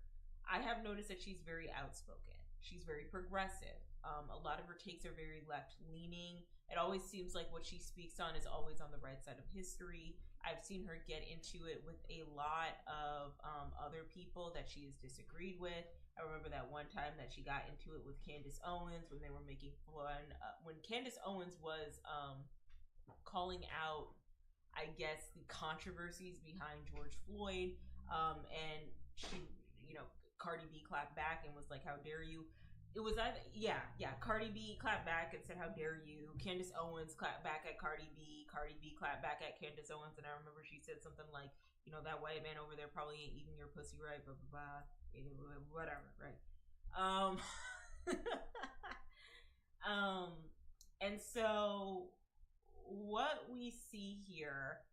I have noticed that she's very outspoken. She's very progressive. A lot of her takes are very left leaning. It always seems like what she speaks on is always on the right side of history. I've seen her get into it with a lot of other people that she has disagreed with. I remember that one time that she got into it with Candace Owens when they were making fun. When Candace Owens was calling out, I guess, the controversies behind George Floyd, and she, Cardi B clapped back and was like, "How dare you?" It was either, Cardi B clapped back and said, "How dare you?" Candace Owens clapped back at Cardi B. Cardi B clapped back at Candace Owens, and I remember she said something like, "That white man over there probably ain't eating your pussy right, blah blah blah, whatever," right? And so what we see here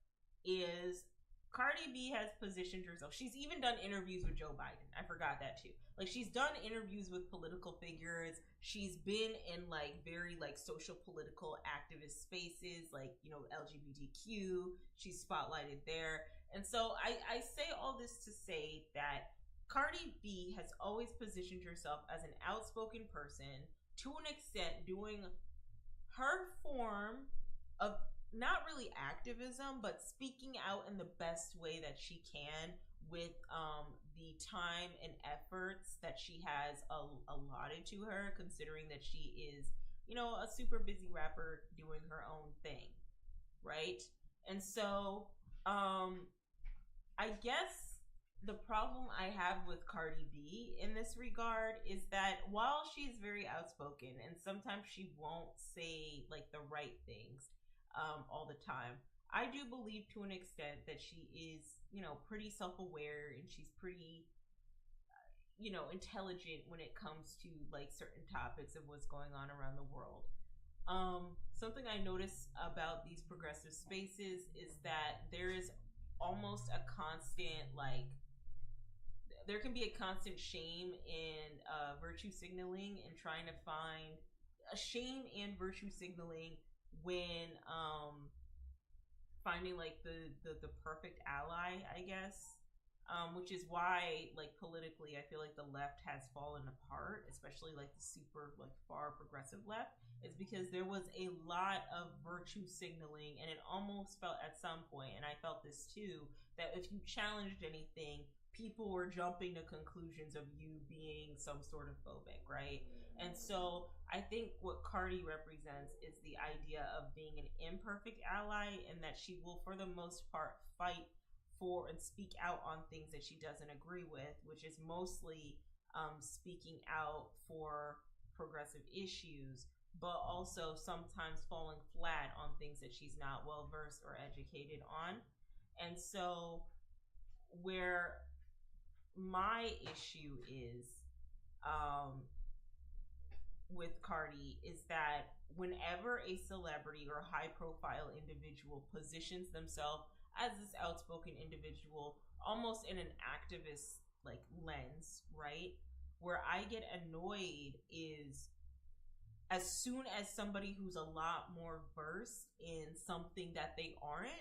is Cardi B has positioned herself. She's even done interviews with Joe Biden. I forgot that too. Like, she's done interviews with political figures. She's been in like very like social political activist spaces, like, LGBTQ. She's spotlighted there. And so I say all this to say that Cardi B has always positioned herself as an outspoken person, to an extent, doing her form of not really activism, but speaking out in the best way that she can with the time and efforts that she has allotted to her, considering that she is, a super busy rapper doing her own thing, right? And so I guess the problem I have with Cardi B in this regard is that while she's very outspoken and sometimes she won't say like the right things all the time, I do believe to an extent that she is, pretty self-aware, and she's pretty, intelligent when it comes to like certain topics of what's going on around the world. Something I notice about these progressive spaces is that there is almost a constant, like, there can be a constant shame and virtue signaling, and trying to find a shame and virtue signaling when finding like the perfect ally, I guess, which is why, like, politically, I feel like the left has fallen apart, especially like the super like far progressive left, is because there was a lot of virtue signaling, and it almost felt at some point, and I felt this too, that if you challenged anything, people were jumping to conclusions of you being some sort of phobic, right? And so I think what Cardi represents is the idea of being an imperfect ally, and that she will, for the most part, fight for and speak out on things that she doesn't agree with, which is mostly speaking out for progressive issues, but also sometimes falling flat on things that she's not well versed or educated on. And so, where my issue is with Cardi is that whenever a celebrity or high profile individual positions themselves as this outspoken individual, almost in an activist like lens, right? Where I get annoyed is as soon as somebody who's a lot more versed in something that they aren't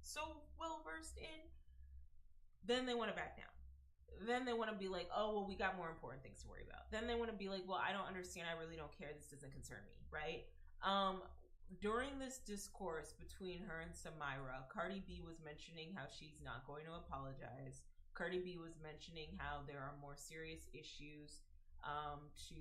so well versed in, then they want to back down. Then they want to be like, oh, well, we got more important things to worry about. Then they want to be like, well, I don't understand. I really don't care. This doesn't concern me, right? During this discourse between her and Samira, Cardi B was mentioning how she's not going to apologize. Cardi B was mentioning how there are more serious issues to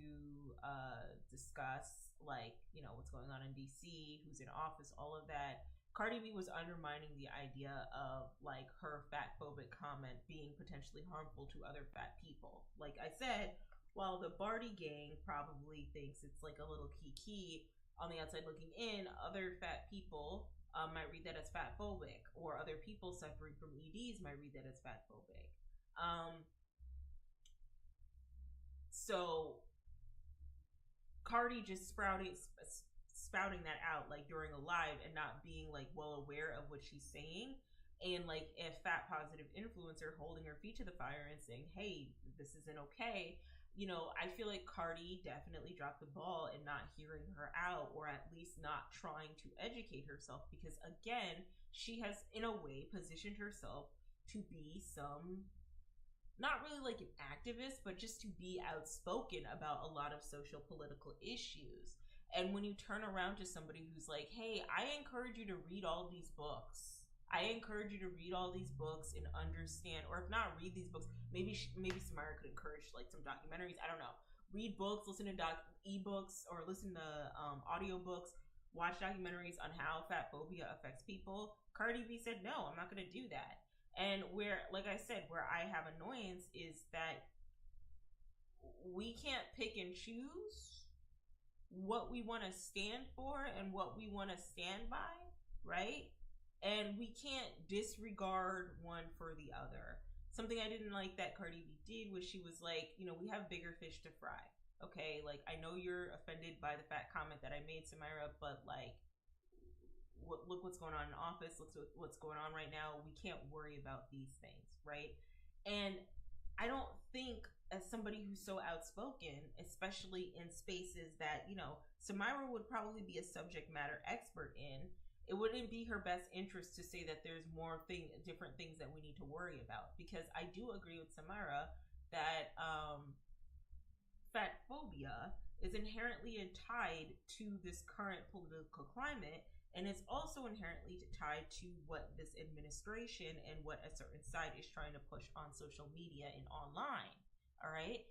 discuss, like, you know, what's going on in DC, who's in office, all of that. Cardi B was undermining the idea of like her fatphobic comment being potentially harmful to other fat people. Like I said, while the Barty gang probably thinks it's like a little kiki on the outside looking in, other fat people might read that as fatphobic, or other people suffering from EDs might read that as fatphobic. So Cardi just spouting that out like during a live and not being like well aware of what she's saying, and like a fat positive influencer holding her feet to the fire and saying, hey, this isn't okay. You know, I feel like Cardi definitely dropped the ball in not hearing her out, or at least not trying to educate herself, because again, she has in a way positioned herself to be some, not really like an activist, but just to be outspoken about a lot of social political issues. And when you turn around to somebody who's like, hey, I encourage you to read all these books. I encourage you to read all these books and understand, or if not read these books, maybe Samira could encourage like some documentaries. I don't know. Read books, listen to ebooks, or listen to audiobooks, watch documentaries on how fatphobia affects people. Cardi B said, no, I'm not going to do that. And where, like I said, where I have annoyance is that we can't pick and choose what we want to stand for and what we want to stand by, right? And we can't disregard one for the other. Something I didn't like that Cardi B did was she was like, you know, we have bigger fish to fry. Okay, like I know you're offended by the fat comment that I made, Samira, but like, look what's going on in office. Look what's going on right now. We can't worry about these things, right? And I don't think, as somebody who's so outspoken, especially in spaces that, you know, Samira would probably be a subject matter expert in, it wouldn't be her best interest to say that there's different things that we need to worry about. Because I do agree with Samira that fatphobia is inherently tied to this current political climate, and it's also inherently tied to what this administration and what a certain side is trying to push on social media and online. All right.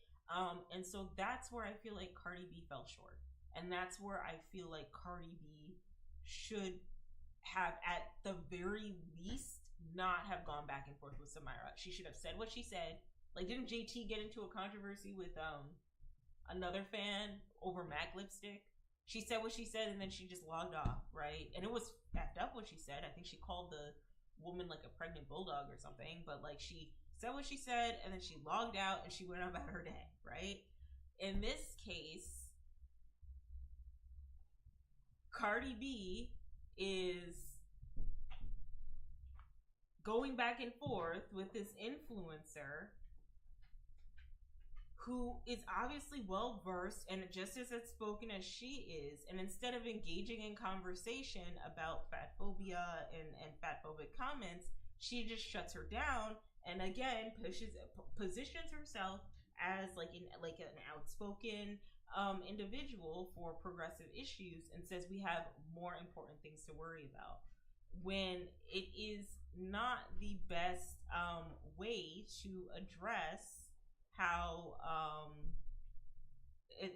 And so that's where I feel like Cardi B fell short. And that's where I feel like Cardi B should have, at the very least, not have gone back and forth with Samira. She should have said what she said. Like, didn't JT get into a controversy with another fan over MAC lipstick? She said what she said and then she just logged off, right? And it was effed up what she said. I think she called the woman like a pregnant bulldog or something, but like she said what she said and then she logged out and she went about her day, right? In this case, Cardi B is going back and forth with this influencer who is obviously well versed and just as outspoken as she is, and instead of engaging in conversation about fatphobia and fatphobic comments, she just shuts her down and again positions herself as like an outspoken individual for progressive issues, and says we have more important things to worry about, when it is not the best way to address how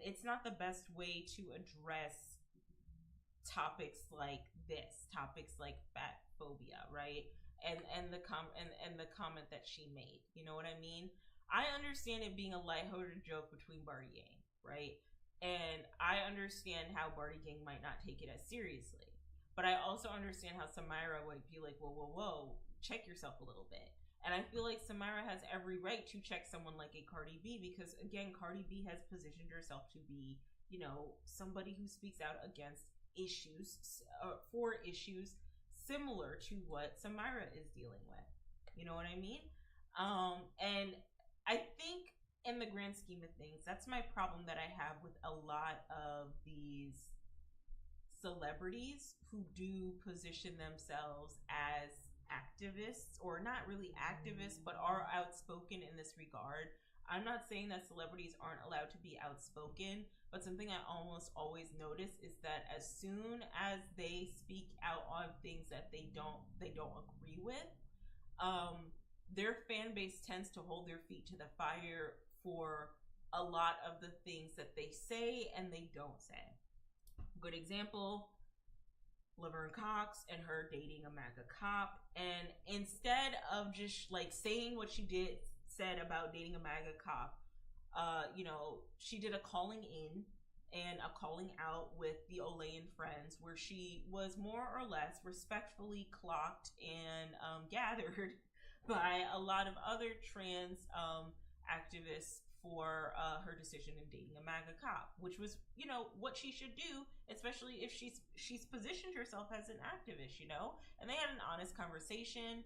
it's not the best way to address topics like this, topics like fatphobia, right? And the comment that she made, you know what I mean? I understand it being a lighthearted joke between Barty Yang, right? And I understand how Barty Gang might not take it as seriously. But I also understand how Samira would be like, whoa, check yourself a little bit. And I feel like Samira has every right to check someone like a Cardi B because, again, Cardi B has positioned herself to be, somebody who speaks out against issues, for issues similar to what Samira is dealing with. You know what I mean? And I think in the grand scheme of things, that's my problem that I have with a lot of these celebrities who do position themselves as activists, or not really activists, but are outspoken in this regard. I'm not saying that celebrities aren't allowed to be outspoken, but something I almost always notice is that as soon as they speak out on things that they don't agree with, their fan base tends to hold their feet to the fire for a lot of the things that they say and they don't say. Good example, Laverne Cox and her dating a MAGA cop. And instead of just like saying what she said about dating a MAGA cop, she did a calling in and a calling out with the Olay and Friends, where she was more or less respectfully clocked and gathered by a lot of other trans activists for her decision in dating a MAGA cop, which was, what she should do, especially if she's positioned herself as an activist, and they had an honest conversation.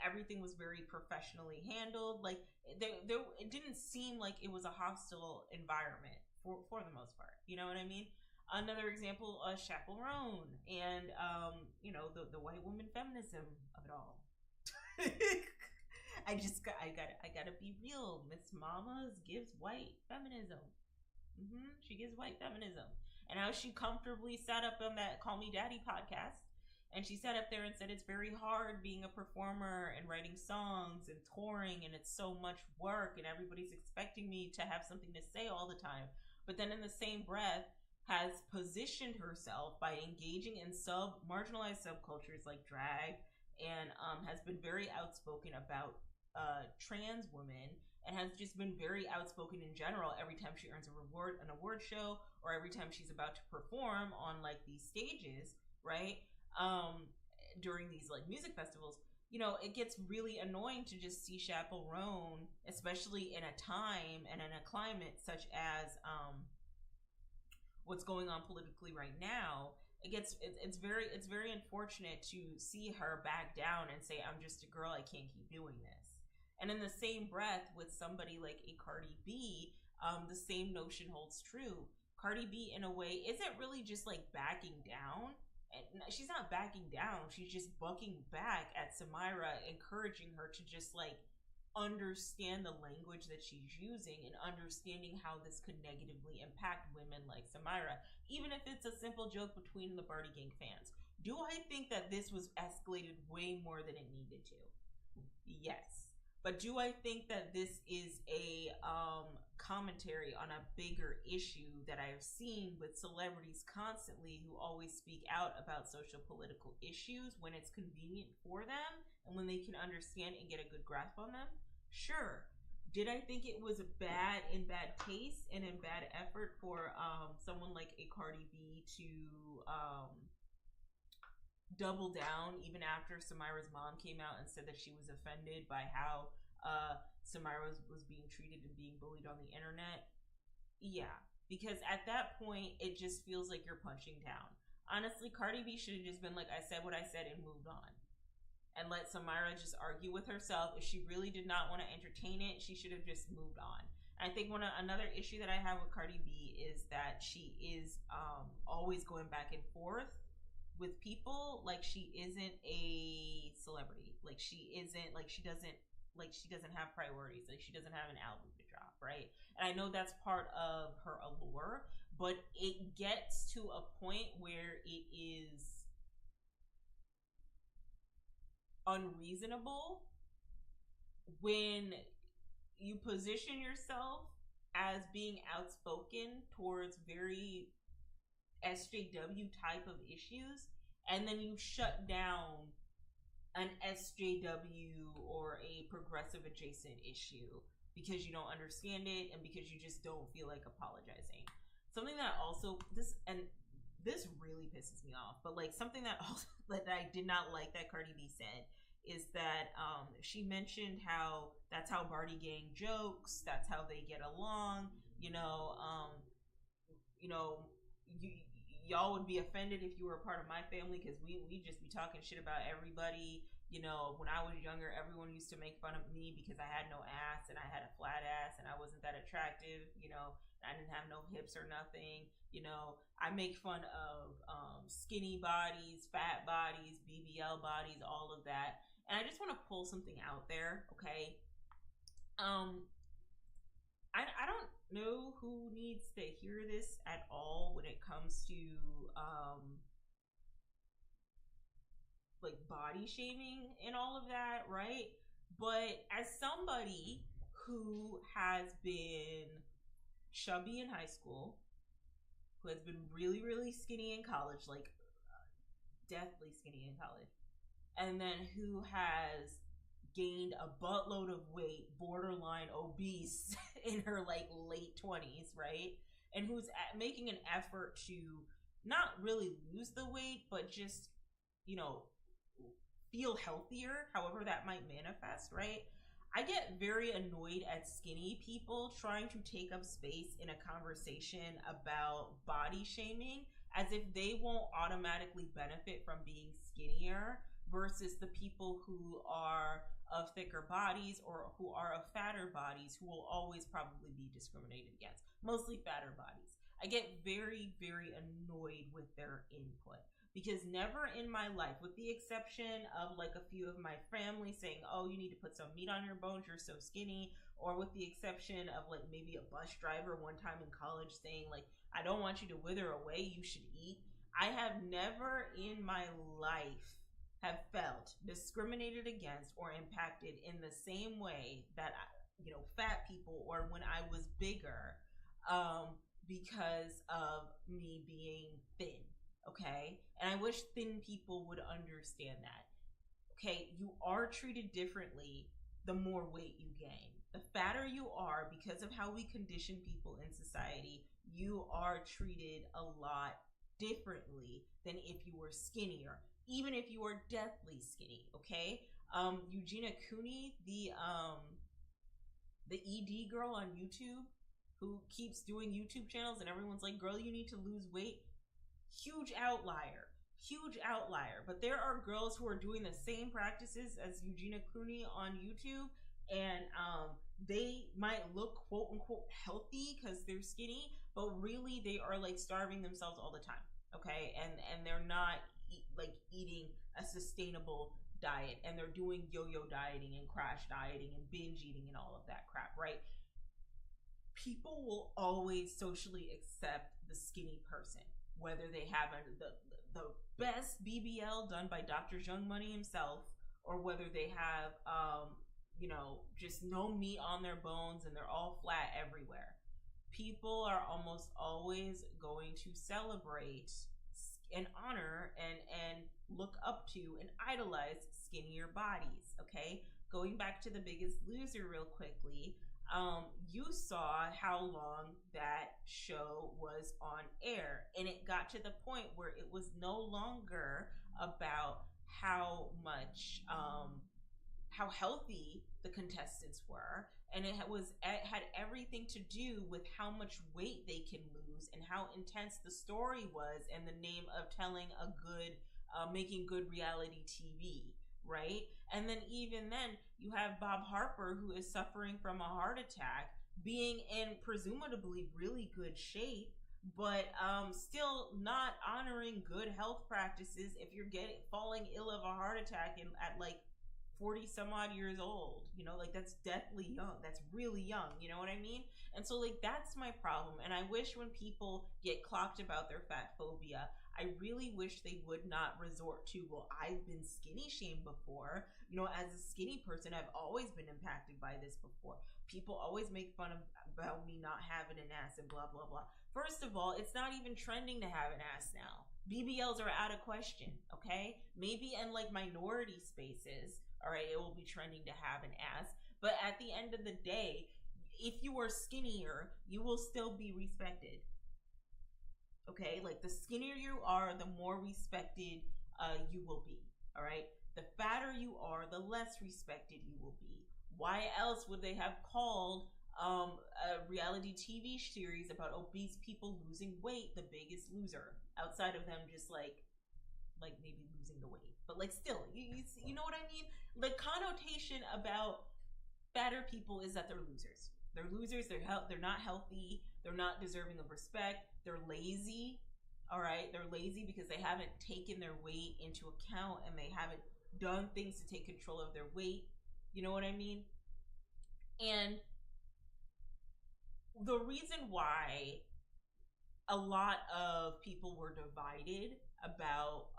Everything was very professionally handled. Like, it didn't seem like it was a hostile environment for the most part. You know what I mean? Another example, Chaperone, and the white woman feminism of it all. I gotta be real. Miss Mamas gives white feminism. She gives white feminism. And how she comfortably sat up on that Call Me Daddy podcast, and she sat up there and said it's very hard being a performer and writing songs and touring, and it's so much work, and everybody's expecting me to have something to say all the time. But then in the same breath has positioned herself by engaging in marginalized subcultures like drag, and has been very outspoken about trans women, and has just been very outspoken in general every time she earns an award show, or every time she's about to perform on like these stages, right? During these like music festivals, it gets really annoying to just see Chaperone, especially in a time and in a climate such as what's going on politically right now. It's very unfortunate to see her back down and say, I'm just a girl, I can't keep doing this. And in the same breath, with somebody like a Cardi B, the same notion holds true. Cardi B, in a way, isn't really just like backing down. And she's not backing down. She's just bucking back at Samira, encouraging her to just like understand the language that she's using and understanding how this could negatively impact women like Samira, even if it's a simple joke between the Barty Gang fans. Do I think that this was escalated way more than it needed to? Yes. But do I think that this is a commentary on a bigger issue that I've seen with celebrities constantly who always speak out about social political issues when it's convenient for them and when they can understand and get a good grasp on them? Sure. Did I think it was in bad taste and in bad effort for someone like a Cardi B to double down even after Samira's mom came out and said that she was offended by how Samira was being treated and being bullied on the internet? Yeah, because at that point it just feels like you're punching down. Honestly, Cardi B should have just been like, I said what I said and moved on, and let Samira just argue with herself. If she really did not want to entertain it, she should have just moved on. And I think another issue that I have with Cardi B is that she is always going back and forth with people like she isn't a celebrity, like she doesn't have priorities, like she doesn't have an album to drop, right? And I know that's part of her allure, but it gets to a point where it is unreasonable when you position yourself as being outspoken towards very SJW type of issues, and then you shut down an SJW or a progressive adjacent issue because you don't understand it and because you just don't feel like apologizing. something that also this really pisses me off, but like something that also that I did not like that Cardi B said is that she mentioned how that's how Barty Gang jokes, that's how they get along, you know, you know, y'all would be offended if you were a part of my family because we just be talking shit about everybody. You know, when I was younger, everyone used to make fun of me because I had no ass and I had a flat ass and I wasn't that attractive. You know, I didn't have no hips or nothing. You know, I make fun of skinny bodies, fat bodies, BBL bodies, all of that. And I just want to pull something out there, okay? I don't know who needs to hear this at all when it comes to like body shaming and all of that, right? But as somebody who has been chubby in high school, who has been really, really skinny in college, like deathly skinny in college, and then who has gained a buttload of weight, borderline obese in her like late 20s, right? And who's making an effort to not really lose the weight, but just, you know, feel healthier, however that might manifest, right? I get very annoyed at skinny people trying to take up space in a conversation about body shaming as if they won't automatically benefit from being skinnier versus the people who are of thicker bodies or who are of fatter bodies who will always probably be discriminated against. Mostly fatter bodies. I get very, very annoyed with their input. Because never in my life, with the exception of like a few of my family saying, oh, you need to put some meat on your bones, you're so skinny, or with the exception of like maybe a bus driver one time in college saying like, I don't want you to wither away, you should eat. I have never in my life have felt discriminated against or impacted in the same way that, you know, fat people or when I was bigger because of me being thin. Okay, and I wish thin people would understand that. Okay, you are treated differently the more weight you gain. The fatter you are, because of how we condition people in society, you are treated a lot differently than if you were skinnier, even if you are deathly skinny. Okay, Eugenia Cooney, the ED girl on YouTube, who keeps doing YouTube channels, and everyone's like, "Girl, you need to lose weight." Huge outlier. But there are girls who are doing the same practices as Eugenia Cooney on YouTube, and they might look quote unquote healthy because they're skinny, but really they are like starving themselves all the time. Okay, and they're not eating a sustainable diet, and they're doing yo-yo dieting and crash dieting and binge eating and all of that crap, right? People will always socially accept the skinny person, whether they have the best BBL done by Dr. Young Money himself, or whether they have, you know, just no meat on their bones and they're all flat everywhere. People are almost always going to celebrate and honor and look up to and idolize skinnier bodies, okay? Going back to The Biggest Loser real quickly, you saw how long that show was on air, and it got to the point where it was no longer about how much how healthy the contestants were, and it had everything to do with how much weight they can lose and how intense the story was in the name of telling a good making good reality TV, right? And then even then, you have Bob Harper, who is suffering from a heart attack, being in presumably really good shape, but still not honoring good health practices if you're falling ill of a heart attack at like 40 some odd years old. You know, like that's deathly young. That's really young. You know what I mean? And so like that's my problem. And I wish when people get clocked about their fat phobia, I really wish they would not resort to, well, I've been skinny shamed before. You know, as a skinny person, I've always been impacted by this before. People always make fun about me not having an ass and blah, blah, blah. First of all, it's not even trending to have an ass now. BBLs are out of question, okay? Maybe in like minority spaces, all right, it will be trending to have an ass. But at the end of the day, if you are skinnier, you will still be respected. Okay, like the skinnier you are, the more respected you will be. All right, the fatter you are, the less respected you will be. Why else would they have called a reality TV series about obese people losing weight the Biggest Loser? Outside of them just like maybe losing the weight, but like still, you know what I mean? The connotation about fatter people is that they're losers. They're losers. They're not healthy. They're not deserving of respect. They're lazy. All right, they're lazy because they haven't taken their weight into account and they haven't done things to take control of their weight. You know what I mean? And the reason why a lot of people were divided about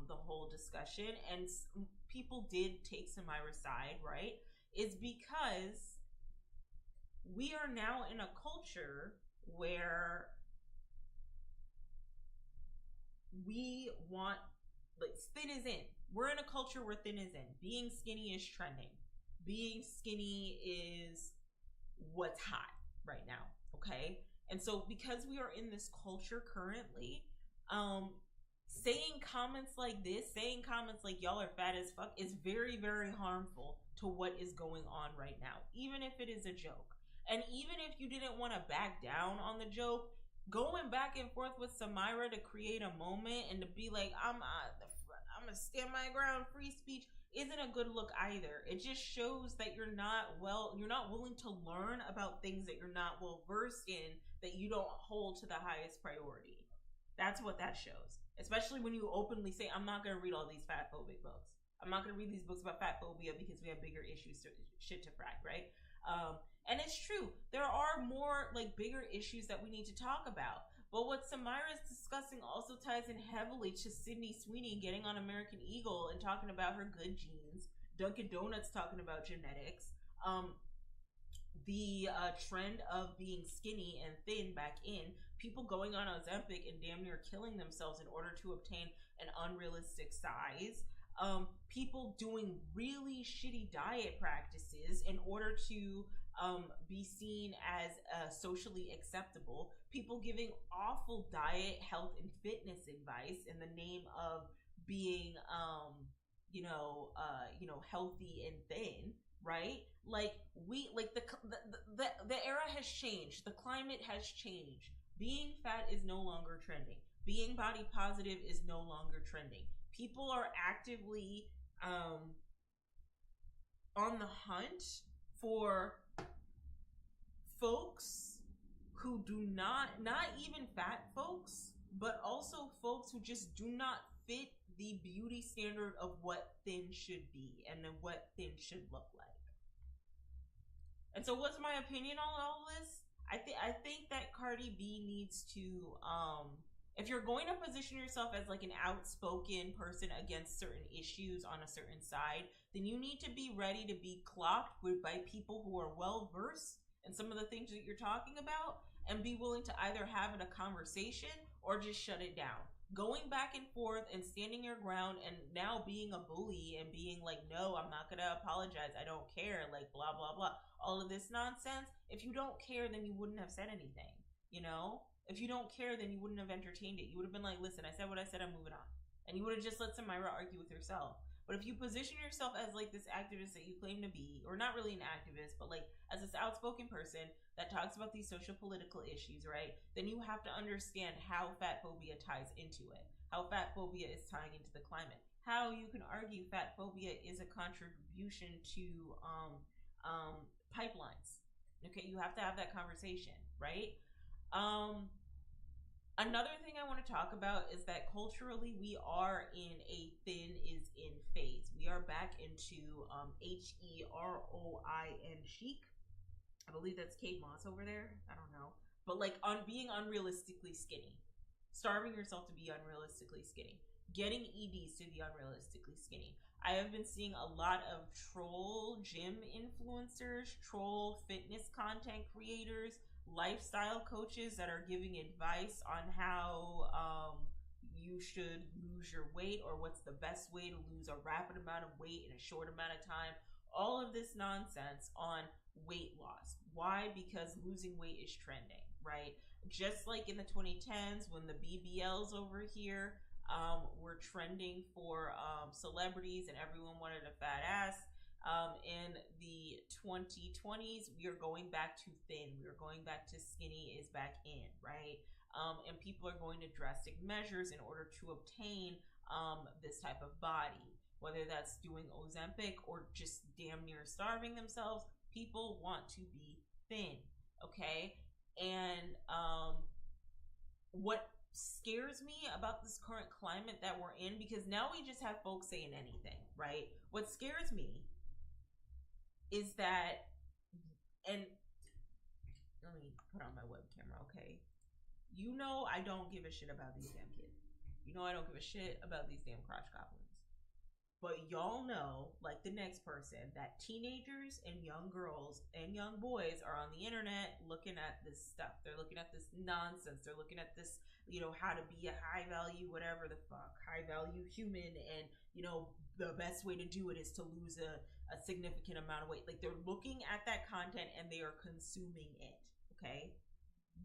the whole discussion, and people did take Samira's side, right, is because we are now in a culture where we want, like, thin is in. We're in a culture where thin is in. Being skinny is trending. Being skinny is what's hot right now, okay? And so because we are in this culture currently, saying comments like this, saying comments like y'all are fat as fuck is very, very harmful to what is going on right now, even if it is a joke. And even if you didn't want to back down on the joke, going back and forth with Samira to create a moment and to be like, I'm gonna stand my ground, free speech, isn't a good look either. It just shows that you're not willing to learn about things that you're not well versed in, that you don't hold to the highest priority. That's what that shows. Especially when you openly say, I'm not gonna read all these fatphobic books. I'm not gonna read these books about fatphobia because we have bigger issues shit to frack, right? And it's true. There are more like bigger issues that we need to talk about. But what Samira is discussing also ties in heavily to Sydney Sweeney getting on American Eagle and talking about her good genes. Dunkin' Donuts talking about genetics. The trend of being skinny and thin back in. People going on Ozempic and damn near killing themselves in order to obtain an unrealistic size. People doing really shitty diet practices in order to be seen as socially acceptable. People giving awful diet, health, and fitness advice in the name of being, healthy and thin, right? Like the era has changed. The climate has changed. Being fat is no longer trending. Being body positive is no longer trending. People are actively on the hunt for folks who do not even fat folks, but also folks who just do not fit the beauty standard of what thin should be and what thin should look like. And so what's my opinion on all this? I think that Cardi B needs to, if you're going to position yourself as like an outspoken person against certain issues on a certain side, then you need to be ready to be clocked by people who are well versed in some of the things that you're talking about, and be willing to either have a conversation or just shut it down. Going back and forth and standing your ground and now being a bully and being like, no, I'm not gonna apologize, I don't care, like blah blah blah, all of this nonsense. If you don't care, then you wouldn't have said anything, you know? If you don't care, then you wouldn't have entertained it. You would have been like, listen, I said what I said, I'm moving on. And you would have just let Samira argue with herself. But if you position yourself as like this activist that you claim to be, or not really an activist, but like as this outspoken person that talks about these social political issues, right? Then you have to understand how fatphobia ties into it. How fatphobia is tying into the climate. How you can argue fatphobia is a contribution to pipelines. Okay, you have to have that conversation, right? Another thing I want to talk about is that culturally we are in a thin is in phase. We are back into HEROIN chic. I believe that's Kate Moss over there. I don't know. But like on being unrealistically skinny. Starving yourself to be unrealistically skinny. Getting EDs to be unrealistically skinny. I have been seeing a lot of troll gym influencers, troll fitness content creators, lifestyle coaches that are giving advice on how you should lose your weight or what's the best way to lose a rapid amount of weight in a short amount of time. All of this nonsense on weight loss. Why? Because losing weight is trending. right? Just like in the 2010s when the BBLs over here were trending for celebrities and everyone wanted a fat ass. In the 2020s, we are going back to thin. We are going back to skinny is back in, right? And people are going to drastic measures in order to obtain this type of body, whether that's doing Ozempic or just damn near starving themselves. People want to be thin, okay? And what scares me about this current climate that we're in, because now we just have folks saying anything, right? What scares me is that, and let me put on my web camera, okay? You know I don't give a shit about these damn kids. You know I don't give a shit about these damn crotch goblins. But y'all know, like the next person, that teenagers and young girls and young boys are on the internet looking at this stuff. They're looking at this nonsense. They're looking at this, you know, how to be a high value, whatever the fuck, high value human. And, you know, the best way to do it is to lose a significant amount of weight. Like, they're looking at that content and they are consuming it, okay?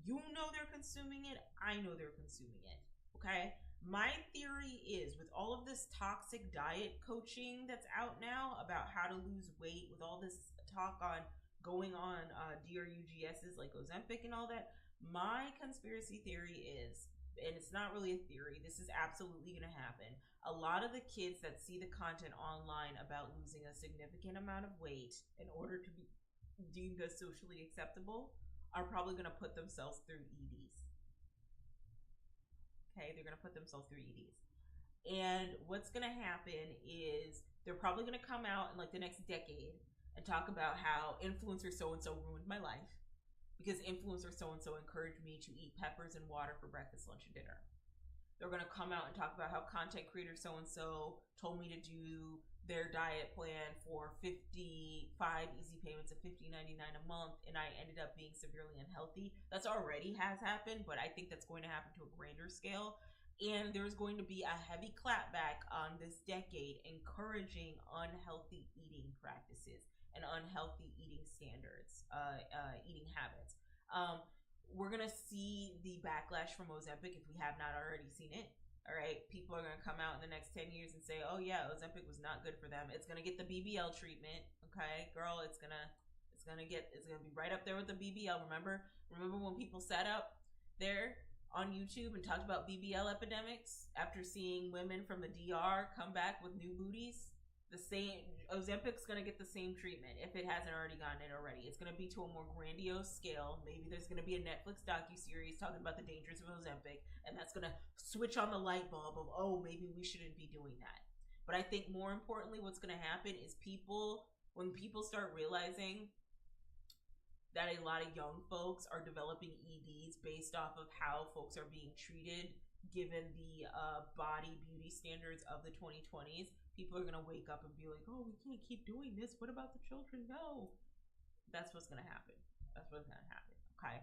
You know they're consuming it. I know they're consuming it, okay? My theory is, with all of this toxic diet coaching that's out now about how to lose weight, with all this talk on going on DRUGSs like Ozempic and all that, my conspiracy theory is, and it's not really a theory, this is absolutely going to happen. A lot of the kids that see the content online about losing a significant amount of weight in order to be deemed as socially acceptable are probably going to put themselves through EDs. Okay, they're going to put themselves through EDs. And what's going to happen is they're probably going to come out in like the next decade and talk about how influencer so-and-so ruined my life because influencer so-and-so encouraged me to eat peppers and water for breakfast, lunch, and dinner. They're going to come out and talk about how content creator so-and-so told me to do their diet plan for 55 easy payments of $50.99 a month, and I ended up being severely unhealthy. That's already has happened, but I think that's going to happen to a grander scale. And there's going to be a heavy clapback on this decade encouraging unhealthy eating practices and unhealthy eating standards, eating habits. We're going to see the backlash from Ozempic if we have not already seen it. All right, people are going to come out in the next 10 years and say, oh yeah, Ozempic was not good for them. It's going to get the BBL treatment. Okay, girl, it's going to be right up there with the BBL. Remember when people sat up there on YouTube and talked about BBL epidemics after seeing women from the DR come back with new booties? The same, Ozempic's going to get the same treatment if it hasn't already gotten it already. It's going to be to a more grandiose scale. Maybe there's going to be a Netflix docuseries talking about the dangers of Ozempic, and that's going to switch on the light bulb of, oh, maybe we shouldn't be doing that. But I think more importantly, what's going to happen is when people start realizing that a lot of young folks are developing EDs based off of how folks are being treated given the body beauty standards of the 2020s, people are going to wake up and be like, oh, we can't keep doing this. What about the children? No. That's what's going to happen. That's what's going to happen. Okay.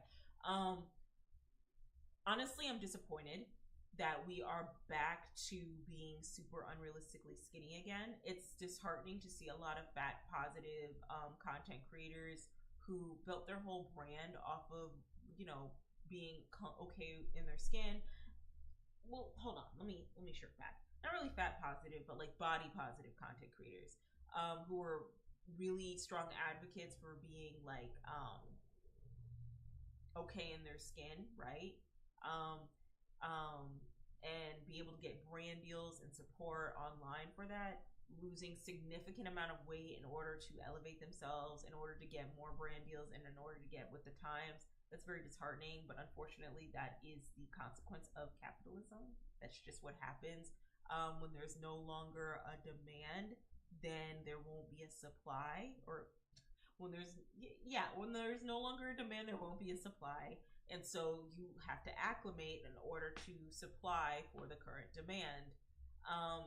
Honestly, I'm disappointed that we are back to being super unrealistically skinny again. It's disheartening to see a lot of fat positive content creators who built their whole brand off of, you know, being okay in their skin. Well, hold on. Let me shift back. Not really fat positive, but like body positive content creators who are really strong advocates for being like okay in their skin, right? And be able to get brand deals and support online for that, losing significant amount of weight in order to elevate themselves, in order to get more brand deals, and in order to get with the times. That's very disheartening, but unfortunately that is the consequence of capitalism. That's just what happens. When there's no longer a demand, then there won't be a supply, or when there's no longer a demand, there won't be a supply. And so you have to acclimate in order to supply for the current demand.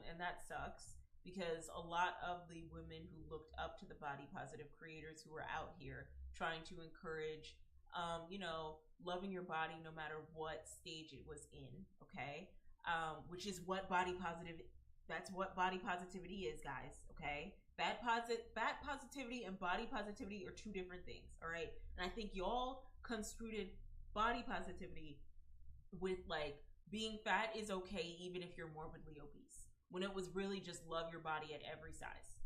And that sucks because a lot of the women who looked up to the body positive creators who are out here trying to encourage loving your body no matter what stage it was in, okay? Which is what that's what body positivity is, guys, okay? Fat positivity and body positivity are two different things, all right? And I think y'all construed it body positivity with like being fat is okay even if you're morbidly obese. When it was really just love your body at every size.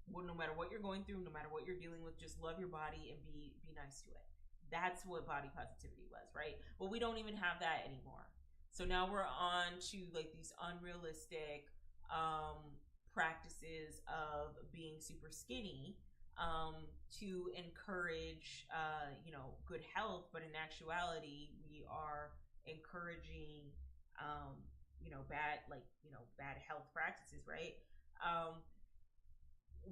Well, no matter what you're going through, no matter what you're dealing with, just love your body and be nice to it. That's what body positivity was, right? But we don't even have that anymore. So now we're on to like these unrealistic practices of being super skinny to encourage good health, but in actuality we are encouraging bad health practices, right?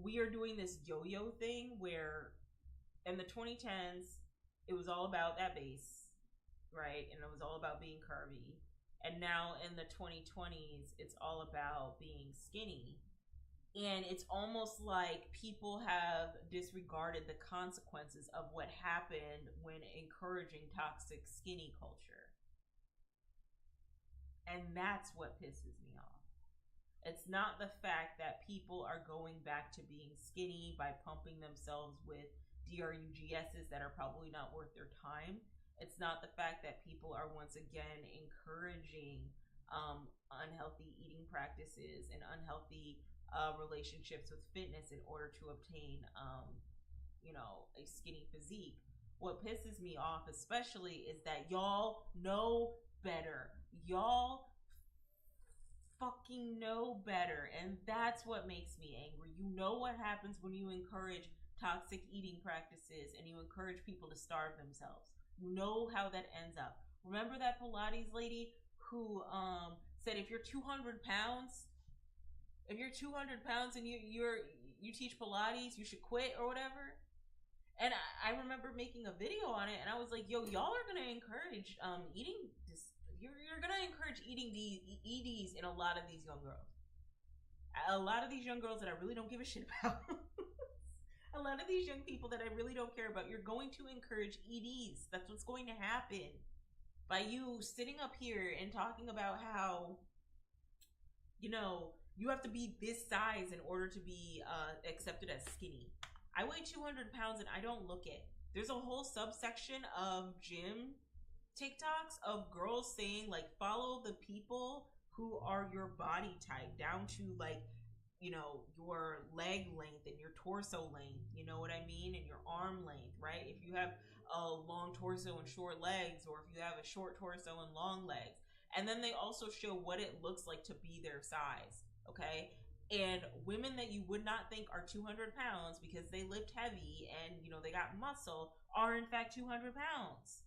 We are doing this yo-yo thing where in the 2010s it was all about that base, right? And it was all about being curvy. And now in the 2020s it's all about being skinny. And it's almost like people have disregarded the consequences of what happened when encouraging toxic skinny culture. And that's what pisses me off. It's not the fact that people are going back to being skinny by pumping themselves with DRUGSs that are probably not worth their time. It's not the fact that people are once again encouraging unhealthy eating practices and unhealthy relationships with fitness in order to obtain a skinny physique. What pisses me off especially is that y'all know better. Y'all fucking know better, and that's what makes me angry. You know what happens when you encourage toxic eating practices and you encourage people to starve themselves. You know how that ends up. Remember that Pilates lady who said if you're 200 pounds and you teach Pilates, you should quit or whatever? And I remember making a video on it, and I was like, yo, y'all are gonna encourage eating this. You're gonna encourage eating these EDs in a lot of these young girls. A lot of these young girls that I really don't give a shit about. A lot of these young people that I really don't care about. You're going to encourage EDs. That's what's going to happen. By you sitting up here and talking about how, you have to be this size in order to be accepted as skinny. I weigh 200 pounds and I don't look it. There's a whole subsection of gym TikToks of girls saying like follow the people who are your body type down to like your leg length and your torso length, you know what I mean, and your arm length, right? If you have a long torso and short legs, or if you have a short torso and long legs. And then they also show what it looks like to be their size, okay? And women that you would not think are 200 pounds because they lift heavy and they got muscle are in fact 200 pounds.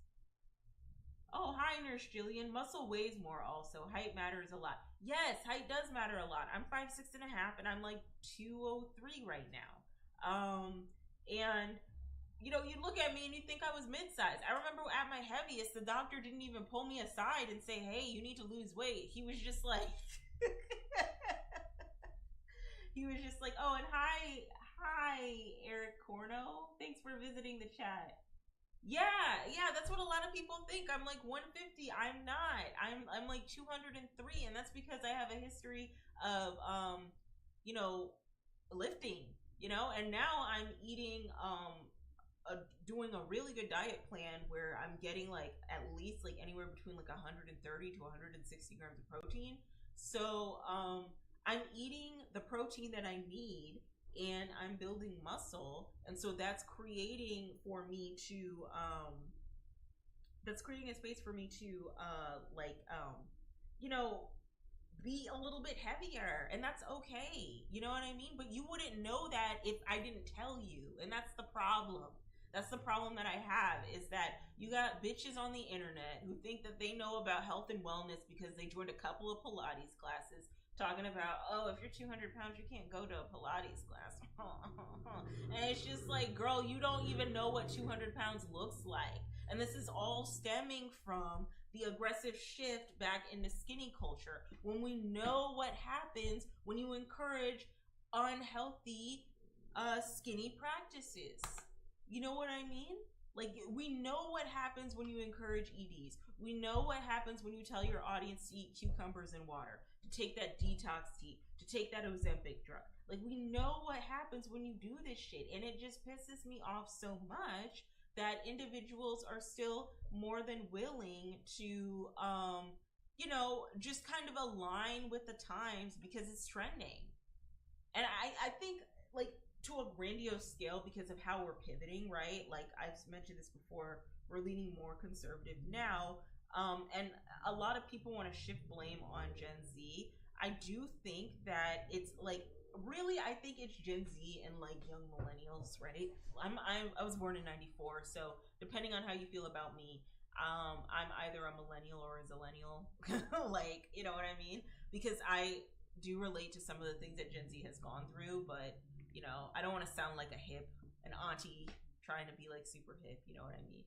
Oh, hi, Nurse Jillian. Muscle weighs more also. Height matters a lot. Yes, height does matter a lot. I'm 5'6.5", and I'm like 203 right now. And you look at me and you think I was mid-size. I remember at my heaviest, the doctor didn't even pull me aside and say, hey, you need to lose weight. He was just like, oh, and hi, Eric Corno. Thanks for visiting the chat. Yeah, that's what a lot of people think. I'm like 150. I'm not. I'm like 203, and that's because I have a history of lifting, and now I'm eating doing a really good diet plan where I'm getting like at least like anywhere between like 130 to 160 grams of protein. So I'm eating the protein that I need, and I'm building muscle, and so that's creating for me to that's creating a space for me to be a little bit heavier, and that's okay, you know what I mean? But you wouldn't know that if I didn't tell you, and that's the problem. That's the problem that I have, is that you got bitches on the internet who think that they know about health and wellness because they joined a couple of Pilates classes talking about, oh, if you're 200 pounds, you can't go to a Pilates class. And it's just like, girl, you don't even know what 200 pounds looks like. And this is all stemming from the aggressive shift back into skinny culture. When we know what happens when you encourage unhealthy skinny practices. You know what I mean? Like, we know what happens when you encourage EDs. We know what happens when you tell your audience to eat cucumbers and water, to take that detox tea, to take that Ozempic drug. Like, we know what happens when you do this shit, and it just pisses me off so much that individuals are still more than willing to, just kind of align with the times because it's trending. And I think, like, to a grandiose scale, because of how we're pivoting, right? Like, I've mentioned this before, we're leaning more conservative now. And a lot of people want to shift blame on Gen Z. I do think that it's like, really, I think it's Gen Z and like young millennials, right? I was born in '94, so depending on how you feel about me, I'm either a millennial or a zillennial. Like, you know what I mean? Because I do relate to some of the things that Gen Z has gone through, but I don't want to sound like an auntie trying to be like super hip. You know what I mean?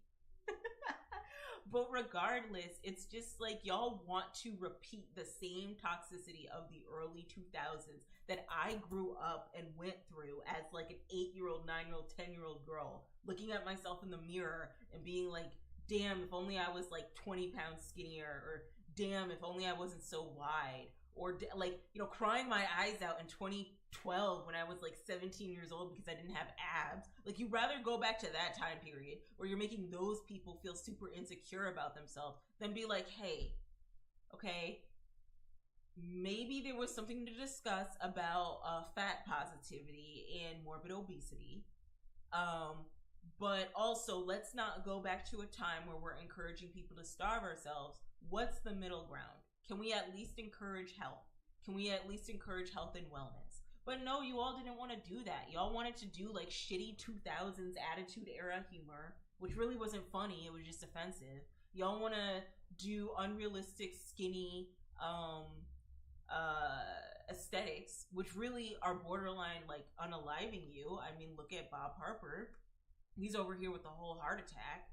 But regardless, it's just like y'all want to repeat the same toxicity of the early 2000s that I grew up and went through as like an 8-year-old, 9-year-old, 10-year-old girl, looking at myself in the mirror and being like, damn, if only I was like 20 pounds skinnier, or damn, if only I wasn't so wide, or like, crying my eyes out in 2012 when I was like 17 years old because I didn't have abs. Like, you'd rather go back to that time period where you're making those people feel super insecure about themselves than be like, hey, okay, maybe there was something to discuss about fat positivity and morbid obesity. But also, let's not go back to a time where we're encouraging people to starve ourselves. What's the middle ground? Can we at least encourage health? Can we at least encourage health and wellness? But no, you all didn't want to do that. Y'all wanted to do like shitty 2000s attitude era humor, which really wasn't funny. It was just offensive. Y'all want to do unrealistic, skinny aesthetics, which really are borderline like unaliving you. I mean, look at Bob Harper. He's over here with a whole heart attack.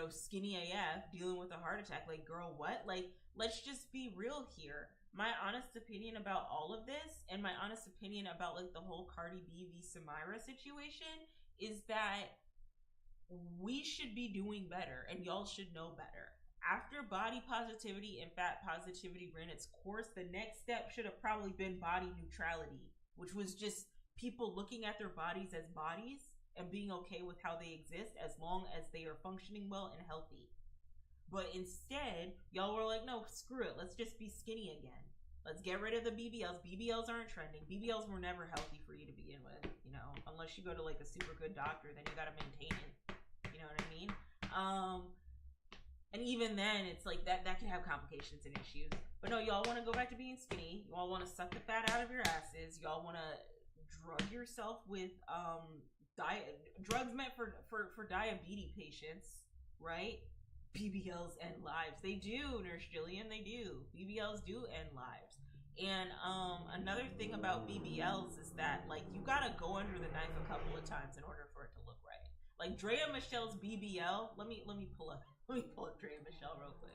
Skinny AF, dealing with a heart attack. Like, girl, what? Like, let's just be real here. My honest opinion about all of this, and my honest opinion about like the whole Cardi B v. Samira situation, is that we should be doing better, and y'all should know better. After body positivity and fat positivity ran its course, the next step should have probably been body neutrality, which was just people looking at their bodies as bodies and being okay with how they exist as long as they are functioning well and healthy. But instead, y'all were like, no, screw it. Let's just be skinny again. Let's get rid of the BBLs. BBLs aren't trending. BBLs were never healthy for you to begin with, unless you go to like a super good doctor, then you gotta maintain it. You know what I mean? And even then, it's like that can have complications and issues. But no, y'all want to go back to being skinny. Y'all want to suck the fat out of your asses. Y'all want to drug yourself with drugs meant for diabetes patients, right? BBLs end lives. They do, Nurse Jillian, they do. BBLs do end lives. And another thing about BBLs is that, like, you gotta go under the knife a couple of times in order for it to look right. Like Drea Michelle's BBL. Let me pull up Drea Michelle real quick.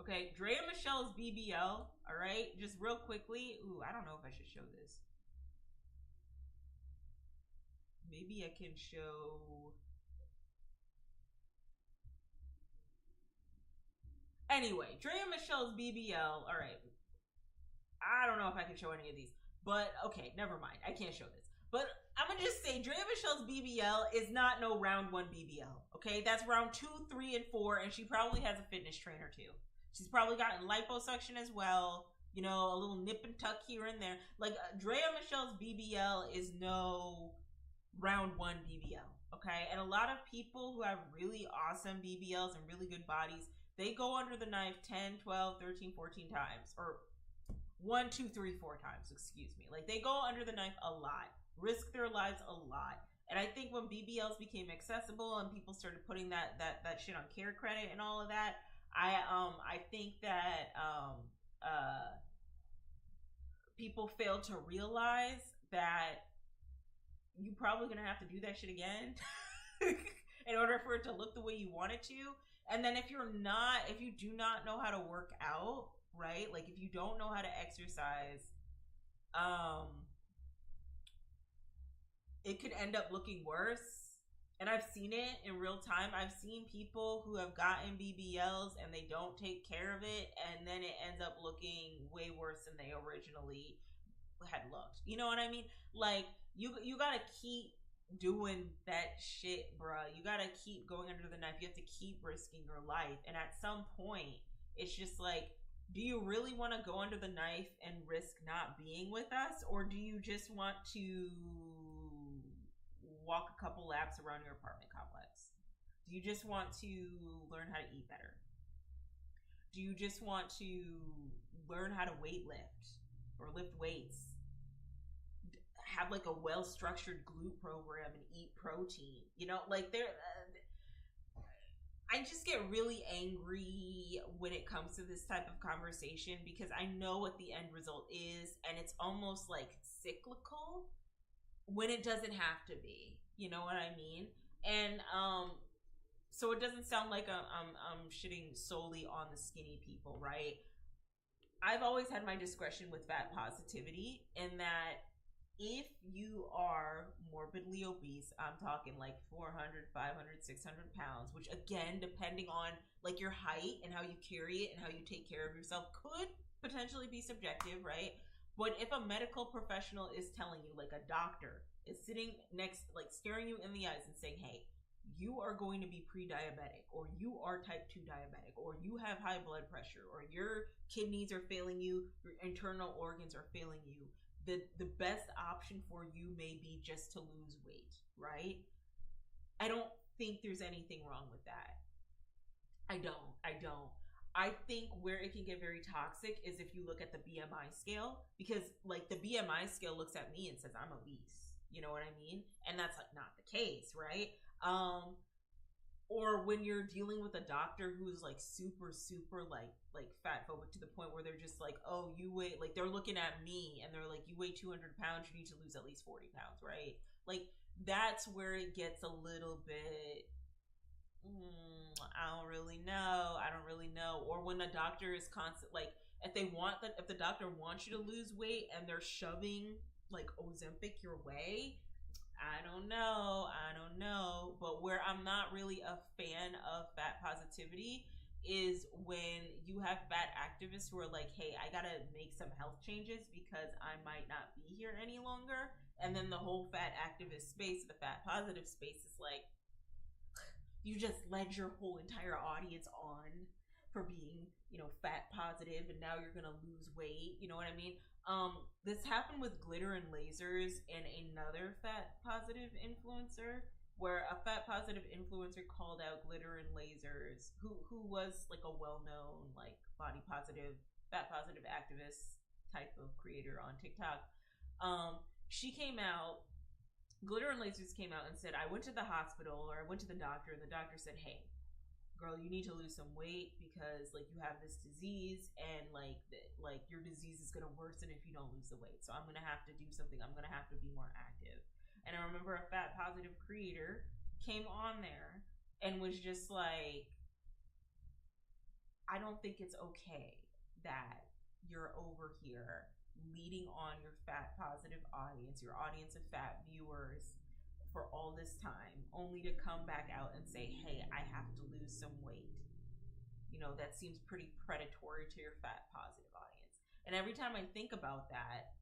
Okay, Drea Michelle's BBL, all right? Just real quickly. Ooh, I don't know if I should show this. Maybe I can show... Anyway, Drea Michelle's BBL, all right. I don't know if I can show any of these, but okay, never mind. I can't show this. But I'm gonna just say Drea Michelle's BBL is not no round 1 BBL, okay? That's round 2, 3, and 4, and she probably has a fitness trainer too. She's probably gotten liposuction as well, a little nip and tuck here and there. Like, Drea Michelle's BBL is no round 1 BBL, okay? And a lot of people who have really awesome BBLs and really good bodies, they go under the knife 10, 12, 13, 14 times, or 1, 2, 3, 4 times, excuse me. Like, they go under the knife a lot, risk their lives a lot. And I think when BBLs became accessible and people started putting that shit on care credit and all of that, I think that people failed to realize that you're probably gonna have to do that shit again in order for it to look the way you want it to. And then if you do not know how to work out, right? Like, if you don't know how to exercise, it could end up looking worse. And I've seen it in real time. I've seen people who have gotten BBLs and they don't take care of it, and then it ends up looking way worse than they originally had looked. You know what I mean? Like, you gotta keep doing that shit, bruh. You gotta keep going under the knife. You have to keep risking your life. And at some point, it's just like, do you really want to go under the knife and risk not being with us? Or do you just want to walk a couple laps around your apartment complex? Do you just want to learn how to eat better? Do you just want to learn how to weight lift or lift weights? Have like a well-structured glute program and eat protein? You know, like I just get really angry when it comes to this type of conversation because I know what the end result is, and it's almost like cyclical when it doesn't have to be. You know what I mean? And so it doesn't sound like I'm shitting solely on the skinny people, right? I've always had my discretion with fat positivity in that if you are morbidly obese, I'm talking like 400, 500, 600 pounds, which again, depending on like your height and how you carry it and how you take care of yourself, could potentially be subjective, right? But if a medical professional is telling you, like a doctor is sitting next, like staring you in the eyes and saying, hey, you are going to be pre-diabetic, or you are type 2 diabetic, or you have high blood pressure, or your kidneys are failing you, your internal organs are failing you, the best option for you may be just to lose weight, right? I don't think there's anything wrong with that. I don't. I think where it can get very toxic is if you look at the BMI scale, because like the BMI scale looks at me and says I'm obese. You know what I mean? And that's like not the case, right? Or when you're dealing with a doctor who's like super like fat phobic to the point where they're just like, oh, you weigh, like they're looking at me and they're like, you weigh 200 pounds, you need to lose at least 40 pounds, right? Like that's where it gets a little bit I don't really know. Or when the doctor is constant, like if the doctor wants you to lose weight and they're shoving like Ozempic your way, I don't know. But where I'm not really a fan of fat positivity is when you have fat activists who are like, hey, I gotta make some health changes because I might not be here any longer. And then the whole fat activist space, the fat positive space is like, you just led your whole entire audience on for being, you know, fat positive, and now you're gonna lose weight. You know what I mean? This happened with glitter and lasers and another fat positive influencer, where a fat positive influencer called out glitter and lasers, who was like a well-known like body positive, fat positive activist type of creator on TikTok. She came out. Glitter and Lasers came out and said, I went to the hospital, or I went to the doctor, and the doctor said, hey, girl, you need to lose some weight because like you have this disease, and like your disease is gonna worsen if you don't lose the weight. So I'm gonna have to do something. I'm gonna have to be more active. And I remember a fat positive creator came on there and was just like, I don't think it's okay that you're over here leading on your fat positive audience, your audience of fat viewers, for all this time, only to come back out and say, hey, I have to lose some weight. You know, that seems pretty predatory to your fat positive audience. And every time I think about that,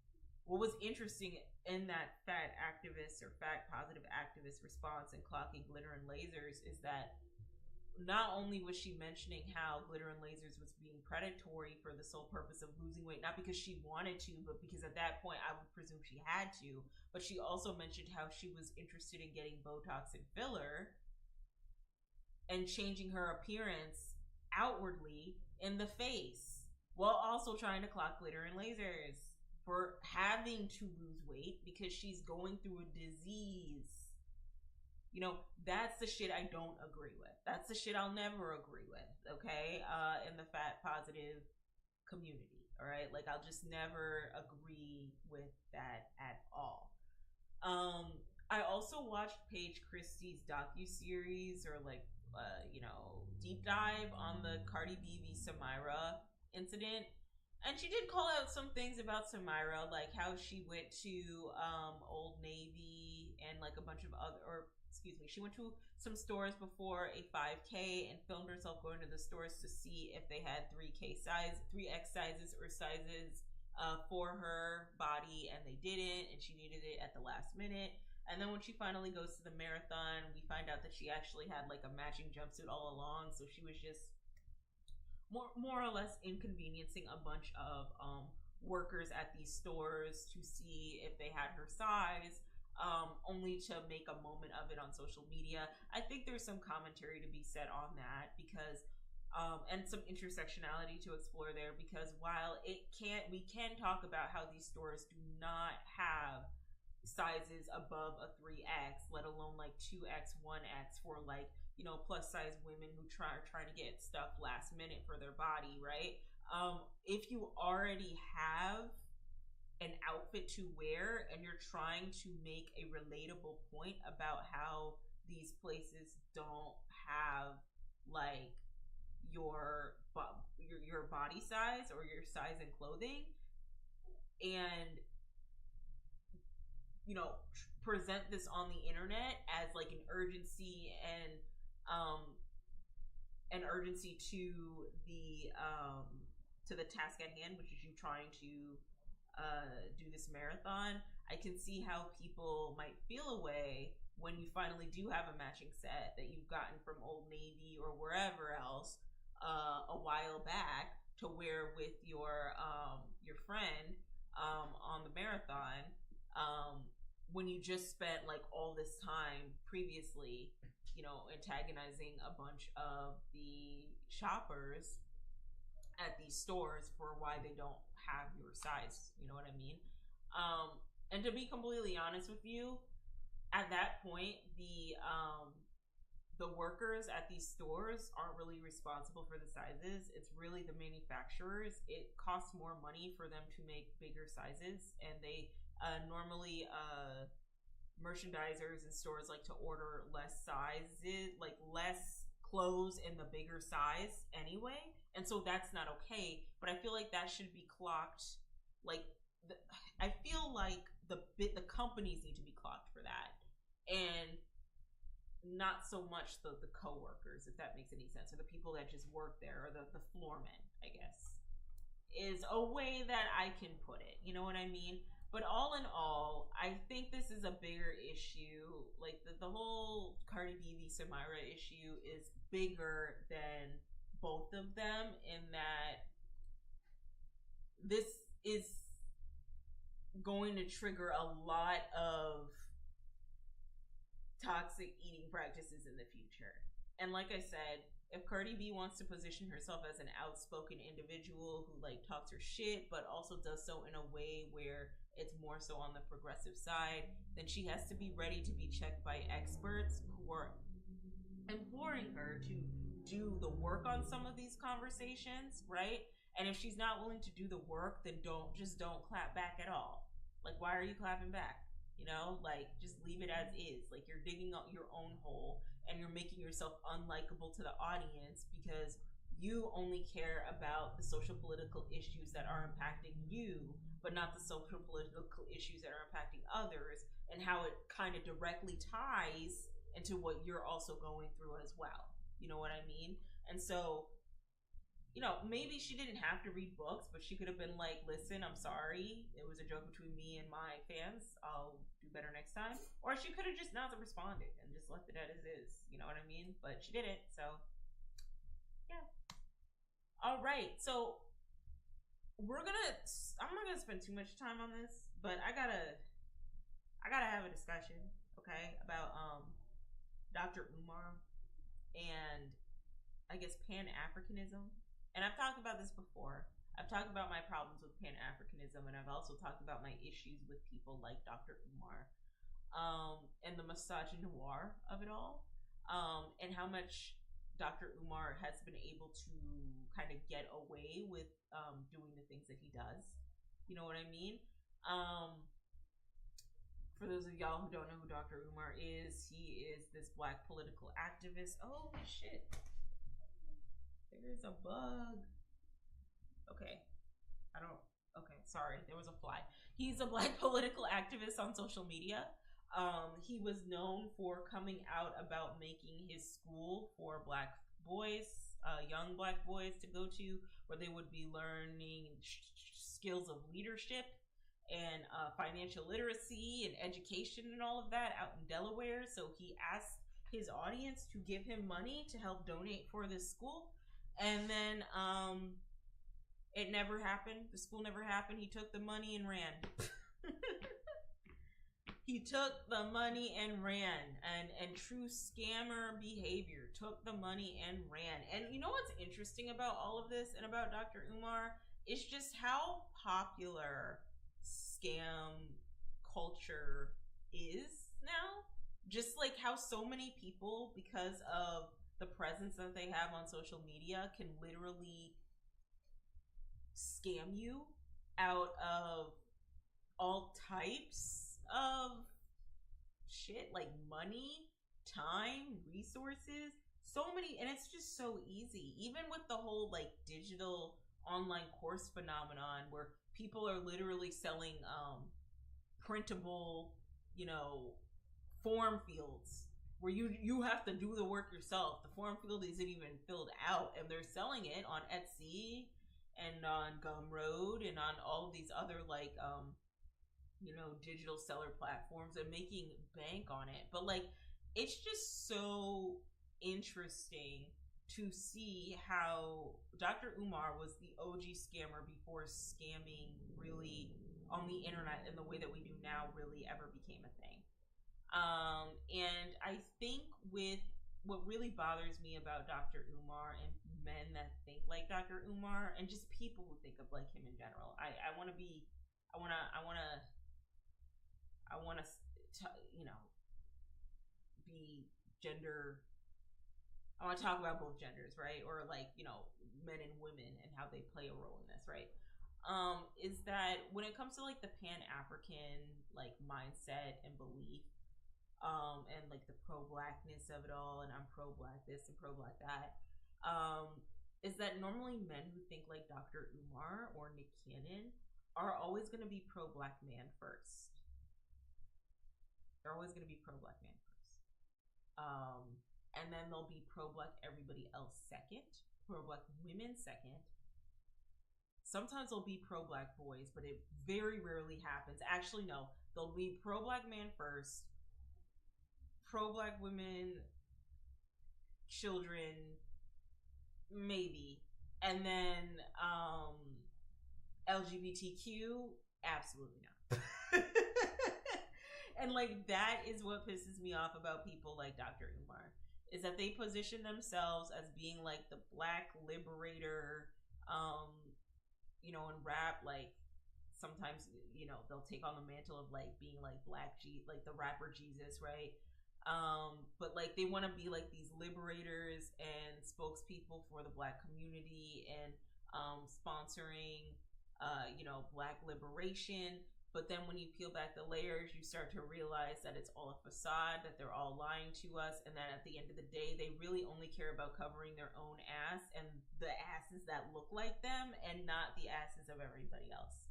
what was interesting in that fat activist or fat positive activist response and clocking glitter and lasers is that not only was she mentioning how glitter and lasers was being predatory for the sole purpose of losing weight, not because she wanted to, but because at that point I would presume she had to, but she also mentioned how she was interested in getting Botox and filler and changing her appearance outwardly in the face, while also trying to clock glitter and lasers for having to lose weight because she's going through a disease. You know, that's the shit I don't agree with. That's the shit I'll never agree with, okay? In the fat positive community, all right? Like, I'll just never agree with that at all. I also watched Paige Christie's docuseries or, like, deep dive on the Cardi B v. Samira incident. And she did call out some things about Samira, like how she went to Old Navy and, like, a bunch of other... or excuse me, she went to some stores before a 5K and filmed herself going to the stores to see if they had 3X sizes or sizes for her body, and they didn't, and she needed it at the last minute. And then when she finally goes to the marathon, we find out that she actually had like a matching jumpsuit all along, so she was just more or less inconveniencing a bunch of workers at these stores to see if they had her size, only to make a moment of it on social media. I think there's some commentary to be said on that, because and some intersectionality to explore there, because while we can talk about how these stores do not have sizes above a 3X, let alone like 2X, 1X for like, you know, plus size women who are trying to get stuff last minute for their body, right? If you already have an outfit to wear and you're trying to make a relatable point about how these places don't have like your body size or your size in clothing, and you know, present this on the internet as like an urgency and an urgency to the task at hand, which is you trying to do this marathon. I can see how people might feel a way when you finally do have a matching set that you've gotten from Old Navy or wherever else a while back to wear with your friend on the marathon, when you just spent like all this time previously, you know, antagonizing a bunch of the shoppers at these stores for why they don't have your size. You know what I mean? And to be completely honest with you, at that point, the workers at these stores aren't really responsible for the sizes. It's really the manufacturers. It costs more money for them to make bigger sizes, and they normally merchandisers and stores like to order less sizes, like less clothes in the bigger size anyway, and so that's not okay. But I feel like that should be clocked. Like I feel like the companies need to be clocked for that, and not so much the co-workers, if that makes any sense, or the people that just work there, or the floormen, I guess, is a way that I can put it. You know what I mean? But all in all, I think this is a bigger issue. Like the whole Cardi B v. Samira issue is bigger than both of them, in that this is going to trigger a lot of toxic eating practices in the future. And like I said, if Cardi B wants to position herself as an outspoken individual who like talks her shit, but also does so in a way where it's more so on the progressive side, then she has to be ready to be checked by experts who are imploring her to do the work on some of these conversations, right? And if she's not willing to do the work, then don't clap back at all. Like, why are you clapping back? You know, like, just leave it as is. Like, you're digging out your own hole, and you're making yourself unlikable to the audience because you only care about the social political issues that are impacting you, but not the social political issues that are impacting others, and how it kind of directly ties into what you're also going through as well. You know what I mean? And so, you know, maybe she didn't have to read books, but she could have been like, listen, I'm sorry. It was a joke between me and my fans. I'll do better next time. Or she could have just not responded and just left it as is. You know what I mean? But she didn't. So, yeah. All right. So, I'm not going to spend too much time on this, but I gotta have a discussion, okay, about Dr.Umar and I guess Pan-Africanism. And I've talked about this before. I've talked about my problems with Pan-Africanism, and I've also talked about my issues with people like Dr. Umar, and the misogynoir of it all, and how much Dr. Umar has been able to kind of get away with doing the things that he does. You know what I mean? For those of y'all who don't know who Dr. Umar is, he is this black political activist. Oh, shit. There's a bug. Okay. Sorry. There was a fly. He's a black political activist on social media. He was known for coming out about making his school for black boys, young black boys to go to, where they would be learning skills of leadership and financial literacy and education and all of that out in Delaware. So he asked his audience to give him money to help donate for this school. And then it never happened. The school never happened. He took the money and ran. He took the money and ran, and true scammer behavior. Took the money and ran. And you know what's interesting about all of this and about Dr. Umar? It's just how popular scam culture is now. Just like how so many people, because of the presence that they have on social media, can literally scam you out of all types of shit, like money, time, resources, so many. And it's just so easy, even with the whole like digital online course phenomenon, where people are literally selling printable, form fields where you have to do the work yourself. The form field isn't even filled out, and they're selling it on Etsy and on Gumroad and on all of these other like digital seller platforms, and making bank on it. But like, it's just so interesting to see how Dr. Umar was the OG scammer before scamming really on the internet in the way that we do now really ever became a thing. And I think with what really bothers me about Dr. Umar and men that think like Dr. Umar, and just people who think of like him in general, I want to be gender. I want to talk about both genders, right? Or like, men and women and how they play a role in this, right? Is that when it comes to like the Pan-African like mindset and belief, and like the pro-blackness of it all, and I'm pro-black this and pro-black that, is that normally men who think like Dr. Umar or Nick Cannon are always going to be pro-black man first. They're always going to be pro-black man first. And then they'll be pro-black everybody else second, pro-black women second. Sometimes they'll be pro-black boys, but it very rarely happens. Actually, no. They'll be pro-black man first, pro-black women, children, maybe. And then LGBTQ, absolutely not. And like, that is what pisses me off about people like Dr. Umar, is that they position themselves as being like the black liberator, in rap. Like, sometimes, they'll take on the mantle of like being like like the rapper Jesus, right? But like, they want to be like these liberators and spokespeople for the black community, and sponsoring black liberation. But then when you peel back the layers, you start to realize that it's all a facade, that they're all lying to us, and that at the end of the day, they really only care about covering their own ass and the asses that look like them, and not the asses of everybody else.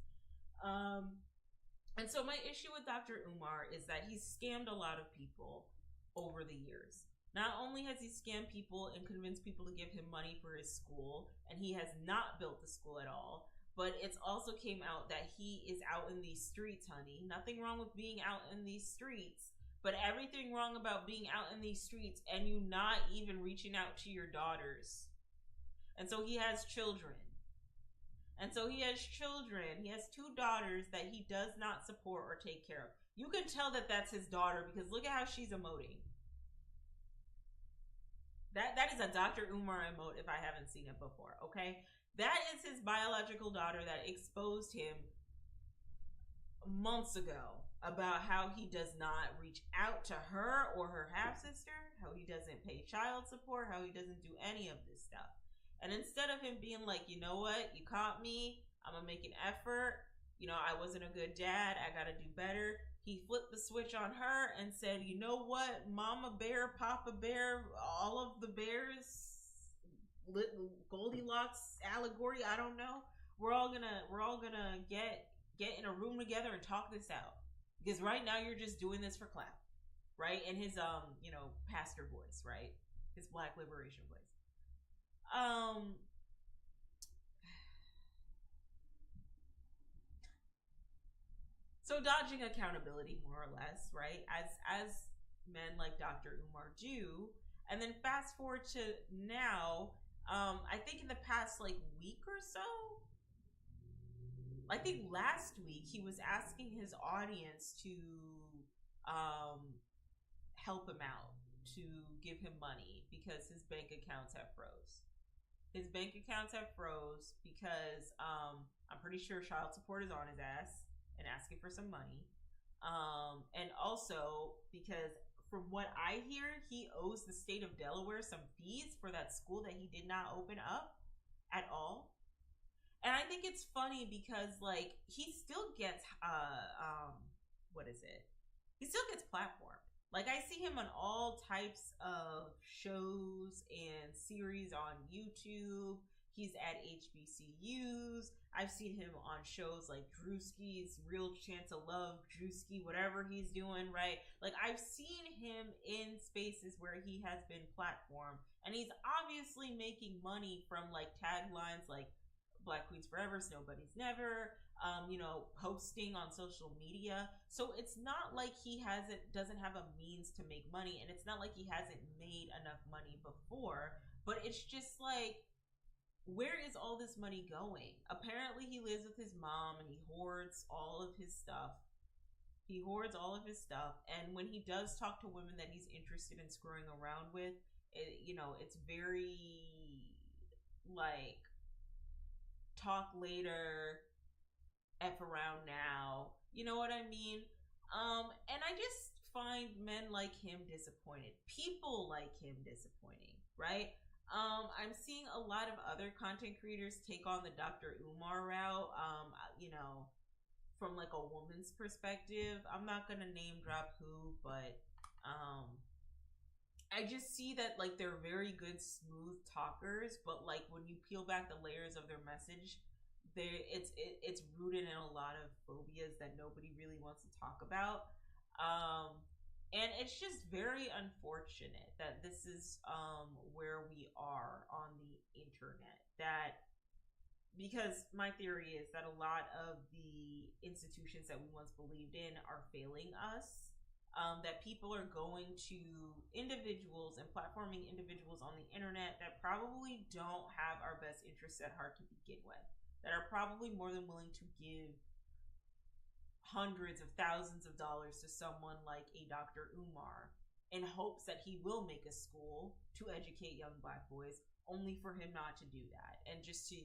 And so my issue with Dr. Umar is that he's scammed a lot of people over the years. Not only has he scammed people and convinced people to give him money for his school, and he has not built the school at all, but it's also came out that he is out in these streets, honey. Nothing wrong with being out in these streets, but everything wrong about being out in these streets and you not even reaching out to your daughters. And so he has children. He has 2 daughters that he does not support or take care of. You can tell that that's his daughter, because look at how she's emoting. That is a Dr. Umar emote if I haven't seen it before, okay? That is his biological daughter that exposed him months ago about how he does not reach out to her or her half-sister, how he doesn't pay child support, how he doesn't do any of this stuff. And instead of him being like, you know what, you caught me, I'm gonna make an effort, I wasn't a good dad, I gotta do better, he flipped the switch on her and said, you know what, Mama Bear, Papa Bear, all of the bears, Goldilocks allegory, I don't know, we're all gonna get in a room together and talk this out. Because right now you're just doing this for clout, right? And his pastor voice, right? His black liberation voice. So dodging accountability, more or less, right? As men like Dr. Umar do, and then fast forward to now. I think in the past like week or so, I think last week he was asking his audience to help him out, to give him money because his bank accounts have froze. His bank accounts have froze because I'm pretty sure child support is on his ass and asking for some money. And also because from what I hear, he owes the state of Delaware some fees for that school that he did not open up at all. And I think it's funny because like he still gets what is it? He still gets platformed. Like I see him on all types of shows and series on YouTube. He's at HBCUs. I've seen him on shows like Drewski's Real Chance of Love, Drewski, whatever he's doing, right? Like I've seen him in spaces where he has been platformed, and he's obviously making money from like taglines like Black Queens Forever, Nobody's Never, posting on social media. So it's not like he doesn't have a means to make money, and it's not like he hasn't made enough money before, but it's just like, where is all this money going? Apparently he lives with his mom and he hoards all of his stuff. And when he does talk to women that he's interested in screwing around with, it's very like talk later, F around now. You know what I mean? And I just find men like him disappointed. People like him disappointing, right? I'm seeing a lot of other content creators take on the Dr. Umar route, from like a woman's perspective. I'm not gonna name drop who, but I just see that like they're very good, smooth talkers, but like when you peel back the layers of their message, it's rooted in a lot of phobias that nobody really wants to talk about. And it's just very unfortunate that this is where we are on the internet. Because my theory is that a lot of the institutions that we once believed in are failing us. That people are going to individuals and platforming individuals on the internet that probably don't have our best interests at heart to begin with. That are probably more than willing to give hundreds of thousands of dollars to someone like a Dr. Umar in hopes that he will make a school to educate young Black boys, only for him not to do that and just to,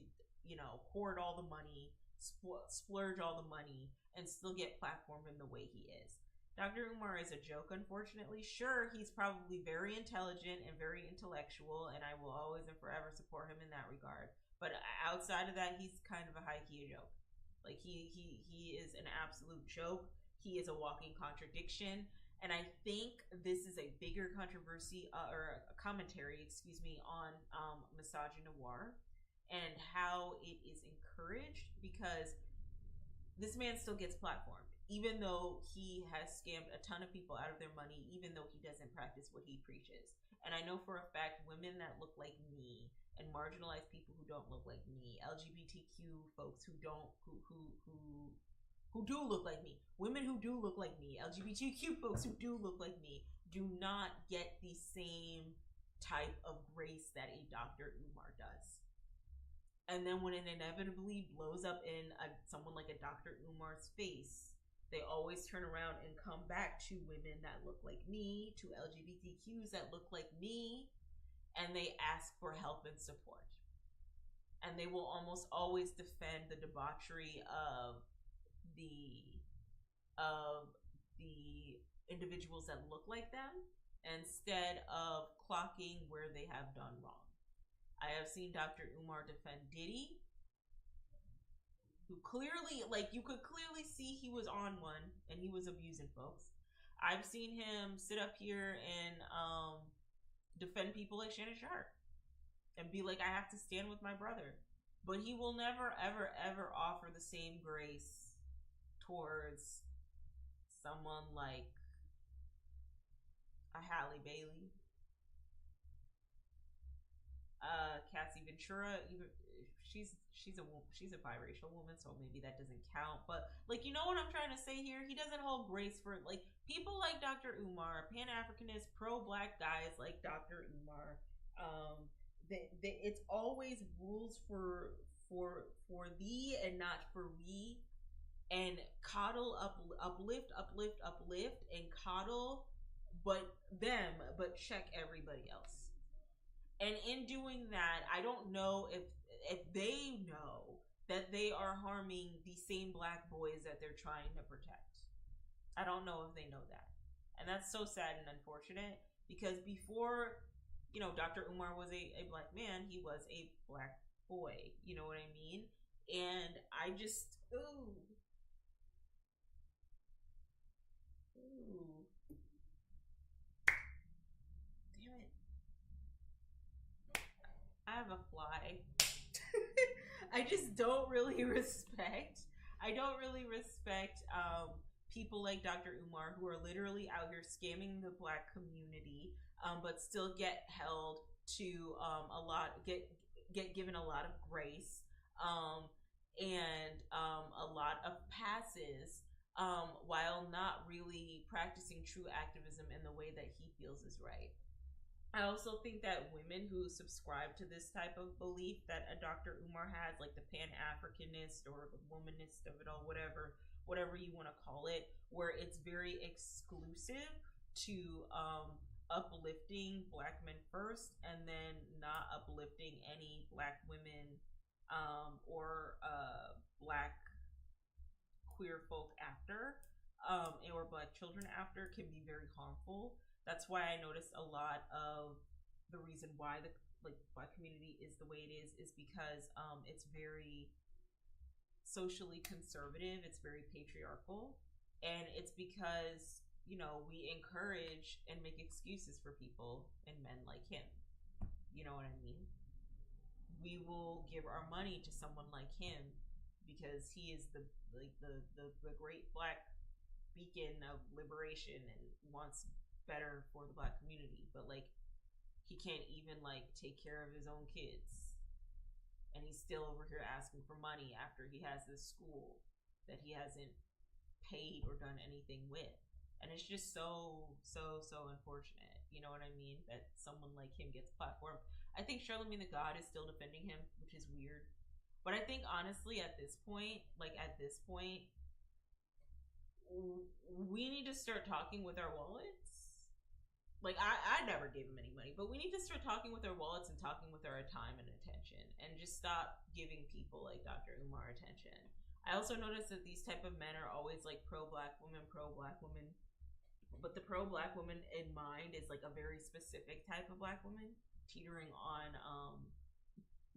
hoard all the money, splurge all the money, and still get platformed in the way he is. Dr. Umar is a joke, unfortunately. Sure, he's probably very intelligent and very intellectual, and I will always and forever support him in that regard. But outside of that, he's kind of a high-key joke. Like, he is an absolute joke. He is a walking contradiction. And I think this is a bigger controversy, or a commentary, on misogynoir and how it is encouraged, because this man still gets platformed. Even though he has scammed a ton of people out of their money, even though he doesn't practice what he preaches. And I know for a fact women that look like me and marginalized people who don't look like me, LGBTQ folks who do look like me, women who do look like me, LGBTQ folks who do look like me, do not get the same type of grace that a Dr. Umar does. And then when it inevitably blows up in someone like a Dr. Umar's face, they always turn around and come back to women that look like me, to LGBTQs that look like me, and they ask for help and support. And they will almost always defend the debauchery of the individuals that look like them, instead of clocking where they have done wrong. I have seen Dr. Umar defend Diddy, who clearly, you could clearly see he was on one and he was abusing folks. I've seen him sit up here and defend people like Shannon Sharp and be like, I have to stand with my brother. But he will never, ever, ever offer the same grace towards someone like a Halle Bailey, Cassie Ventura, even she's a biracial woman, so maybe that doesn't count. But like, you know what I'm trying to say here? He doesn't hold grace for like people like Dr. Umar, Pan Africanist, pro black guys like Dr. Umar. It's always rules for thee and not for we, and coddle, uplift, and coddle, but check everybody else. And in doing that, I don't know if they know that they are harming the same black boys that they're trying to protect. I don't know if they know that. And that's so sad and unfortunate, because before, Dr. Umar was a black man, he was a black boy. You know what I mean? And I just, ooh. Damn it. I have a fly. I just don't really respect. People like Dr. Umar who are literally out here scamming the black community, but still get held to get given a lot of grace, and a lot of passes, while not really practicing true activism in the way that he feels is right. I also think that women who subscribe to this type of belief that a Dr. Umar has, like the Pan-Africanist or the womanist of it all, whatever you want to call it, where it's very exclusive to uplifting black men first and then not uplifting any black women, or black queer folk after, or black children after, can be very harmful. That's why I noticed a lot of the reason why the black community is the way it is because it's very socially conservative, it's very patriarchal, and it's because we encourage and make excuses for people and men like him. You know what I mean? We will give our money to someone like him because he is the great black beacon of liberation and wants better for the black community, but he can't even take care of his own kids, and he's still over here asking for money after he has this school that he hasn't paid or done anything with. And it's just so unfortunate, you know what I mean, that someone like him gets a platform. I think Charlamagne the God is still defending him, which is weird, but I think honestly at this point we need to start talking with our wallets. I never gave him any money, but we need to start talking with our wallets and talking with our time and attention, and just stop giving people like Dr. Umar attention. I also noticed that these type of men are always pro-black women, but the pro-black woman in mind is a very specific type of black woman, teetering on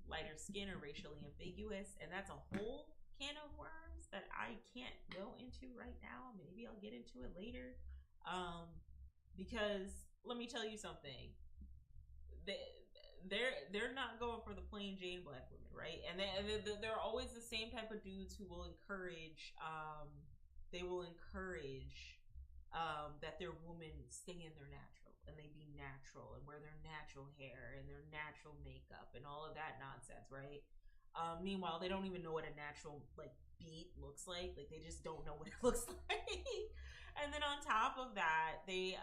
lighter skin or racially ambiguous, and that's a whole can of worms that I can't go into right now. Maybe I'll get into it later, because let me tell you something. They're not going for the plain Jane black women, right? And they're always the same type of dudes who will encourage. They will encourage that their women stay in their natural and they be natural and wear their natural hair and their natural makeup and all of that nonsense, right? Meanwhile, they don't even know what a natural beat looks like. They just don't know what it looks like. And then on top of that, they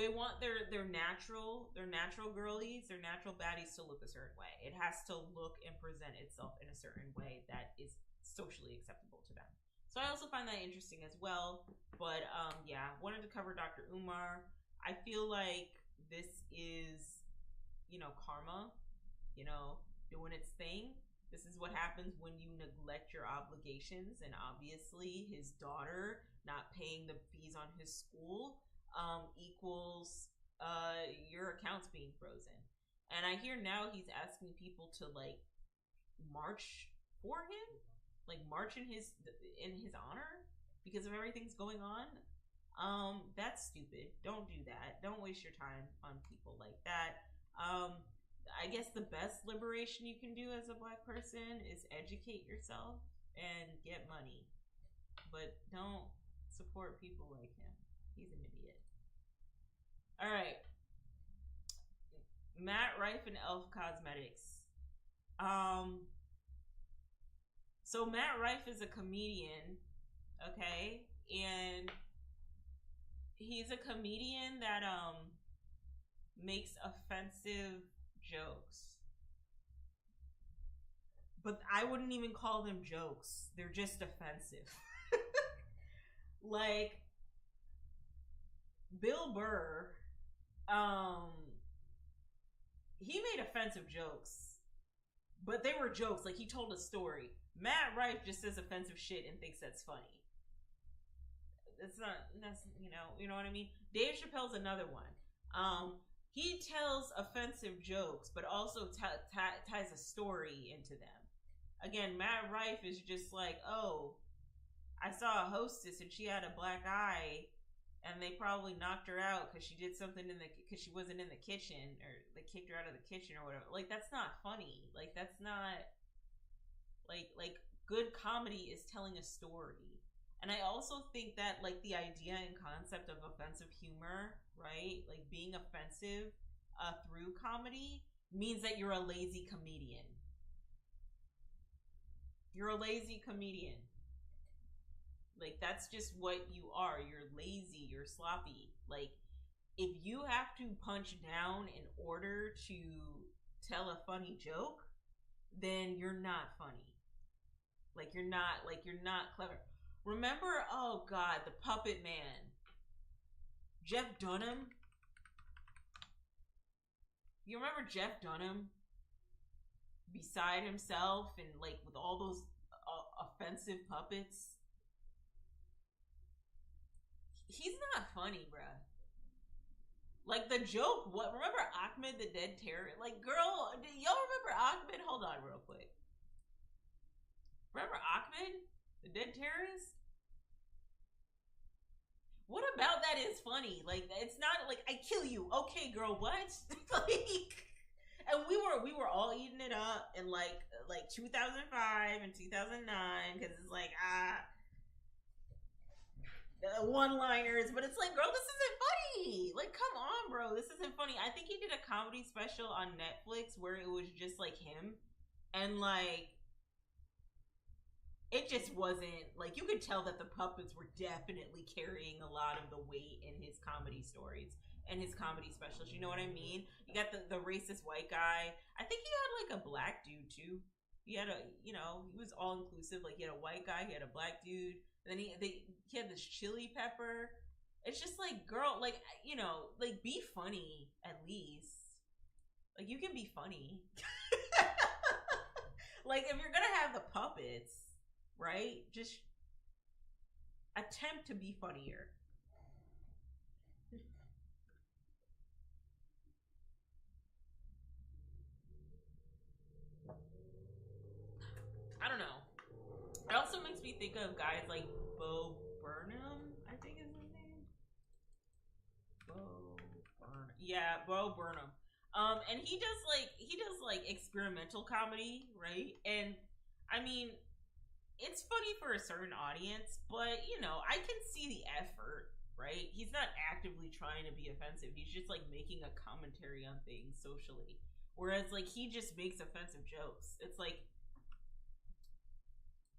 want their natural girlies, their natural baddies to look a certain way. It has to look and present itself in a certain way that is socially acceptable to them. So I also find that interesting as well. But wanted to cover Dr. Umar. I feel like this is, karma, doing its thing. This is what happens when you neglect your obligations, and obviously his daughter not paying the fees on his school equals your accounts being frozen. And I hear now he's asking people to march for him, march in his honor because of everything's going on. That's stupid. Don't do that. Don't waste your time on people like that. I guess the best liberation you can do as a black person is educate yourself and get money. But don't support people like him. He's an idiot. All right. Matt Rife and Elf Cosmetics. So Matt Rife is a comedian, okay? And he's a comedian that makes offensive jokes. But I wouldn't even call them jokes. They're just offensive. Like Bill Burr, he made offensive jokes, but they were jokes. Like, he told a story. Matt Rife just says offensive shit and thinks that's funny. It's not, that's, you know what I mean? Dave Chappelle's another one. He tells offensive jokes, but also ties a story into them. Again, Matt Rife is just like, oh, I saw a hostess and she had a black eye, and they probably knocked her out because she did something because she wasn't in the kitchen, or they kicked her out of the kitchen or whatever. Like, that's not funny. Like, that's not like good comedy is telling a story. And I also think that, like, the idea and concept of offensive humor, right? Like, being offensive through comedy means that you're a lazy comedian. You're a lazy comedian. Like, that's just what you are. You're lazy. You're sloppy. Like, if you have to punch down in order to tell a funny joke, then you're not funny. Like, you're not clever. Remember, oh God, the Puppet Man. Jeff Dunham? You remember Jeff Dunham? Beside himself and, like, with all those offensive puppets? He's not funny, bruh. Like, the joke, remember Ahmed the Dead Terrorist? Like, girl, do y'all remember Ahmed? Hold on real quick. Remember Ahmed the Dead Terrorist? What about that is funny? Like, it's not like, I kill you. Okay, girl, what? Like, and we were all eating it up in like 2005 and 2009, because it's like, one-liners, but it's like, girl, this isn't funny. Like, come on, bro, this isn't funny. I think he did a comedy special on Netflix where it was just like him, and like, it just wasn't, like, you could tell that the puppets were definitely carrying a lot of the weight in his comedy stories and his comedy specials. You know what I mean? You got the racist white guy. I think he had like a black dude too. He had he was all inclusive. Like, he had a white guy, he had a black dude, and then he had this chili pepper. It's just like, girl, like, like, be funny at least. Like, you can be funny. Like, if you're gonna have the puppets, right? Just attempt to be funnier. I don't know. It also makes me think of guys like Bo Burnham, I think is his name. Bo Burnham. Yeah, Bo Burnham. And he does like experimental comedy, right? And I mean, it's funny for a certain audience, but I can see the effort, right? He's not actively trying to be offensive. He's just like making a commentary on things socially. Whereas, like, he just makes offensive jokes. It's like,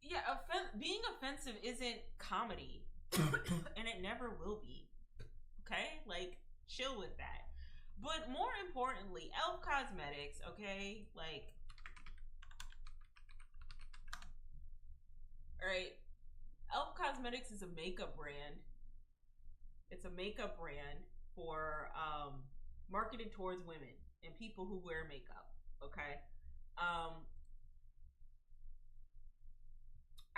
yeah, being offensive isn't comedy. And it never will be. Okay? Like, chill with that. But more importantly, Elf Cosmetics, okay? Like, alright, Elf Cosmetics is a makeup brand. It's a makeup brand for, marketed towards women and people who wear makeup, okay?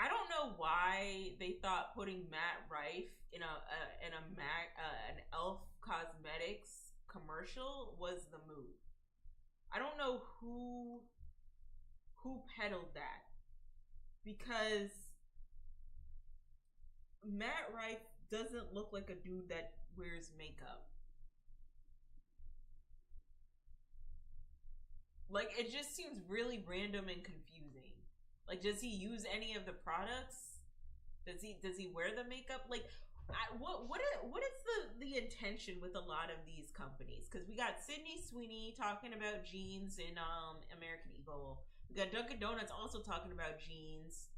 I don't know why they thought putting Matt Rife in an Elf Cosmetics commercial was the move. I don't know who peddled that, because Matt Rife doesn't look like a dude that wears makeup. Like, it just seems really random and confusing. Like, does he use any of the products? Does he wear the makeup? Like, what is the intention with a lot of these companies? Because we got Sydney Sweeney talking about jeans in American Eagle. We got Dunkin' Donuts also talking about jeans,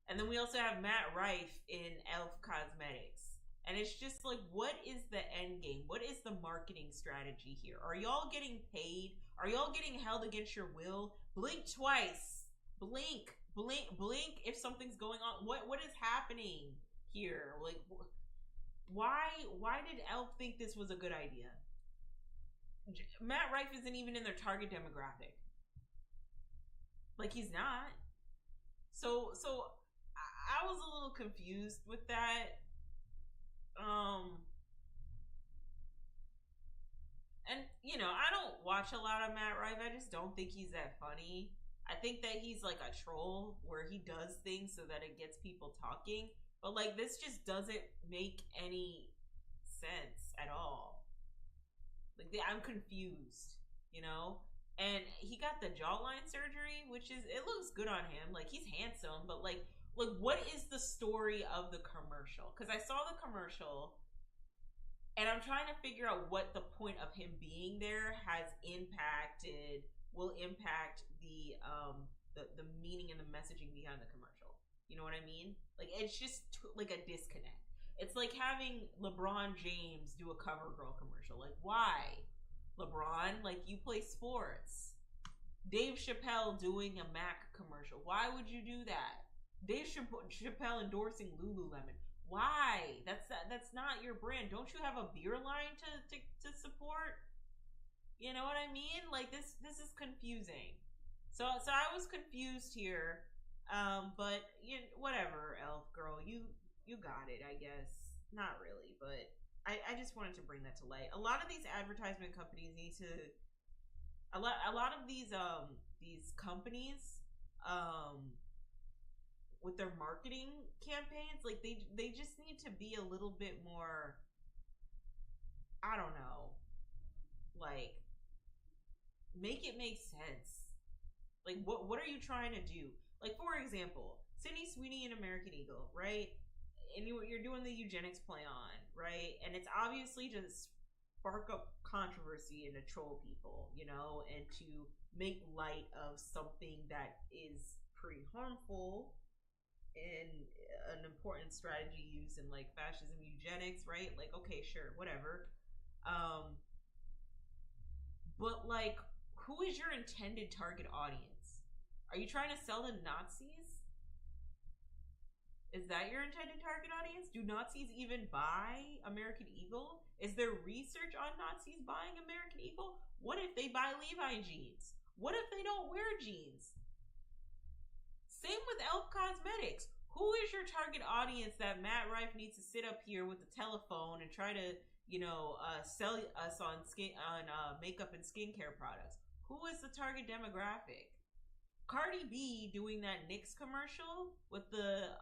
and then we also have Matt Rife in Elf Cosmetics. And it's just like, what is the end game? What is the marketing strategy here? Are y'all getting paid? Are y'all getting held against your will? Blink twice. Blink if something's going on. What is happening here? Like, why did Elf think this was a good idea? Matt Rife isn't even in their target demographic. Like, he's not. So I was a little confused with that. And you know, I don't watch a lot of Matt Rife. I just don't think he's that funny. I think that he's like a troll where he does things so that it gets people talking. But like, this just doesn't make any sense at all. Like, I'm confused, you know? And he got the jawline surgery, which is, it looks good on him. Like, he's handsome, but like what is the story of the commercial? Because I saw the commercial, and I'm trying to figure out what the point of him being there will impact the meaning and the messaging behind the commercial. You know what I mean? Like, it's just like a disconnect. It's like having LeBron James do a CoverGirl commercial. Like, why? LeBron, like, you play sports. Dave Chappelle doing a Mac commercial. Why would you do that? Dave Chappelle endorsing Lululemon. Why? That's not your brand. Don't you have a beer line to support? You know what I mean? Like, this is confusing. So I was confused here. But whatever, Elf Girl, you got it, I guess. Not really, but I just wanted to bring that to light. A lot of these advertisement companies need to. A lot of these companies with their marketing campaigns, like they just need to be a little bit more. I don't know, like, make it make sense. Like, what are you trying to do? Like, for example, Sydney Sweeney in American Eagle, right? And you're doing the eugenics play on, right? And it's obviously to spark up controversy and to troll people, you know, and to make light of something that is pretty harmful and an important strategy used in, like, fascism, eugenics, right? Like, okay, sure, whatever. But, like, who is your intended target audience? Are you trying to sell to Nazis? Is that your intended target audience? Do Nazis even buy American Eagle? Is there research on Nazis buying American Eagle? What if they buy Levi jeans? What if they don't wear jeans? Same with Elf Cosmetics. Who is your target audience that Matt Rife needs to sit up here with the telephone and try to, sell us on makeup and skincare products? Who is the target demographic? Cardi B doing that NYX commercial with the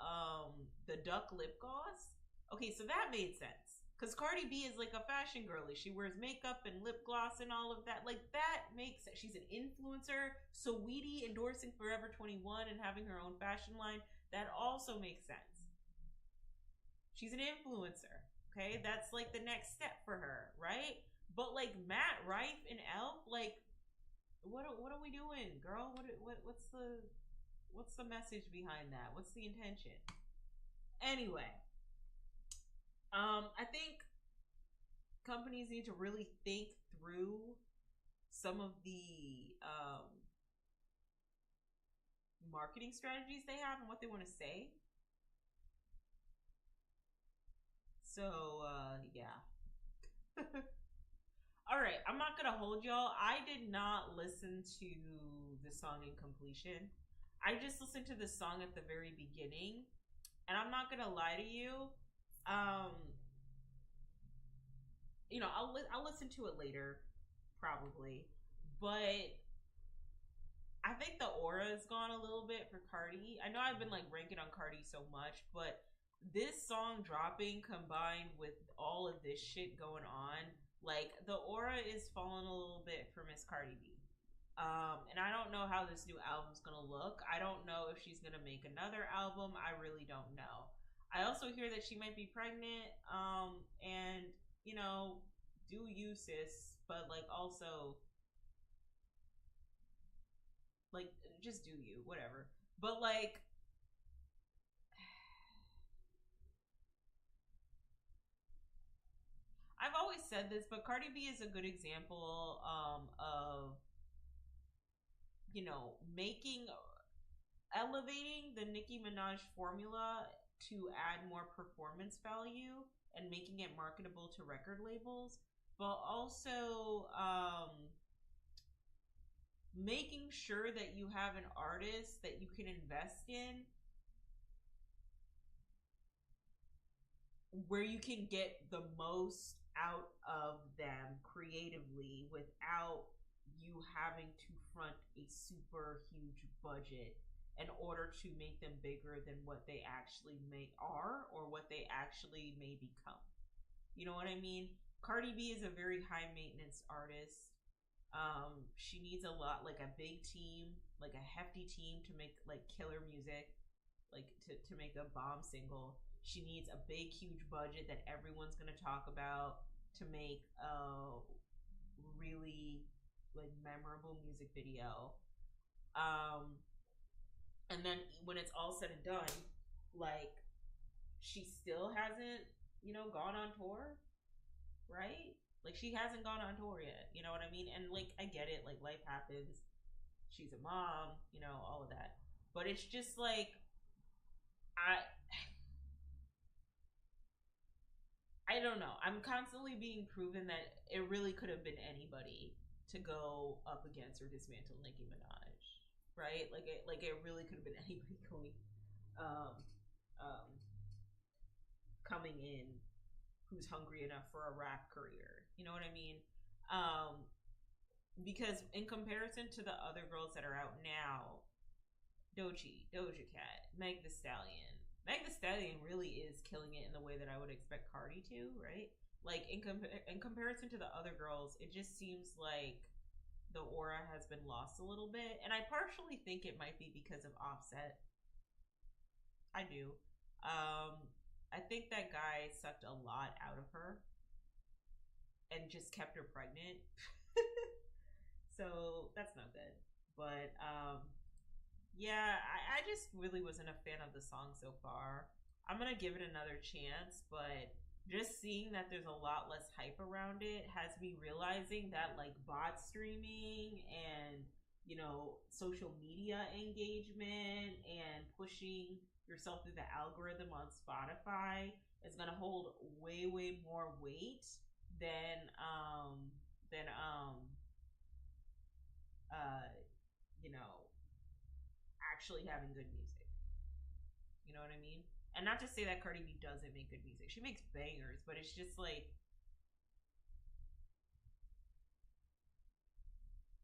duck lip gloss. Okay, so that made sense. Because Cardi B is like a fashion girly. She wears makeup and lip gloss and all of that. Like, that makes sense. She's an influencer. Saweetie endorsing Forever 21 and having her own fashion line. That also makes sense. She's an influencer. Okay, that's like the next step for her, right? But like Matt Rife and Elf, like, what are we doing, girl? What's the message behind that? What's the intention? Anyway, I think companies need to really think through some of the marketing strategies they have and what they want to say. So, yeah. All right, I'm not gonna hold y'all. I did not listen to the song in completion. I just listened to the song at the very beginning, and I'm not gonna lie to you. I'll listen to it later, probably. But I think the aura is gone a little bit for Cardi. I know I've been like ranking on Cardi so much, but this song dropping combined with all of this shit going on, like, the aura is falling a little bit for Miss Cardi B. And I don't know how this new album's gonna look. I don't know if she's gonna make another album. I really don't know. I also hear that she might be pregnant. And you know, do you, sis? But like, also, like, just do you, whatever. But like, I've always said this, but Cardi B is a good example of, you know, elevating the Nicki Minaj formula to add more performance value and making it marketable to record labels, but also making sure that you have an artist that you can invest in where you can get the most out of them creatively without you having to front a super huge budget in order to make them bigger than what they actually are or what they actually may become. You know what I mean? Cardi B is a very high maintenance artist. She needs a lot, like a big team, like a hefty team to make like killer music, like to make a bomb single. She needs a big, huge budget that everyone's gonna talk about to make a really like memorable music video. And then when it's all said and done, like she still hasn't, you know, gone on tour, right? Like she hasn't gone on tour yet. You know what I mean? And like I get it, like life happens. She's a mom, you know, all of that. But it's just like I don't know. I'm constantly being proven that it really could have been anybody to go up against or dismantle Nicki Minaj, right? Like it really could have been anybody going, um, um, coming in who's hungry enough for a rap career. You know what I mean? Because in comparison to the other girls that are out now, Doja Cat, Meg Thee Stallion. Meg Thee Stallion really is killing it in the way that I would expect Cardi to, right? Like in comparison to the other girls, it just seems like the aura has been lost a little bit, and I partially think it might be because of Offset. I do. I think that guy sucked a lot out of her and just kept her pregnant. So that's not good. But yeah, I just really wasn't a fan of the song so far. I'm gonna give it another chance, but just seeing that there's a lot less hype around it has me realizing that like bot streaming and, you know, social media engagement and pushing yourself through the algorithm on Spotify is gonna hold way more weight than than you know, actually having good music. You know what I mean? And not to say that Cardi B doesn't make good music. She makes bangers, but it's just like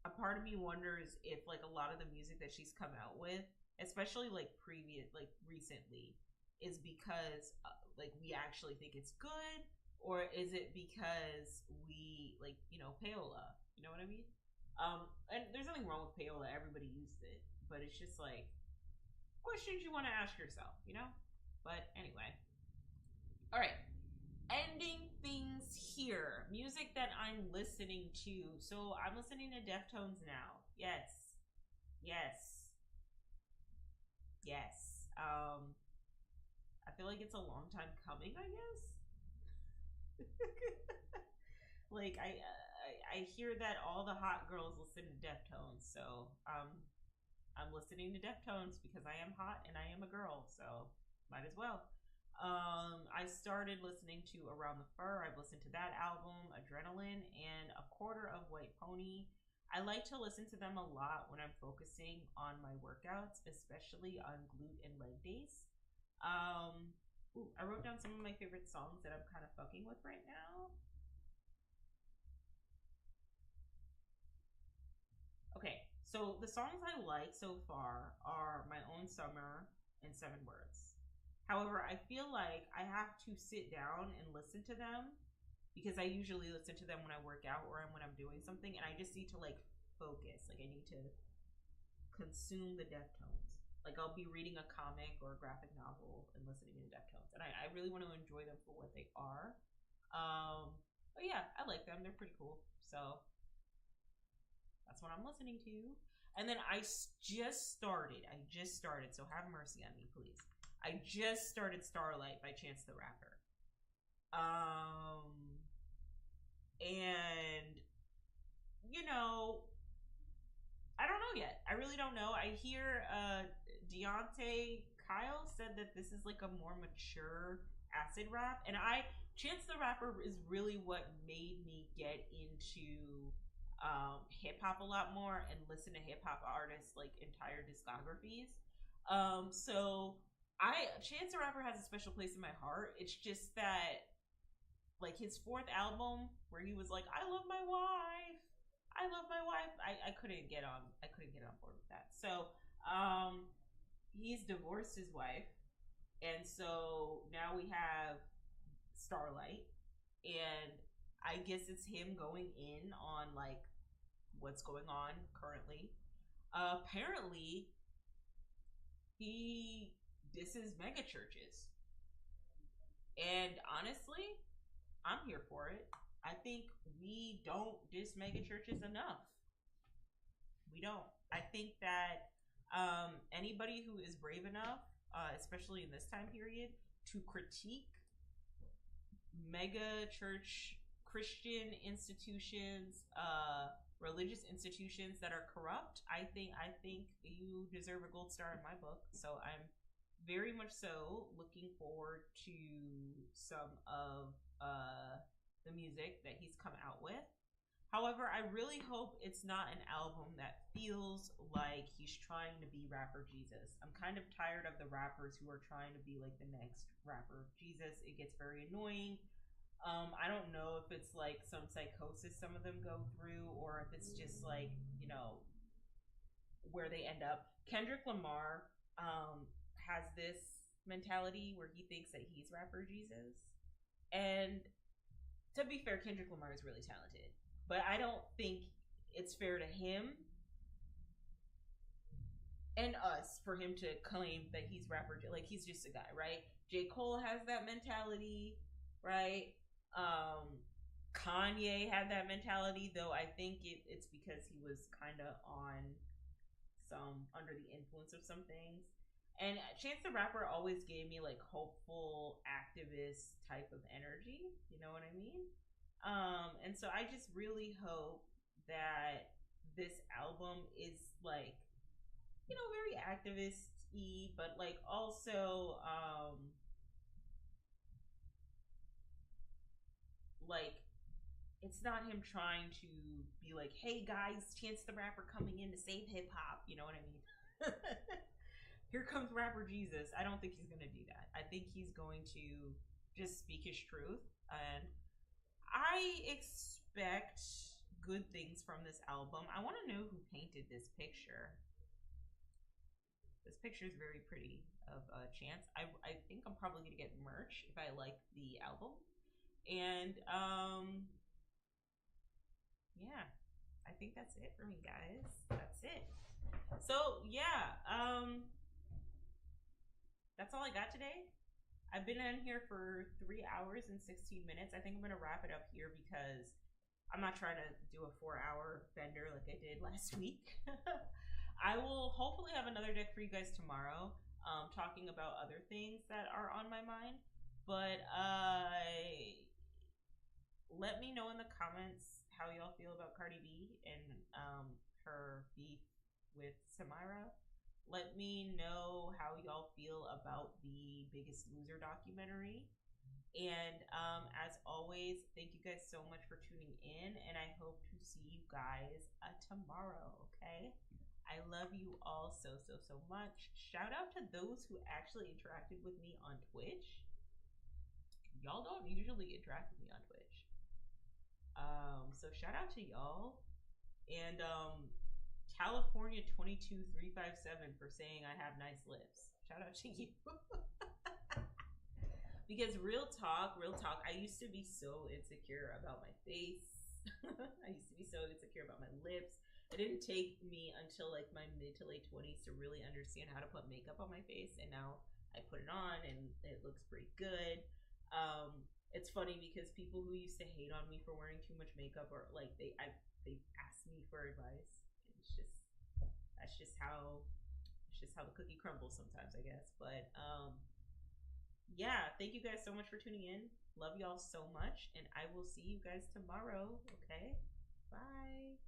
a part of me wonders if like a lot of the music that she's come out with, especially like recently, is because like we actually think it's good, or is it because we like, you know, payola? You know what I mean? And there's nothing wrong with payola. Everybody used it, but it's just like questions you want to ask yourself, you know? But anyway. All right. Ending things here. Music that I'm listening to. So I'm listening to Deftones now. Yes. Yes. Yes. I feel like it's a long time coming, I guess. Like I hear that all the hot girls listen to Deftones, so I'm listening to Deftones because I am hot and I am a girl, so might as well. I started listening to Around the Fur. I've listened to that album, Adrenaline, and A Quarter of White Pony. I like to listen to them a lot when I'm focusing on my workouts, especially on glute and leg days. I wrote down some of my favorite songs that I'm kind of fucking with right now. Okay, so the songs I like so far are My Own Summer and 7 Words. However, I feel like I have to sit down and listen to them because I usually listen to them when I work out or when I'm doing something, and I just need to like focus. Like, I need to consume the Deftones. Like, I'll be reading a comic or a graphic novel and listening to the Deftones, and I really want to enjoy them for what they are. But yeah, I like them. They're pretty cool. So that's what I'm listening to. And then I just started. So have mercy on me, please. I just started Starlight by Chance the Rapper. And you know, I don't know yet. I really don't know. I hear Deontay Kyle said that this is like a more mature acid rap, and Chance the Rapper is really what made me get into hip hop a lot more and listen to hip hop artists like entire discographies. So Chance the Rapper has a special place in my heart. It's just that like his fourth album where he was like, I love my wife. I couldn't get on board with that. So he's divorced his wife, and so now we have Starlight, and I guess it's him going in on like what's going on currently. Apparently he disses mega churches, and honestly, I'm here for it. I think we don't diss mega churches enough. We don't. I think that anybody who is brave enough, especially in this time period, to critique mega church Christian institutions, religious institutions that are corrupt, I think you deserve a gold star in my book. So I'm very much so looking forward to some of the music that he's come out with. However, I really hope it's not an album that feels like he's trying to be rapper Jesus. I'm kind of tired of the rappers who are trying to be like the next rapper Jesus. It gets very annoying. I don't know if it's like some psychosis some of them go through, or if it's just like, you know, where they end up. Kendrick Lamar has this mentality where he thinks that he's rapper Jesus. And to be fair, Kendrick Lamar is really talented, but I don't think it's fair to him and us for him to claim that he's rapper, like he's just a guy, right? J. Cole has that mentality, right? Kanye had that mentality, though I think it's because he was kind of on some under the influence of some things. And Chance the Rapper always gave me like hopeful activist type of energy, you know what I mean? And so I just really hope that this album is like, you know, very activist-y, but like also like it's not him trying to be like, hey guys, Chance the Rapper coming in to save hip hop, you know what I mean? Here comes rapper Jesus. I don't think he's gonna do that. I think he's going to just speak his truth, and I expect good things from this album. I want to know who painted this picture. This picture is very pretty of Chance. I think I'm probably gonna get merch if I like the album, and yeah, I think that's it for me, guys. That's it. So yeah, that's all I got today. I've been in here for 3 hours and 16 minutes. I think I'm gonna wrap it up here because I'm not trying to do a 4-hour bender like I did last week. I will hopefully have another deck for you guys tomorrow, talking about other things that are on my mind. But let me know in the comments how y'all feel about Cardi B and her beef with Samira. Let me know how y'all feel about the Biggest Loser documentary. And as always, thank you guys so much for tuning in, and I hope to see you guys tomorrow, okay? I love you all so much. Shout out to those who actually interacted with me on Twitch. Y'all don't usually interact with me on Twitch. So shout out to y'all. And California 22357 for saying I have nice lips. Shout out to you. Because real talk, I used to be so insecure about my face. I used to be so insecure about my lips. it didn't take me until like my mid to late 20s to really understand how to put makeup on my face, and now I put it on and it looks pretty good. It's funny because people who used to hate on me for wearing too much makeup, or like they asked me for advice. It's just that's just how the cookie crumbles sometimes, I guess. But yeah, thank you guys so much for tuning in. Love y'all so much, and I will see you guys tomorrow. Okay, bye.